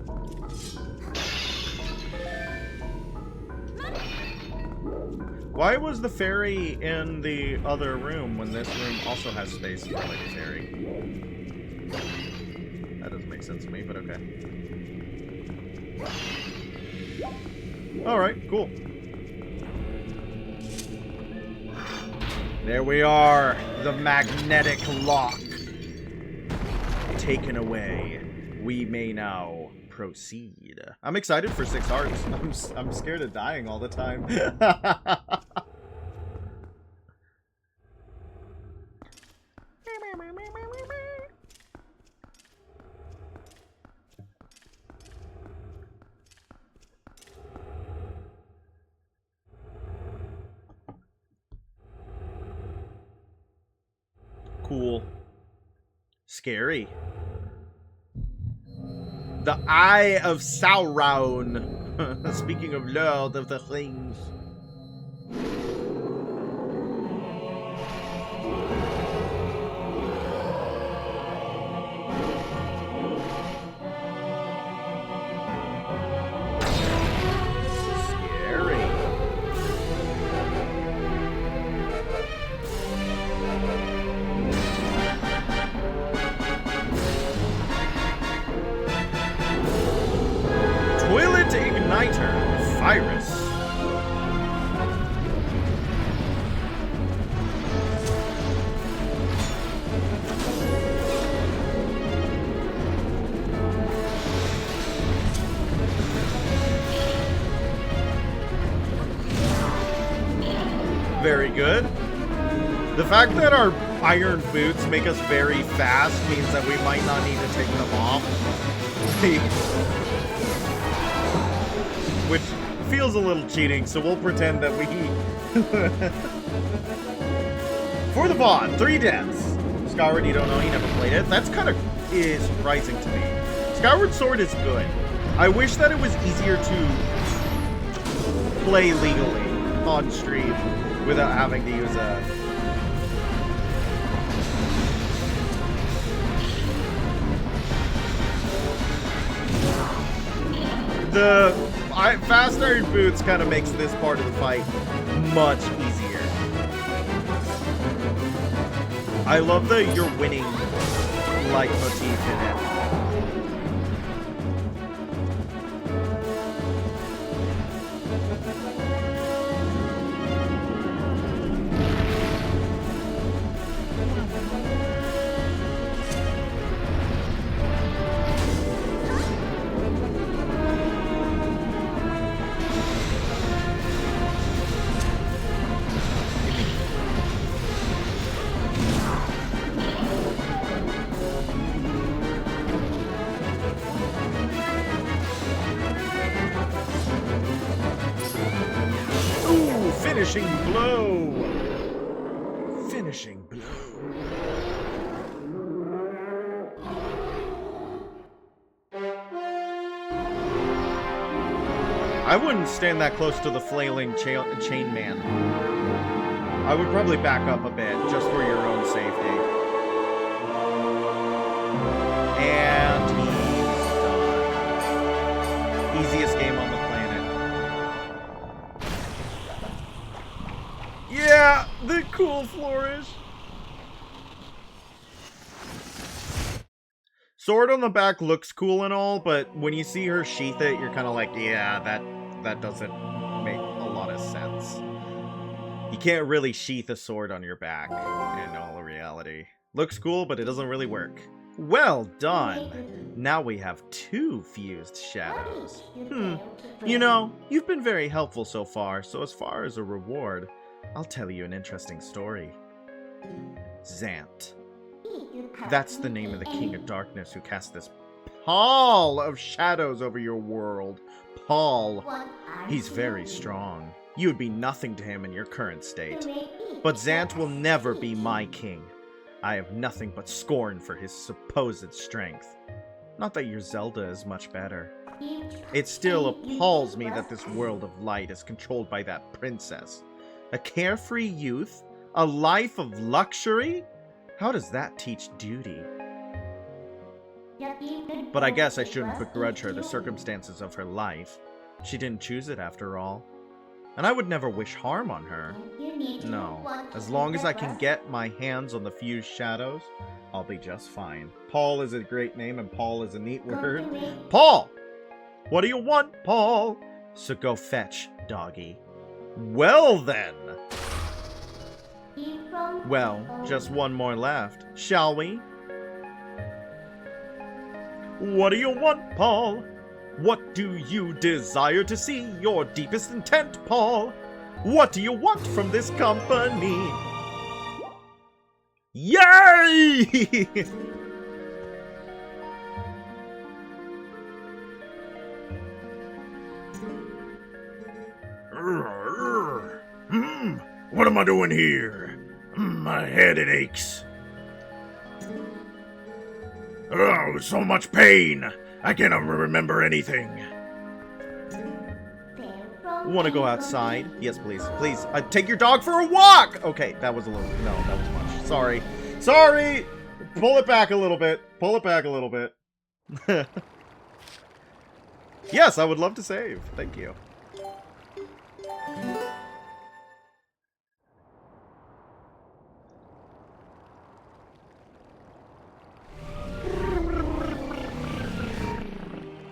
Why was the fairy in the other room when this room also has space for like a fairy? That doesn't make sense to me, but okay. Alright, cool. There we are. The magnetic lock taken away. We may now proceed. I'm excited for 6 hearts. I'm scared of dying all the time. Cool. Scary. The Eye of Sauron. Speaking of Lord of the Rings. Scary. Toilet Igniter, Virus. Very good. The fact that our iron boots make us very fast means that we might not need to take them off. Which feels a little cheating, so we'll pretend that we... For the VOD, 3 deaths. Skyward, you don't know, you never played it. That's kind of surprising to me. Skyward Sword is good. I wish that it was easier to play legally on stream without having to use a... The fast iron boots kind of makes this part of the fight much easier. I love the you're winning leitmotif in it. finishing blow! Finishing blow. I wouldn't stand that close to the flailing chain man. I would probably back up a bit, just for your own safety. And he's done. Easiest game on the planet. Yeah, the cool flourish. Sword on the back looks cool and all, but when you see her sheath it, you're kind of like, yeah, that doesn't make a lot of sense. You can't really sheath a sword on your back, in all reality. Looks cool, but it doesn't really work. Well done! Now we have 2 fused shadows. You know, you've been very helpful so far, so as far as a reward, I'll tell you an interesting story. Zant. That's the name of the King of Darkness who cast this pall of shadows over your world. Paul. He's very strong. You would be nothing to him in your current state. But Zant will never be my king. I have nothing but scorn for his supposed strength. Not that your Zelda is much better. It still appalls me that this world of light is controlled by that princess. A carefree youth? A life of luxury? How does that teach duty? But I guess I shouldn't begrudge her the circumstances of her life. She didn't choose it after all. And I would never wish harm on her. No, as long as I can get my hands on the fused shadows, I'll be just fine. Paul is a great name and Paul is a neat word. Paul! What do you want, Paul? So go fetch, doggy. Well then! Well, just one more left, shall we? What do you want, Paul? What do you desire to see? Your deepest intent, Paul? What do you want from this company? Yay! What am I doing here? My head, it aches. Oh, so much pain. I can't remember anything. Want to go outside? Yes, please. Please, take your dog for a walk! Okay, that was a little... No, that was much. Sorry. Sorry! Pull it back a little bit. Pull it back a little bit. Yes, I would love to save. Thank you.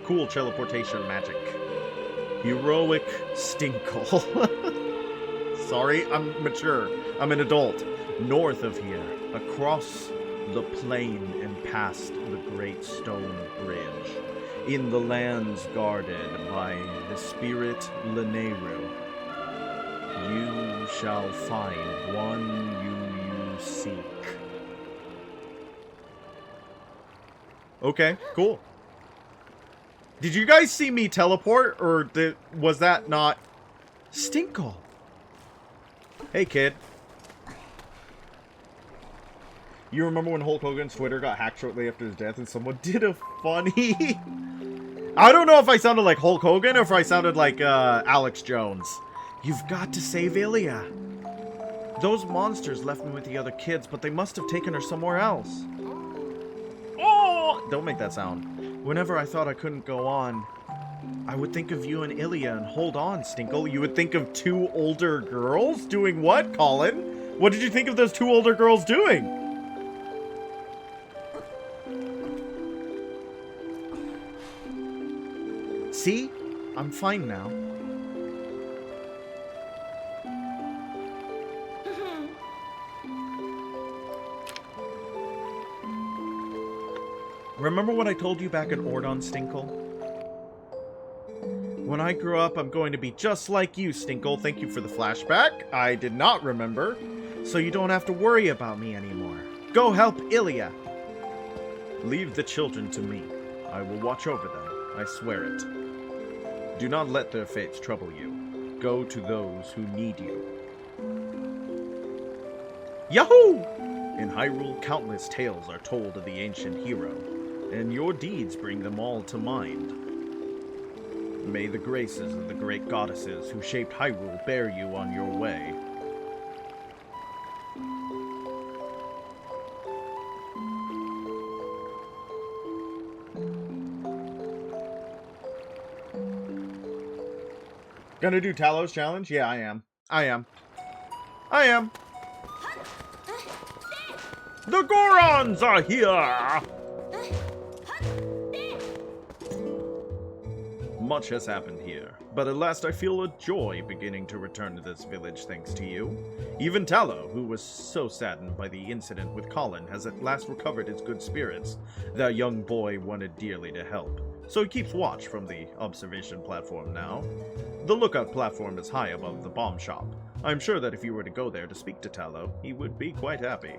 Cool teleportation magic. Heroic Stinkle. Sorry, I'm mature. I'm an adult. North of here, across the plain and past the great stone bridge, in the lands guarded by the spirit Leneru, you shall find one you seek. Okay, cool. Did you guys see me teleport, or was that not... Stinkle? Hey, kid. You remember when Hulk Hogan's Twitter got hacked shortly after his death and someone did a funny... I don't know if I sounded like Hulk Hogan or if I sounded like Alex Jones. You've got to save Ilya. Those monsters left me with the other kids, but they must have taken her somewhere else. Oh! Don't make that sound. Whenever I thought I couldn't go on, I would think of you and Ilya and hold on, Stinkle. You would think of 2 older girls? Doing what, Colin? What did you think of those 2 older girls doing? See? I'm fine now. Remember what I told you back in Ordon, Stinkle? When I grow up, I'm going to be just like you, Stinkle. Thank you for the flashback. I did not remember. So you don't have to worry about me anymore. Go help Ilya. Leave the children to me. I will watch over them. I swear it. Do not let their fates trouble you. Go to those who need you. Yahoo! In Hyrule, countless tales are told of the ancient hero, and your deeds bring them all to mind. May the graces of the great goddesses who shaped Hyrule bear you on your way. Gonna do TLoZ challenge? Yeah, I am. I am. The Gorons are here! Much has happened here, but at last I feel a joy beginning to return to this village thanks to you. Even Tallow, who was so saddened by the incident with Colin, has at last recovered his good spirits. That young boy wanted dearly to help, so he keeps watch from the observation platform now. The lookout platform is high above the bomb shop. I'm sure that if you were to go there to speak to Tallow, he would be quite happy.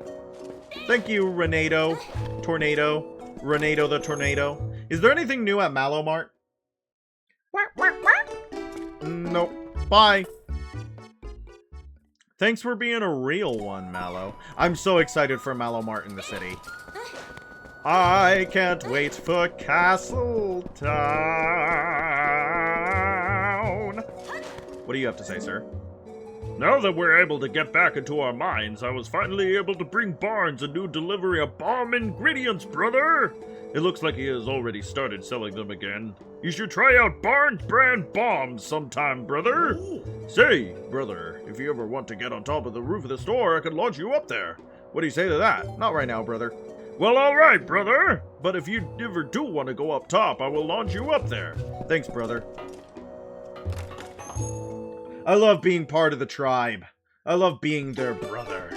Thank you, Tornado the Tornado. Is there anything new at Malomart? Nope. Bye. Thanks for being a real one, Mallow. I'm so excited for Malomart in the city. I can't wait for Castle Town. What do you have to say, sir? Now that we're able to get back into our mines, I was finally able to bring Barnes a new delivery of bomb ingredients, brother! It looks like he has already started selling them again. You should try out Barnes brand bombs sometime, brother! Say, brother, if you ever want to get on top of the roof of the store, I could launch you up there. What do you say to that? Not right now, brother. Well, alright, brother! But if you ever do want to go up top, I will launch you up there. Thanks, brother. I love being part of the tribe. I love being their brother.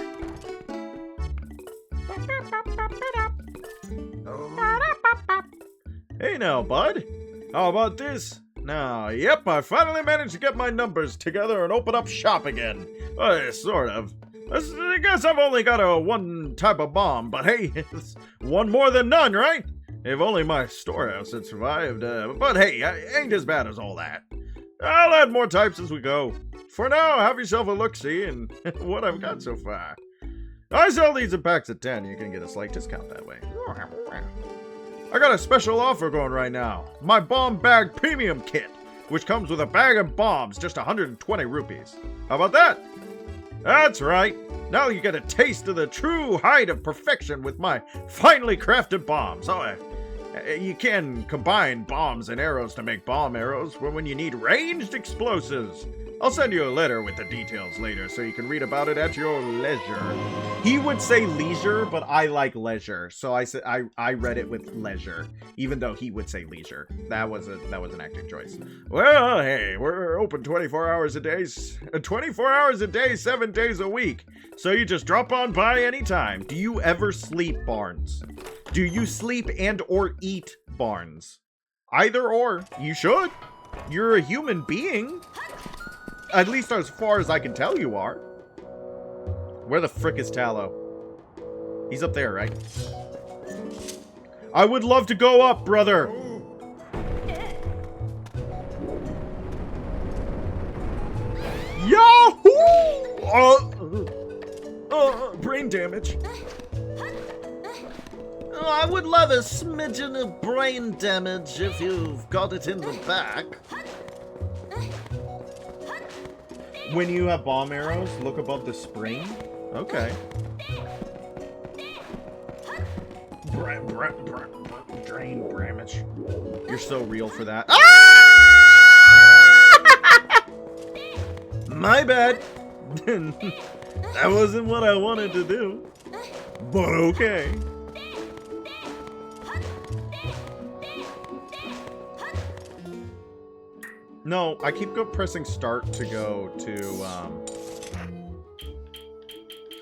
Hey now, bud. How about this? Now, yep, I finally managed to get my numbers together and open up shop again. Sort of. I guess I've only got one type of bomb, but hey, it's one more than none, right? If only my storehouse had survived. But hey, ain't as bad as all that. I'll add more types as we go. For now, have yourself a look-see and what I've got so far. I sell these in packs of 10. You can get a slight discount that way. I got a special offer going right now. My Bomb Bag Premium Kit, which comes with a bag of bombs, just 120 rupees. How about that? That's right. Now you get a taste of the true height of perfection with my finely crafted bombs. You can combine bombs and arrows to make bomb arrows when you need ranged explosives. I'll send you a letter with the details later so you can read about it at your leisure. He would say leisure, but I like leisure, so I read it with leisure, even though he would say leisure. That was an active choice. Well, hey, we're open 24 hours a day, 7 days a week. So you just drop on by anytime. Do you ever sleep, Barnes? Do you sleep and or eat, Barnes? Either or. You should. You're a human being. At least as far as I can tell you are. Where the frick is Tallow? He's up there, right? I would love to go up, brother. Yahoo! Brain damage. I would love a smidgen of brain damage if you've got it in the back. When you have bomb arrows, look above the spring. Okay. Drain damage. You're so real for that. Ah! My bad. That wasn't what I wanted to do. But okay. No, I keep pressing start to go to,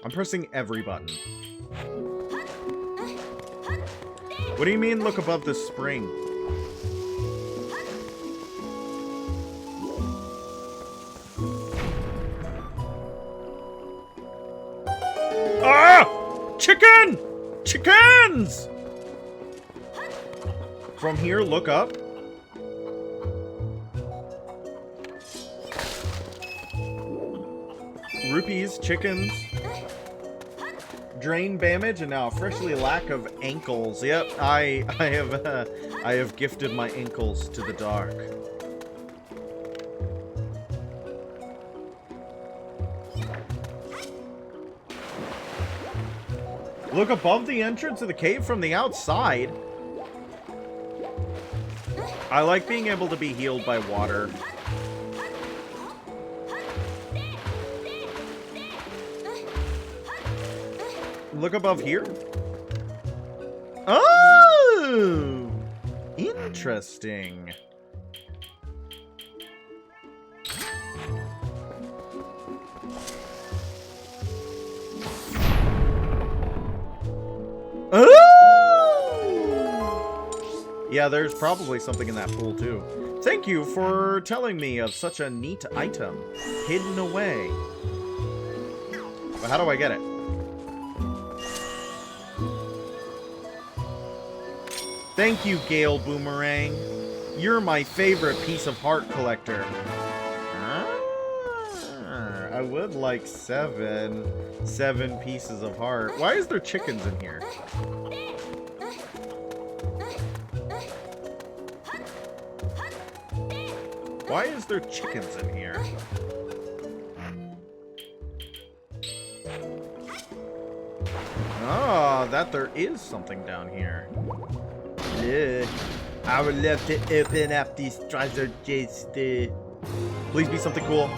I'm pressing every button. What do you mean look above the spring? Ah! Chicken! Chickens! From here, look up. Rupees, chickens. Drain damage and now freshly lack of ankles. Yep, I have gifted my ankles to the dark. Look above the entrance of the cave from the outside. I like being able to be healed by water. Look above here. Oh! Interesting. Oh! Yeah, there's probably something in that pool, too. Thank you for telling me of such a neat item hidden away. But how do I get it? Thank you, Gale Boomerang. You're my favorite piece of heart collector. I would like 7 pieces of heart. Why is there chickens in here? Why is there chickens in here? Oh, that there is something down here. I would love to open up these treasure chests. Please be something cool.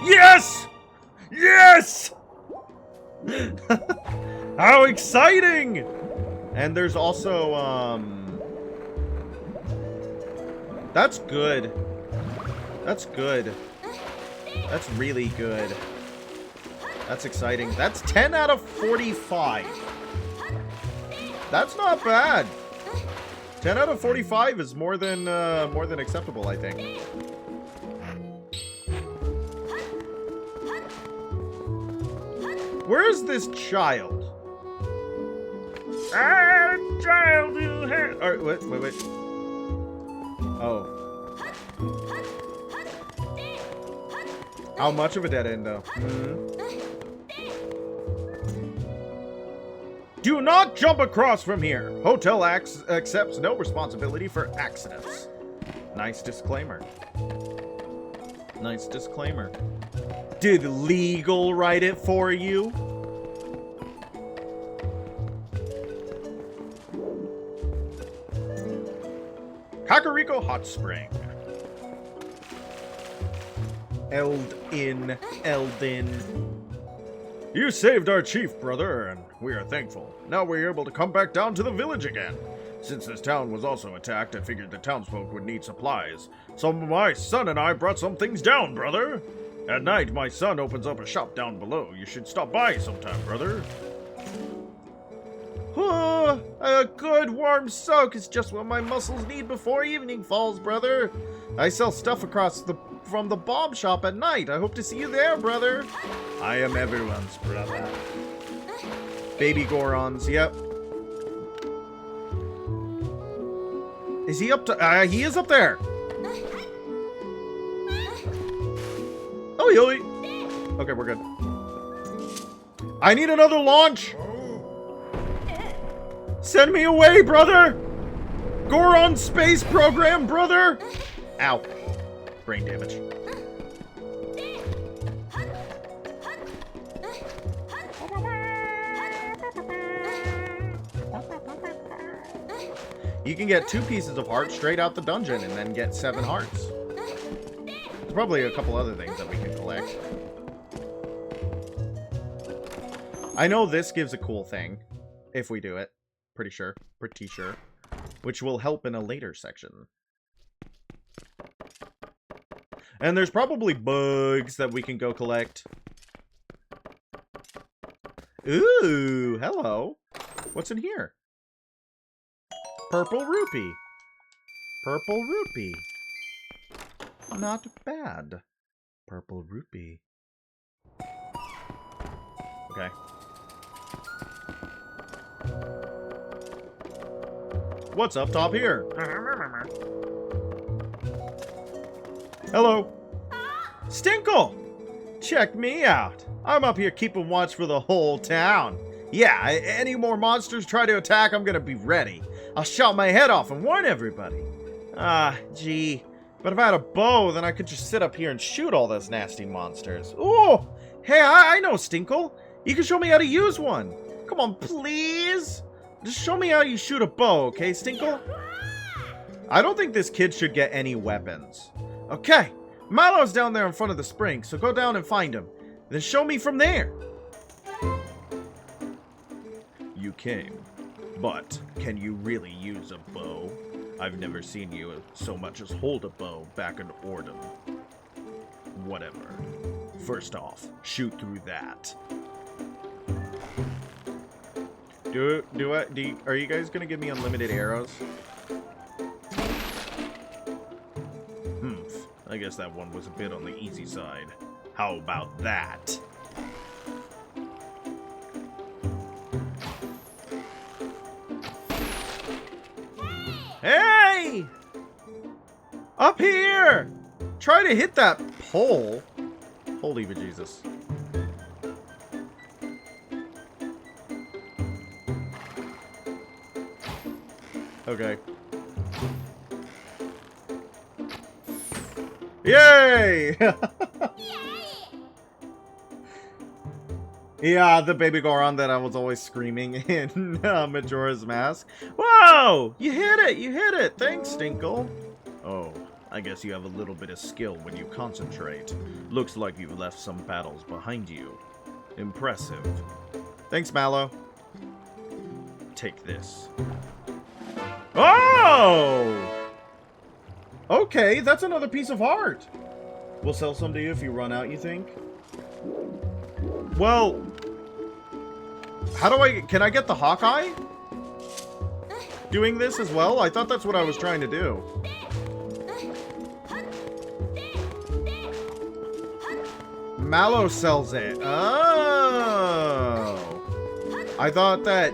Yes! Yes! How exciting! And there's also, that's good. That's good. That's really good. That's exciting. That's 10 out of 45. That's not bad. 10 out of 45 is more than acceptable, I think. Where is this child? Child who has... Alright, wait. Oh. How much of a dead end, though? Do not jump across from here. Hotel accepts no responsibility for accidents. Nice disclaimer. Nice disclaimer. Did legal write it for you? Kakariko Hot Spring. Eldin. You saved our chief, brother, and we are thankful. Now we're able to come back down to the village again. Since this town was also attacked, I figured the townsfolk would need supplies. So my son and I brought some things down, brother. At night, my son opens up a shop down below. You should stop by sometime, brother. A good warm soak is just what my muscles need before evening falls, brother. I sell stuff from the bomb shop at night. I hope to see you there, brother. I am everyone's brother. Baby Gorons, yep. Is he up to... he is up there. Oi. Okay, we're good. I need another launch. Send me away, brother. Goron space program, brother. Ow. Brain damage. You can get 2 pieces of heart straight out the dungeon and then get 7 hearts. There's probably a couple other things that we can collect. I know this gives a cool thing if we do it. Pretty sure. Which will help in a later section. And there's probably bugs that we can go collect. Ooh, hello. What's in here? Purple rupee. Purple rupee. Not bad. Purple rupee. Okay. What's up top here? Hello. Stinkle! Check me out. I'm up here keeping watch for the whole town. Yeah, any more monsters try to attack, I'm gonna be ready. I'll shout my head off and warn everybody. Ah, gee. But if I had a bow, then I could just sit up here and shoot all those nasty monsters. Ooh! Hey, I know, Stinkle. You can show me how to use one. Come on, please. Just show me how you shoot a bow, okay, Stinkle? I don't think this kid should get any weapons. Okay, Mallow's down there in front of the spring, so go down and find him. Then show me from there. You came, but can you really use a bow? I've never seen you so much as hold a bow back in Ordom. Whatever. First off, shoot through that. Are you guys gonna give me unlimited arrows? I guess that one was a bit on the easy side. How about that? Hey! Up here! Try to hit that pole. Holy bejesus. Okay. Yay! Yeah, the baby Goron that I was always screaming in Majora's Mask. Whoa! You hit it! You hit it! Thanks, Stinkle. Oh, I guess you have a little bit of skill when you concentrate. Looks like you've left some battles behind you. Impressive. Thanks, Mallow. Take this. Oh! Okay, that's another piece of heart. We'll sell some to you if you run out, you think? Well, how do can I get the Hawkeye? Doing this as well? I thought that's what I was trying to do. Mallow sells it. Oh. I thought that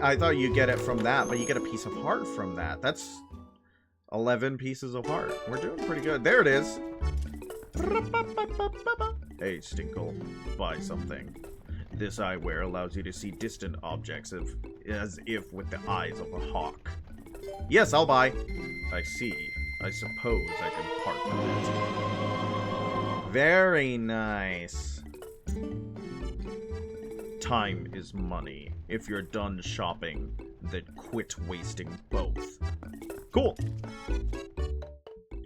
I thought you get it from that, but you get a piece of heart from that. That's 11 pieces of heart. We're doing pretty good. There it is. Hey, Stinkle, buy something. This eyewear allows you to see distant objects as if with the eyes of a hawk. Yes, I'll buy. I see. I suppose I can part with Very nice. it. Time is money. If you're done shopping, then quit wasting both. Cool.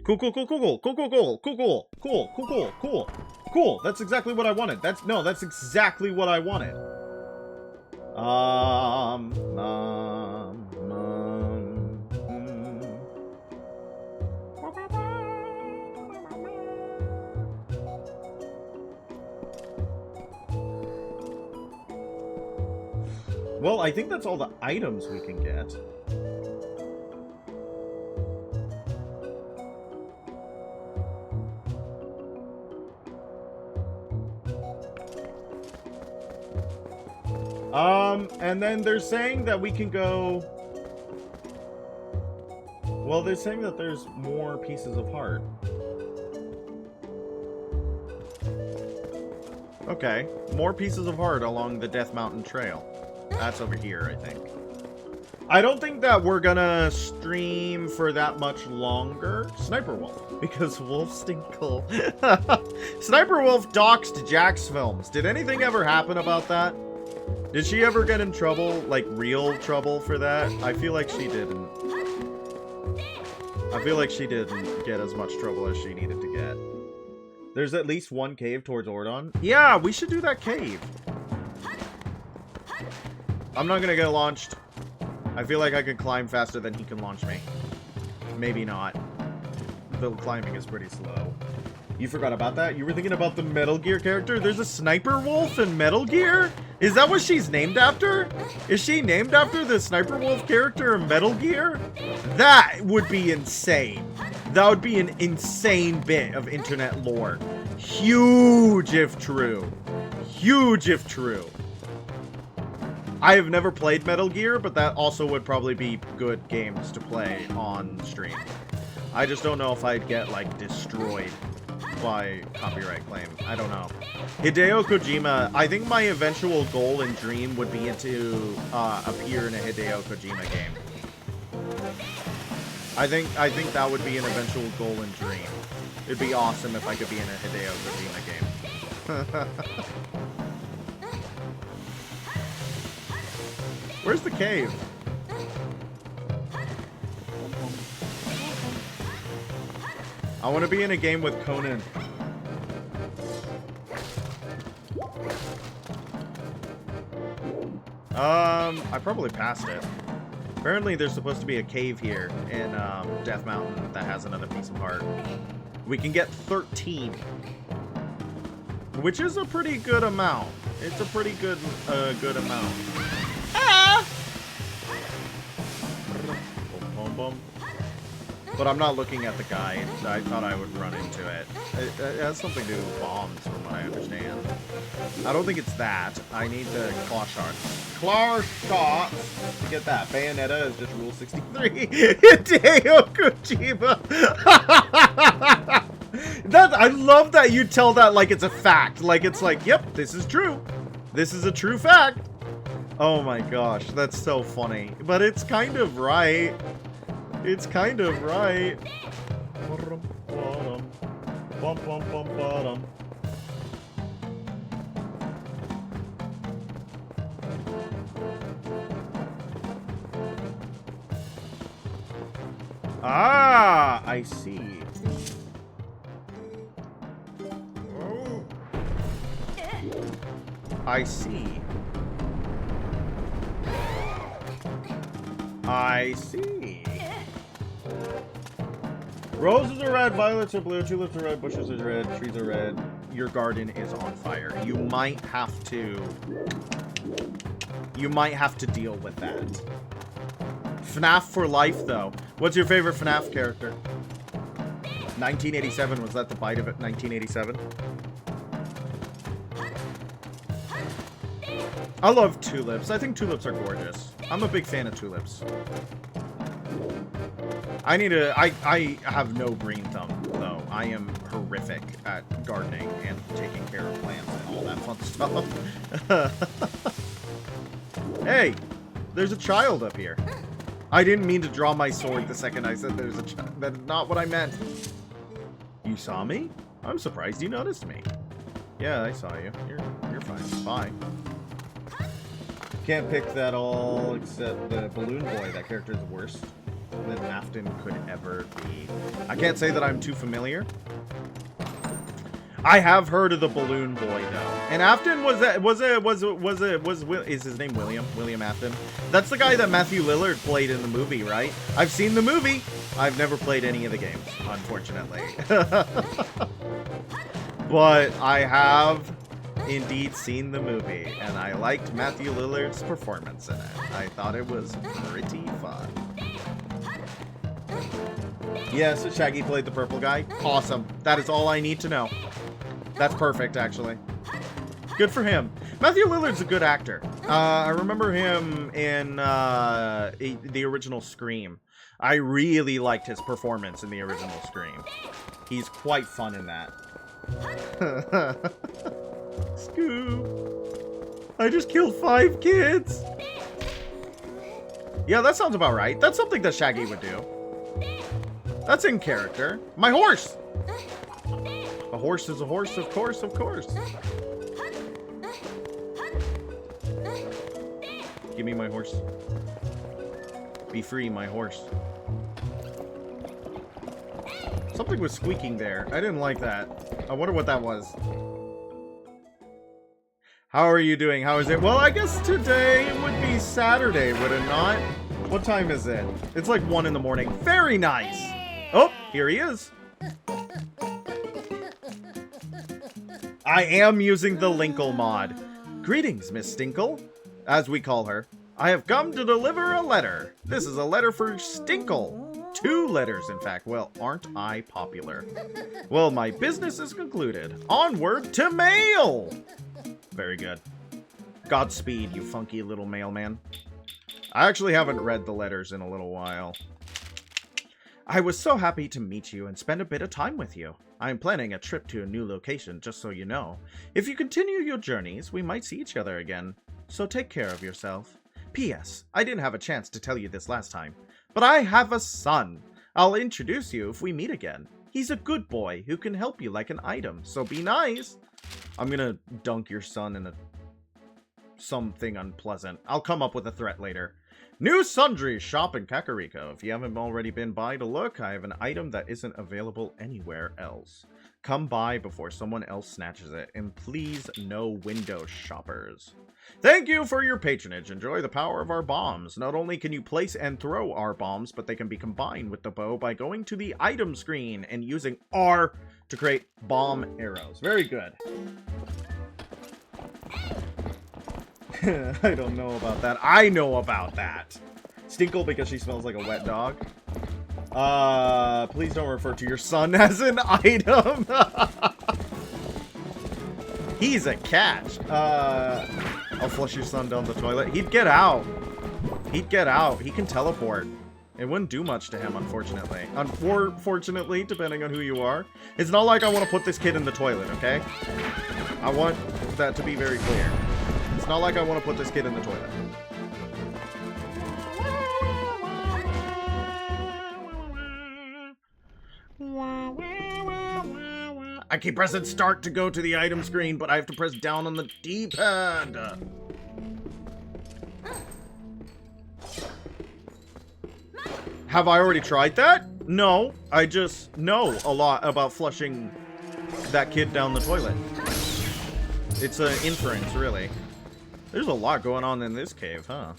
Cool. Cool. That's exactly what I wanted. That's exactly what I wanted. Well, I think that's all the items we can get. And then they're saying that we can go... Well, they're saying that there's more pieces of heart. Okay, more pieces of heart along the Death Mountain Trail. That's over here, I think. I don't think that we're gonna stream for that much longer. Sniper Wolf, because Wolf Stinkle. Sniper Wolf doxed Jack's films. Did anything ever happen about that? Did she ever get in trouble, like real trouble for that? I feel like she didn't. I feel like she didn't get as much trouble as she needed to get. There's at least one cave towards Ordon. Yeah, we should do that cave. I'm not gonna get launched. I feel like I can climb faster than he can launch me. Maybe not. The climbing is pretty slow. You forgot about that? You were thinking about the Metal Gear character? There's a Sniper Wolf in Metal Gear? Is that what she's named after? Is she named after the Sniper Wolf character in Metal Gear? That would be insane. That would be an insane bit of internet lore. Huge if true. Huge if true. I have never played Metal Gear, but that also would probably be good games to play on stream. I just don't know if I'd get, like, destroyed. by copyright claim. I don't know. Hideo Kojima, I think my eventual goal and dream would be to appear in a Hideo Kojima game. I think that would be an eventual goal and dream. It'd be awesome if I could be in a Hideo Kojima game. Where's the cave? I want to be in a game with Conan. I probably passed it. Apparently there's supposed to be a cave here in Death Mountain that has another piece of heart. We can get 13. Which is a pretty good amount. It's a pretty good amount. Ah! Boom, boom, boom. But I'm not looking at the guy. I thought I would run into it. It has something to do with bombs, from what I understand. I don't think it's that. I need the claw shots. Claw shots! Get that. Bayonetta is just rule 63. Hideo Kojima! I love that you tell that like it's a fact. Like it's like, yep, this is true. This is a true fact. Oh my gosh, that's so funny. But it's kind of right. It's kind of right. Ah, I see. I see. I see. Roses are red, violets are blue, tulips are red, bushes are red, trees are red. Your garden is on fire. You might have to deal with that. FNAF for life, though. What's your favorite FNAF character? 1987, was that the bite of it? 1987? I love tulips. I think tulips are gorgeous. I'm a big fan of tulips. I have no green thumb, though. I am horrific at gardening and taking care of plants and all that fun stuff. Hey, there's a child up here. I didn't mean to draw my sword the second I said there's a child. That's not what I meant. You saw me? I'm surprised you noticed me. Yeah, I saw you. You're fine. Bye. Can't pick that all except the Balloon Boy. That character is the worst that Afton could ever be. I can't say that I'm too familiar. I have heard of the Balloon Boy though. And Afton is his name William? William Afton. That's the guy that Matthew Lillard played in the movie, right? I've seen the movie. I've never played any of the games, unfortunately. But I have indeed seen the movie, and I liked Matthew Lillard's performance in it. I thought it was pretty fun. Yes, Shaggy played the purple guy. Awesome. That is all I need to know. That's perfect, actually. Good for him. Matthew Lillard's a good actor. I remember him in the original Scream. I really liked his performance in the original Scream. He's quite fun in that. Scoop. I just killed 5 kids. Yeah, that sounds about right. That's something that Shaggy would do. That's in character. My horse! A horse is a horse, of course, of course. Give me my horse. Be free, my horse. Something was squeaking there. I didn't like that. I wonder what that was. How are you doing? How is it? Well, I guess today would be Saturday, would it not? What time is it? It's like 1 in the morning. Very nice. Oh, here he is. I am using the Linkle mod. Greetings, Miss Stinkle, as we call her. I have come to deliver a letter. This is a letter for Stinkle. 2 letters, in fact. Well, aren't I popular? Well, my business is concluded. Onward to mail! Very good. Godspeed, you funky little mailman. I actually haven't read the letters in a little while. I was so happy to meet you and spend a bit of time with you. I am planning a trip to a new location, just so you know. If you continue your journeys, we might see each other again. So take care of yourself. P.S. I didn't have a chance to tell you this last time, but I have a son. I'll introduce you if we meet again. He's a good boy who can help you like an item, so be nice. I'm gonna dunk your son in something unpleasant. I'll come up with a threat later. New Sundry shop in Kakariko. If you haven't already been by to look, I have an item that isn't available anywhere else. Come by before someone else snatches it, and please no window shoppers. Thank you for your patronage. Enjoy the power of our bombs. Not only can you place and throw our bombs, but they can be combined with the bow by going to the item screen and using R to create bomb arrows. Very good. I don't know about that. I know about that. Stinkle because she smells like a wet dog. Please don't refer to your son as an item. He's a catch. I'll flush your son down the toilet. He'd get out. He'd get out. He can teleport. It wouldn't do much to him, unfortunately. Unfortunately, depending on who you are. It's not like I want to put this kid in the toilet, okay? I want that to be very clear. It's not like I want to put this kid in the toilet. I keep pressing start to go to the item screen, but I have to press down on the D-pad. Have I already tried that? No, I just know a lot about flushing that kid down the toilet. It's an inference, really. There's a lot going on in this cave, huh?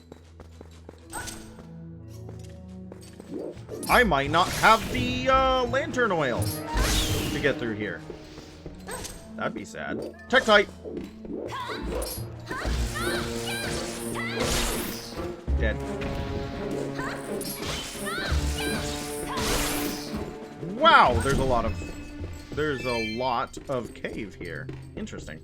I might not have the lantern oil to get through here. That'd be sad. Check tight. Dead. Wow, there's a lot of cave here. Interesting.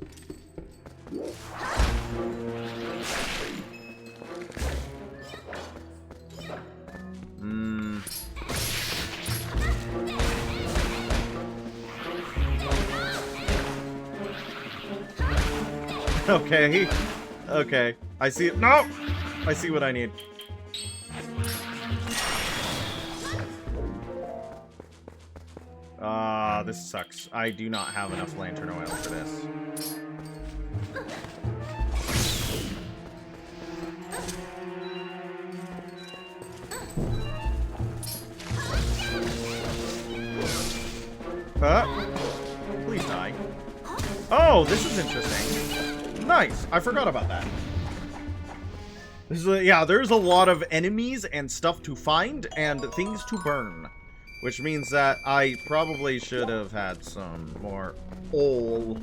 Okay. Okay. I see it. No! I see what I need. This sucks. I do not have enough lantern oil for this. Please die. Oh, this is interesting. Nice. I forgot about that. This is yeah, there's a lot of enemies and stuff to find and things to burn. Which means that I probably should have had some more oil,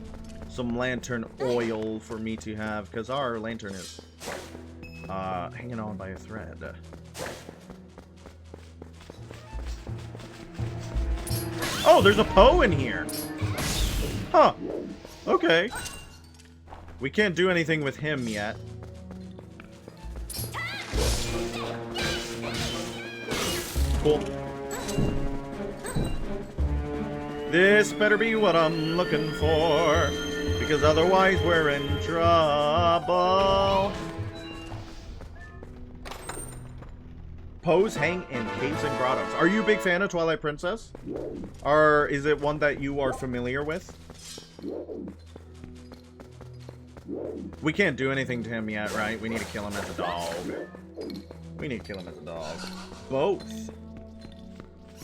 some lantern oil for me to have, because our lantern is hanging on by a thread. Oh, there's a Poe in here. Huh. Okay. We can't do anything with him yet. Cool. This better be what I'm looking for, because otherwise we're in trouble. Poes hang in caves and grottos. Are you a big fan of Twilight Princess? Or is it one that you are familiar with? We can't do anything to him yet, right? We need to kill him as a dog. We need to kill him as a dog. Both.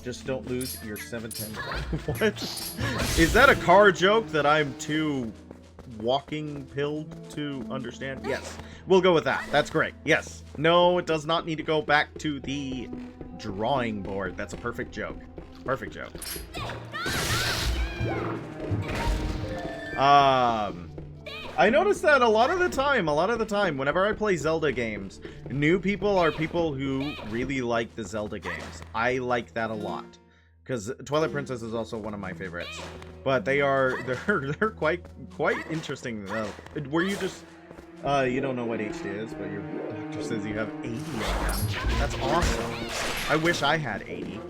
Just don't lose your 710. What? Is that a car joke that I'm too walking pilled to understand? Yes. We'll go with that. That's great. Yes. No, it does not need to go back to the drawing board. That's a perfect joke. Perfect joke. I noticed that a lot of the time, whenever I play Zelda games, new people are people who really like the Zelda games. I like that a lot. Because Twilight Princess is also one of my favorites. But they're quite interesting though. Were you just you don't know what HD is, but your doctor says you have 80 of them. That's awesome. I wish I had 80.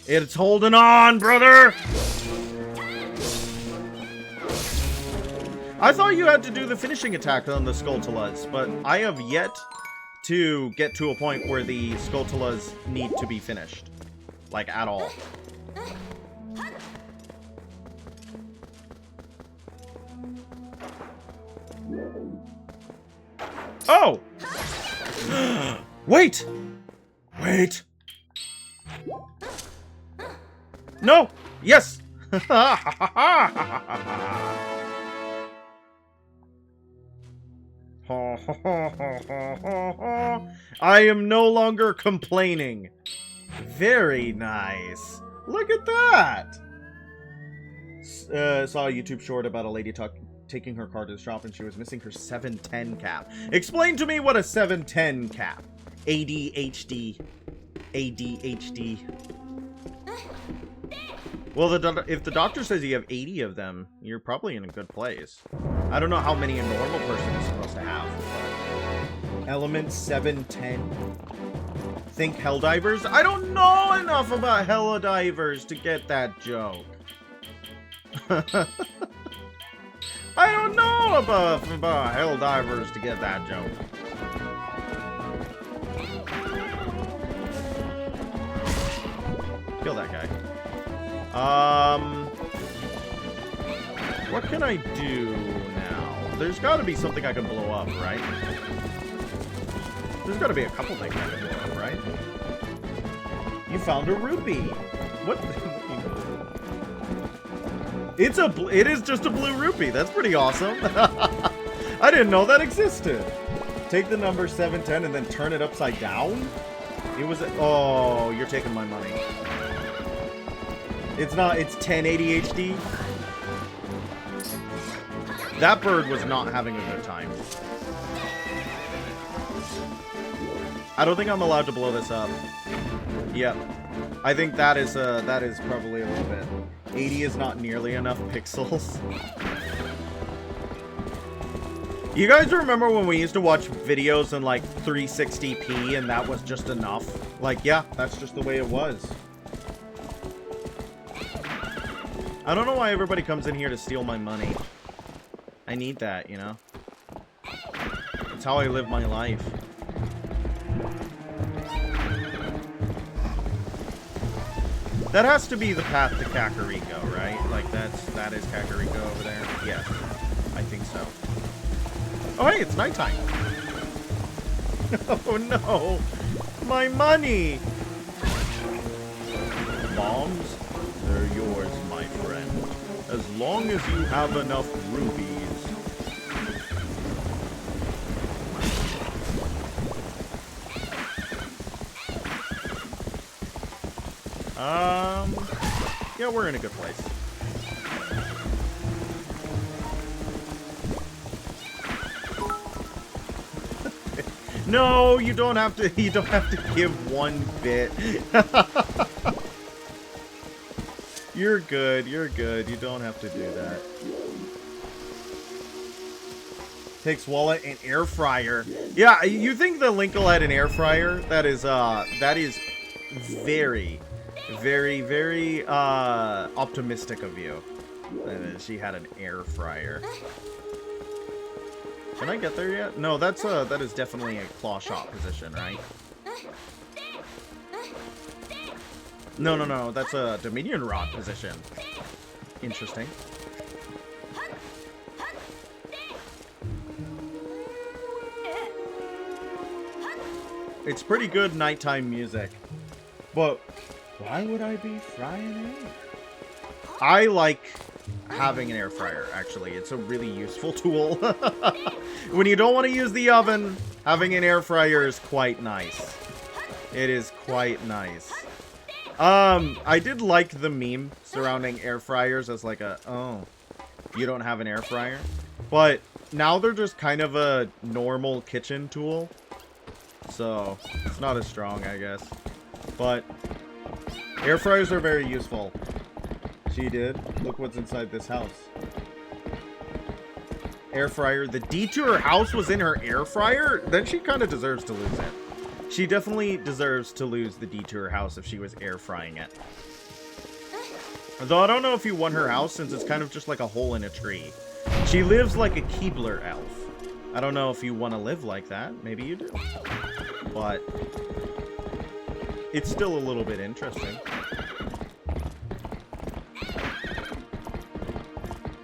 It's holding on, brother! I thought you had to do the finishing attack on the TLoZ, but I have yet to get to a point where the TLoZ need to be finished. Like, at all. Oh! Wait! Wait! No! Yes! I am no longer complaining. Very nice. Look at that! Saw a YouTube short about a lady taking her car to the shop and she was missing her 710 cap. Explain to me what a 710 cap. ADHD. ADHD. Well, if the doctor says you have 80 of them, you're probably in a good place. I don't know how many a normal person is supposed to have, but... Element 710. Think Helldivers? I don't know enough about Helldivers to get that joke. I don't know about Helldivers to get that joke. Kill that guy. What can I do now? There's got to be something I can blow up, right? There's got to be a couple things I can blow up, right? You found a rupee. What? It is just a blue rupee. That's pretty awesome. I didn't know that existed. Take the number 710 and then turn it upside down? It was oh, you're taking my money. It's not, it's 10 ADHD. That bird was not having a good time. I don't think I'm allowed to blow this up. Yep. I think that is probably a little bit. 80 is not nearly enough pixels. You guys remember when we used to watch videos in like 360p and that was just enough? Like, yeah, that's just the way it was. I don't know why everybody comes in here to steal my money. I need that, you know? It's how I live my life. That has to be the path to Kakariko, right? Like, that is Kakariko over there? Yes, I think so. Oh, hey, it's nighttime. Oh, no. My money. Bombs? They're yours, my friend. As long as you have enough rubies. Yeah, we're in a good place. No, you don't have to give one bit. You're good, you don't have to do that. Takes wallet and air fryer. Yeah, you think the Linkle had an air fryer? That is very, very, very optimistic of you. That she had an air fryer. Can I get there yet? No, that is definitely a claw shot position, right? No, that's a Dominion Rod position. Interesting. It's pretty good nighttime music. But why would I be frying eggs? I like having an air fryer, actually. It's a really useful tool. When you don't want to use the oven, having an air fryer is quite nice. It is quite nice. I did like the meme surrounding air fryers as like a, oh, you don't have an air fryer? But now they're just kind of a normal kitchen tool. So, it's not as strong, I guess. But air fryers are very useful. She did. Look what's inside this house. Air fryer. The D to her house was in her air fryer? Then she kind of deserves to lose it. She definitely deserves to lose the deed to her house if she was air frying it. Though I don't know if you won her house since it's kind of just like a hole in a tree. She lives like a Keebler elf. I don't know if you want to live like that. Maybe you do. But it's still a little bit interesting.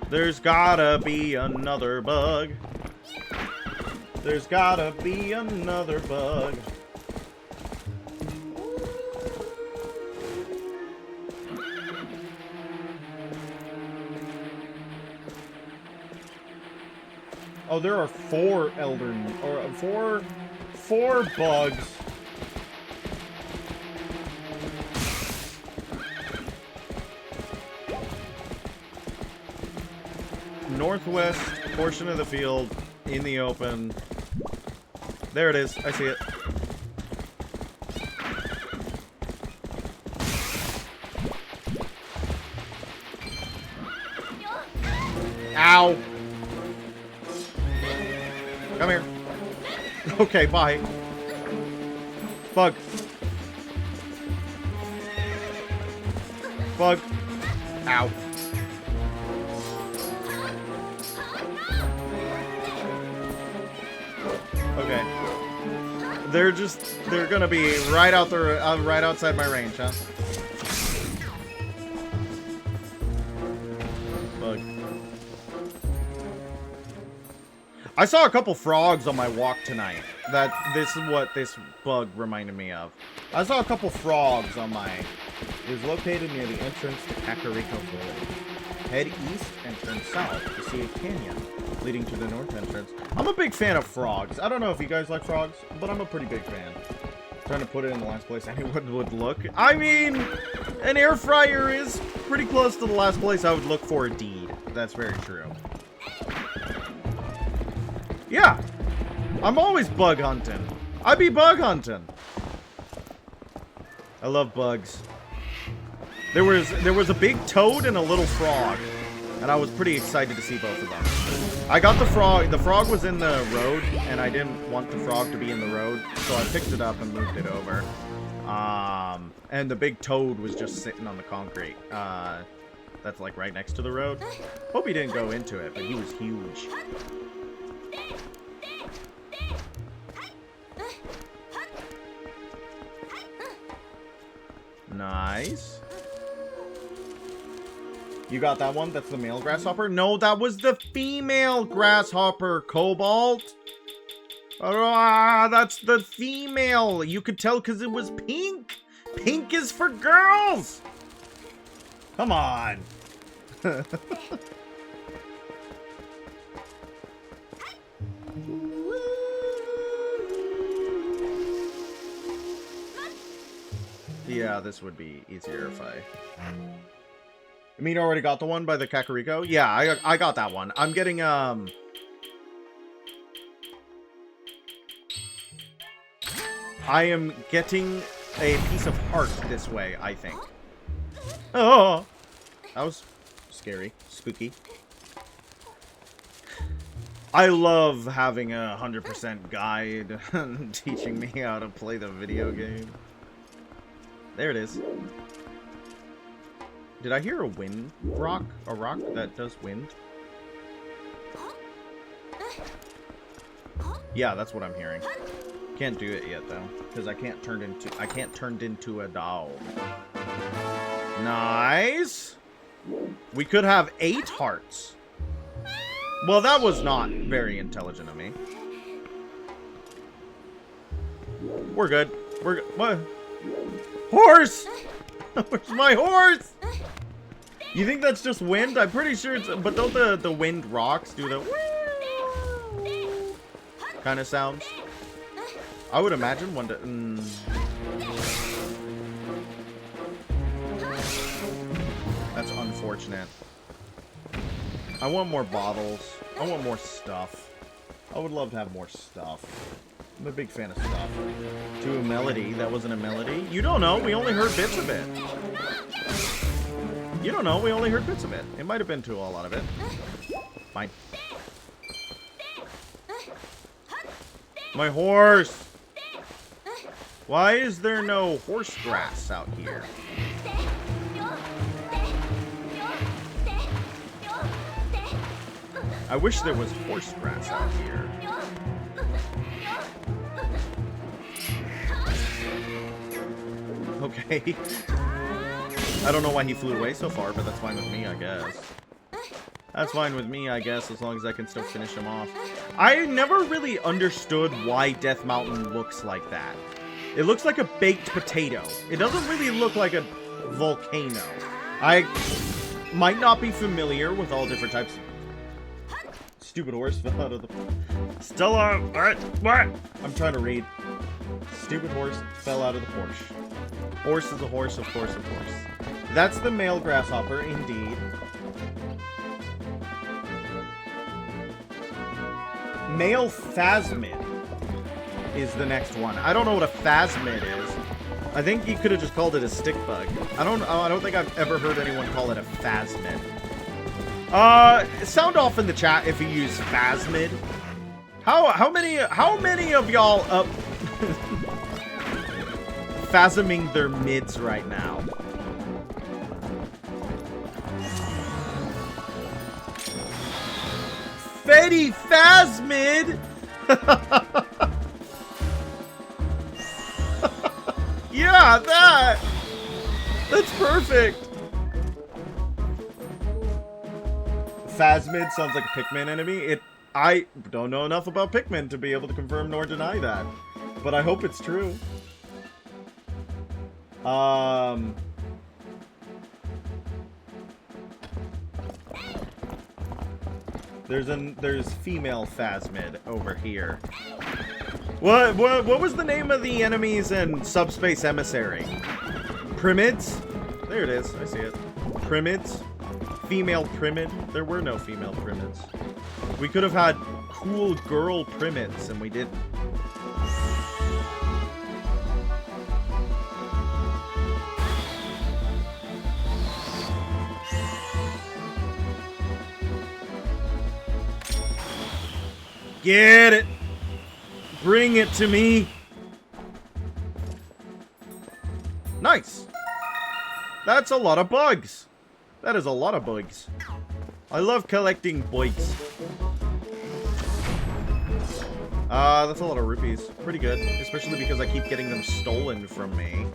There's gotta be another bug. There's gotta be another bug. Oh, there are four four bugs. Northwest portion of the field in the open. There it is. I see it. Ow. Come here. Okay, bye. Bug. Bug. Ow. Okay. They're gonna be right out there, right outside my range, huh? Bug. I saw a couple frogs on my walk tonight. This is what this bug reminded me of. I saw a couple frogs on my... It is located near the entrance to Kakariko Village. Head east and turn south to see a canyon leading to the north entrance. I'm a big fan of frogs. I don't know if you guys like frogs, but I'm a pretty big fan. Trying to put it in the last place anyone would look. I mean, an air fryer is pretty close to the last place I would look for a deed. That's very true. Yeah, I'm always bug hunting. I be bug hunting. I love bugs. There was a big toad and a little frog, and I was pretty excited to see both of them. I got the frog. The frog was in the road, and I didn't want the frog to be in the road, so I picked it up and moved it over. And the big toad was just sitting on the concrete. That's like right next to the road. Hope he didn't go into it, but he was huge. Nice. You got that one? That's the male grasshopper? No, that was the female grasshopper, Cobalt. Ah, that's the female. You could tell because it was pink. Pink is for girls. Come on. Yeah, this would be easier if I... You mean you already got the one by the Kakariko? Yeah, I got that one. I'm getting, I am getting a piece of heart this way, I think. Oh! That was scary. Spooky. I love having a 100% guide teaching me how to play the video game. There it is. Did I hear a wind rock? A rock that does wind? Yeah, that's what I'm hearing. Can't do it yet though, because I can't turn into a doll. Nice. We could have 8 hearts. Well, that was not very intelligent of me. We're good. We're good. What? Horse! Where's my horse? You think that's just wind? I'm pretty sure it's... But don't the wind rocks do the... kind of sounds? I would imagine one to... That's unfortunate. I want more bottles. I want more stuff. I would love to have more stuff. I'm a big fan of stuff. To a melody. That wasn't a melody. You don't know. We only heard bits of it. You don't know. We only heard bits of it. It might have been to a lot of it. Fine. My horse! Why is there no horse grass out here? I wish there was horse grass out here. Okay. I don't know why he flew away so far, but that's fine with me, I guess. That's fine with me, I guess, as long as I can still finish him off. I never really understood why Death Mountain looks like that. It looks like a baked potato. It doesn't really look like a volcano. I might not be familiar with all different types of... Stupid horse fell out of the... Stella, what? I'm trying to read. Stupid horse fell out of the Porsche. Horse is a horse, of course, of course. That's the male grasshopper, indeed. Male phasmid is the next one. I don't know what a phasmid is. I think you could have just called it a stick bug. I don't think I've ever heard anyone call it a phasmid. Sound off in the chat if you use phasmid. How many of y'all up phasming their mids right now? Fetty phasmid. Yeah, that's perfect. Phasmid sounds like a Pikmin enemy. I don't know enough about Pikmin to be able to confirm nor deny that, but I hope it's true. There's female phasmid over here. What was the name of the enemies in Subspace Emissary? Primids? There it is. I see it. Primids? Female primid? There were no female primids. We could have had cool girl primids, and we didn't. Get it! Bring it to me! Nice! That's a lot of bugs! That is a lot of bugs. I love collecting bugs. That's a lot of rupees. Pretty good. Especially because I keep getting them stolen from me.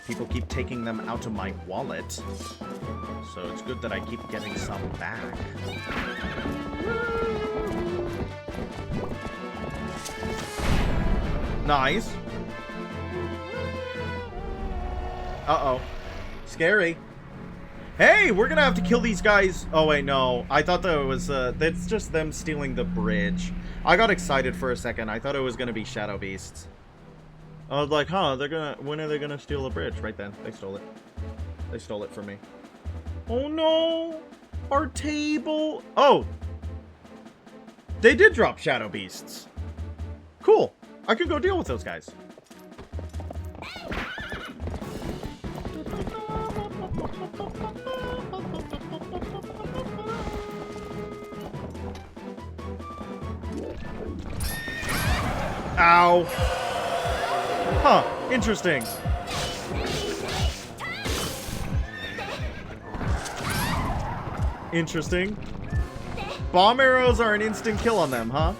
People keep taking them out of my wallet. So it's good that I keep getting some back. Nice. Uh-oh. Scary. Hey, we're gonna have to kill these guys. Oh, wait, no. I thought that it was, that's just them stealing the bridge. I got excited for a second. I thought it was gonna be Shadow Beasts. I was like, huh, when are they gonna steal the bridge? Right then. They stole it. They stole it from me. Oh, no. Our table. Oh. They did drop Shadow Beasts. Cool. I could go deal with those guys. Ow. Huh. Interesting. Interesting. Bomb arrows are an instant kill on them, huh?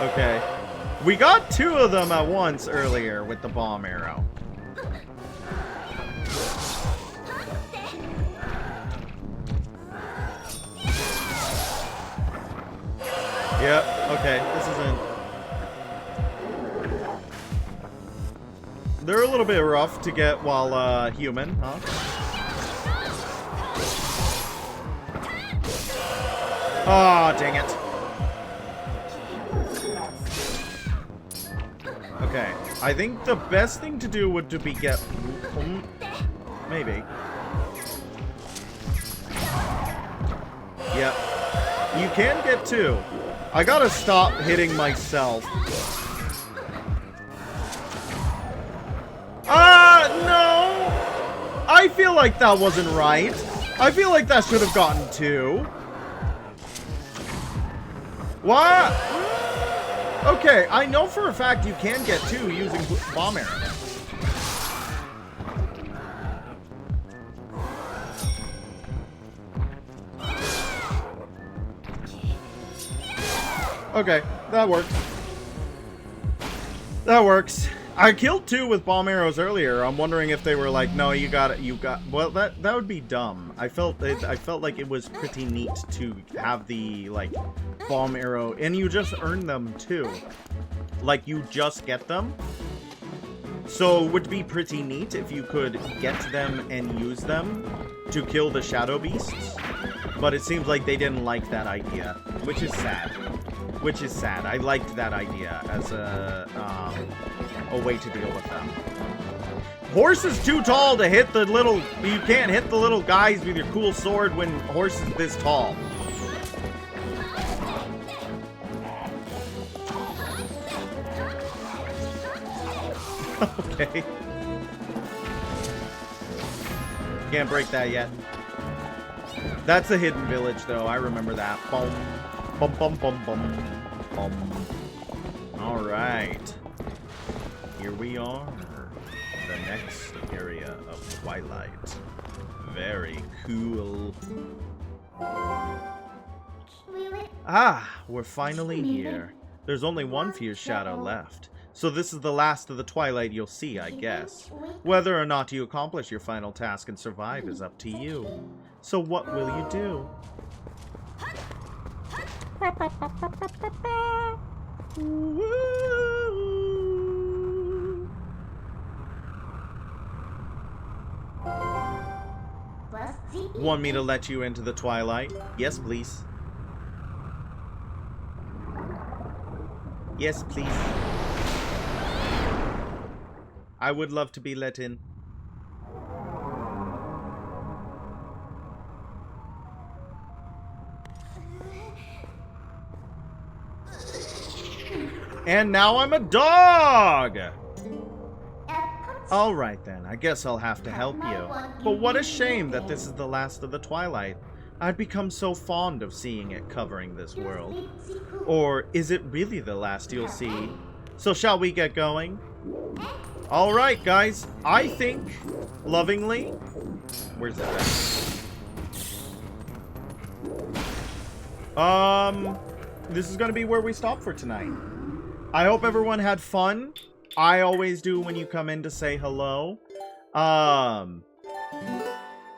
Okay. We got two of them at once earlier with the bomb arrow. Yep, okay, this isn't... They're a little bit rough to get while, human, huh? Aw, oh, dang it. Okay, I think the best thing to do would be get... maybe. Yep. You can get two. I gotta stop hitting myself. No! I feel like that wasn't right. I feel like that should have gotten two. What? Okay, I know for a fact you can get 2 using bomb arrows. Okay, that works. That works. I killed 2 with bomb arrows earlier. I'm wondering if they were like, no, you got it. Well, that would be dumb. I felt like it was pretty neat to have the like bomb arrow, and you just earn them too. Like you just get them. So it would be pretty neat if you could get them and use them to kill the shadow beasts. But it seems like they didn't like that idea, which is sad. Which is sad. I liked that idea as a way to deal with them. Horse is too tall to hit the little... You can't hit the little guys with your cool sword when horse is this tall. Okay. Can't break that yet. That's a hidden village, though. I remember that. Boom. Bum, bum, bum, bum, bum. Alright. Here we are. The next area of Twilight. Very cool. Ah, we're finally here. There's only one fierce shadow left. So this is the last of the Twilight you'll see, I guess. Whether or not you accomplish your final task and survive is up to you. So what will you do? Want me to let you into the Twilight? Yes, please. Yes, please. I would love to be let in. And now I'm a dog! Alright then, I guess I'll have to help you. But what a shame that this is the last of the Twilight. I'd become so fond of seeing it covering this world. Or is it really the last you'll see? So shall we get going? Alright guys, I think, lovingly... Where's that at? This is gonna be where we stop for tonight. I hope everyone had fun. I always do when you come in to say hello.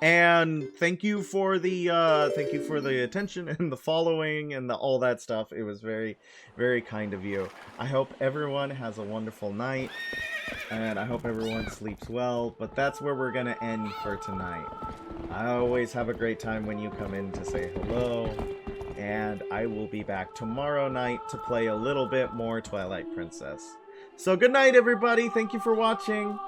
And thank you for the attention and the following and all that stuff. It was very, very kind of you. I hope everyone has a wonderful night. And I hope everyone sleeps well. But that's where we're gonna end for tonight. I always have a great time when you come in to say hello. And I will be back tomorrow night to play a little bit more Twilight Princess. So good night, everybody. Thank you for watching.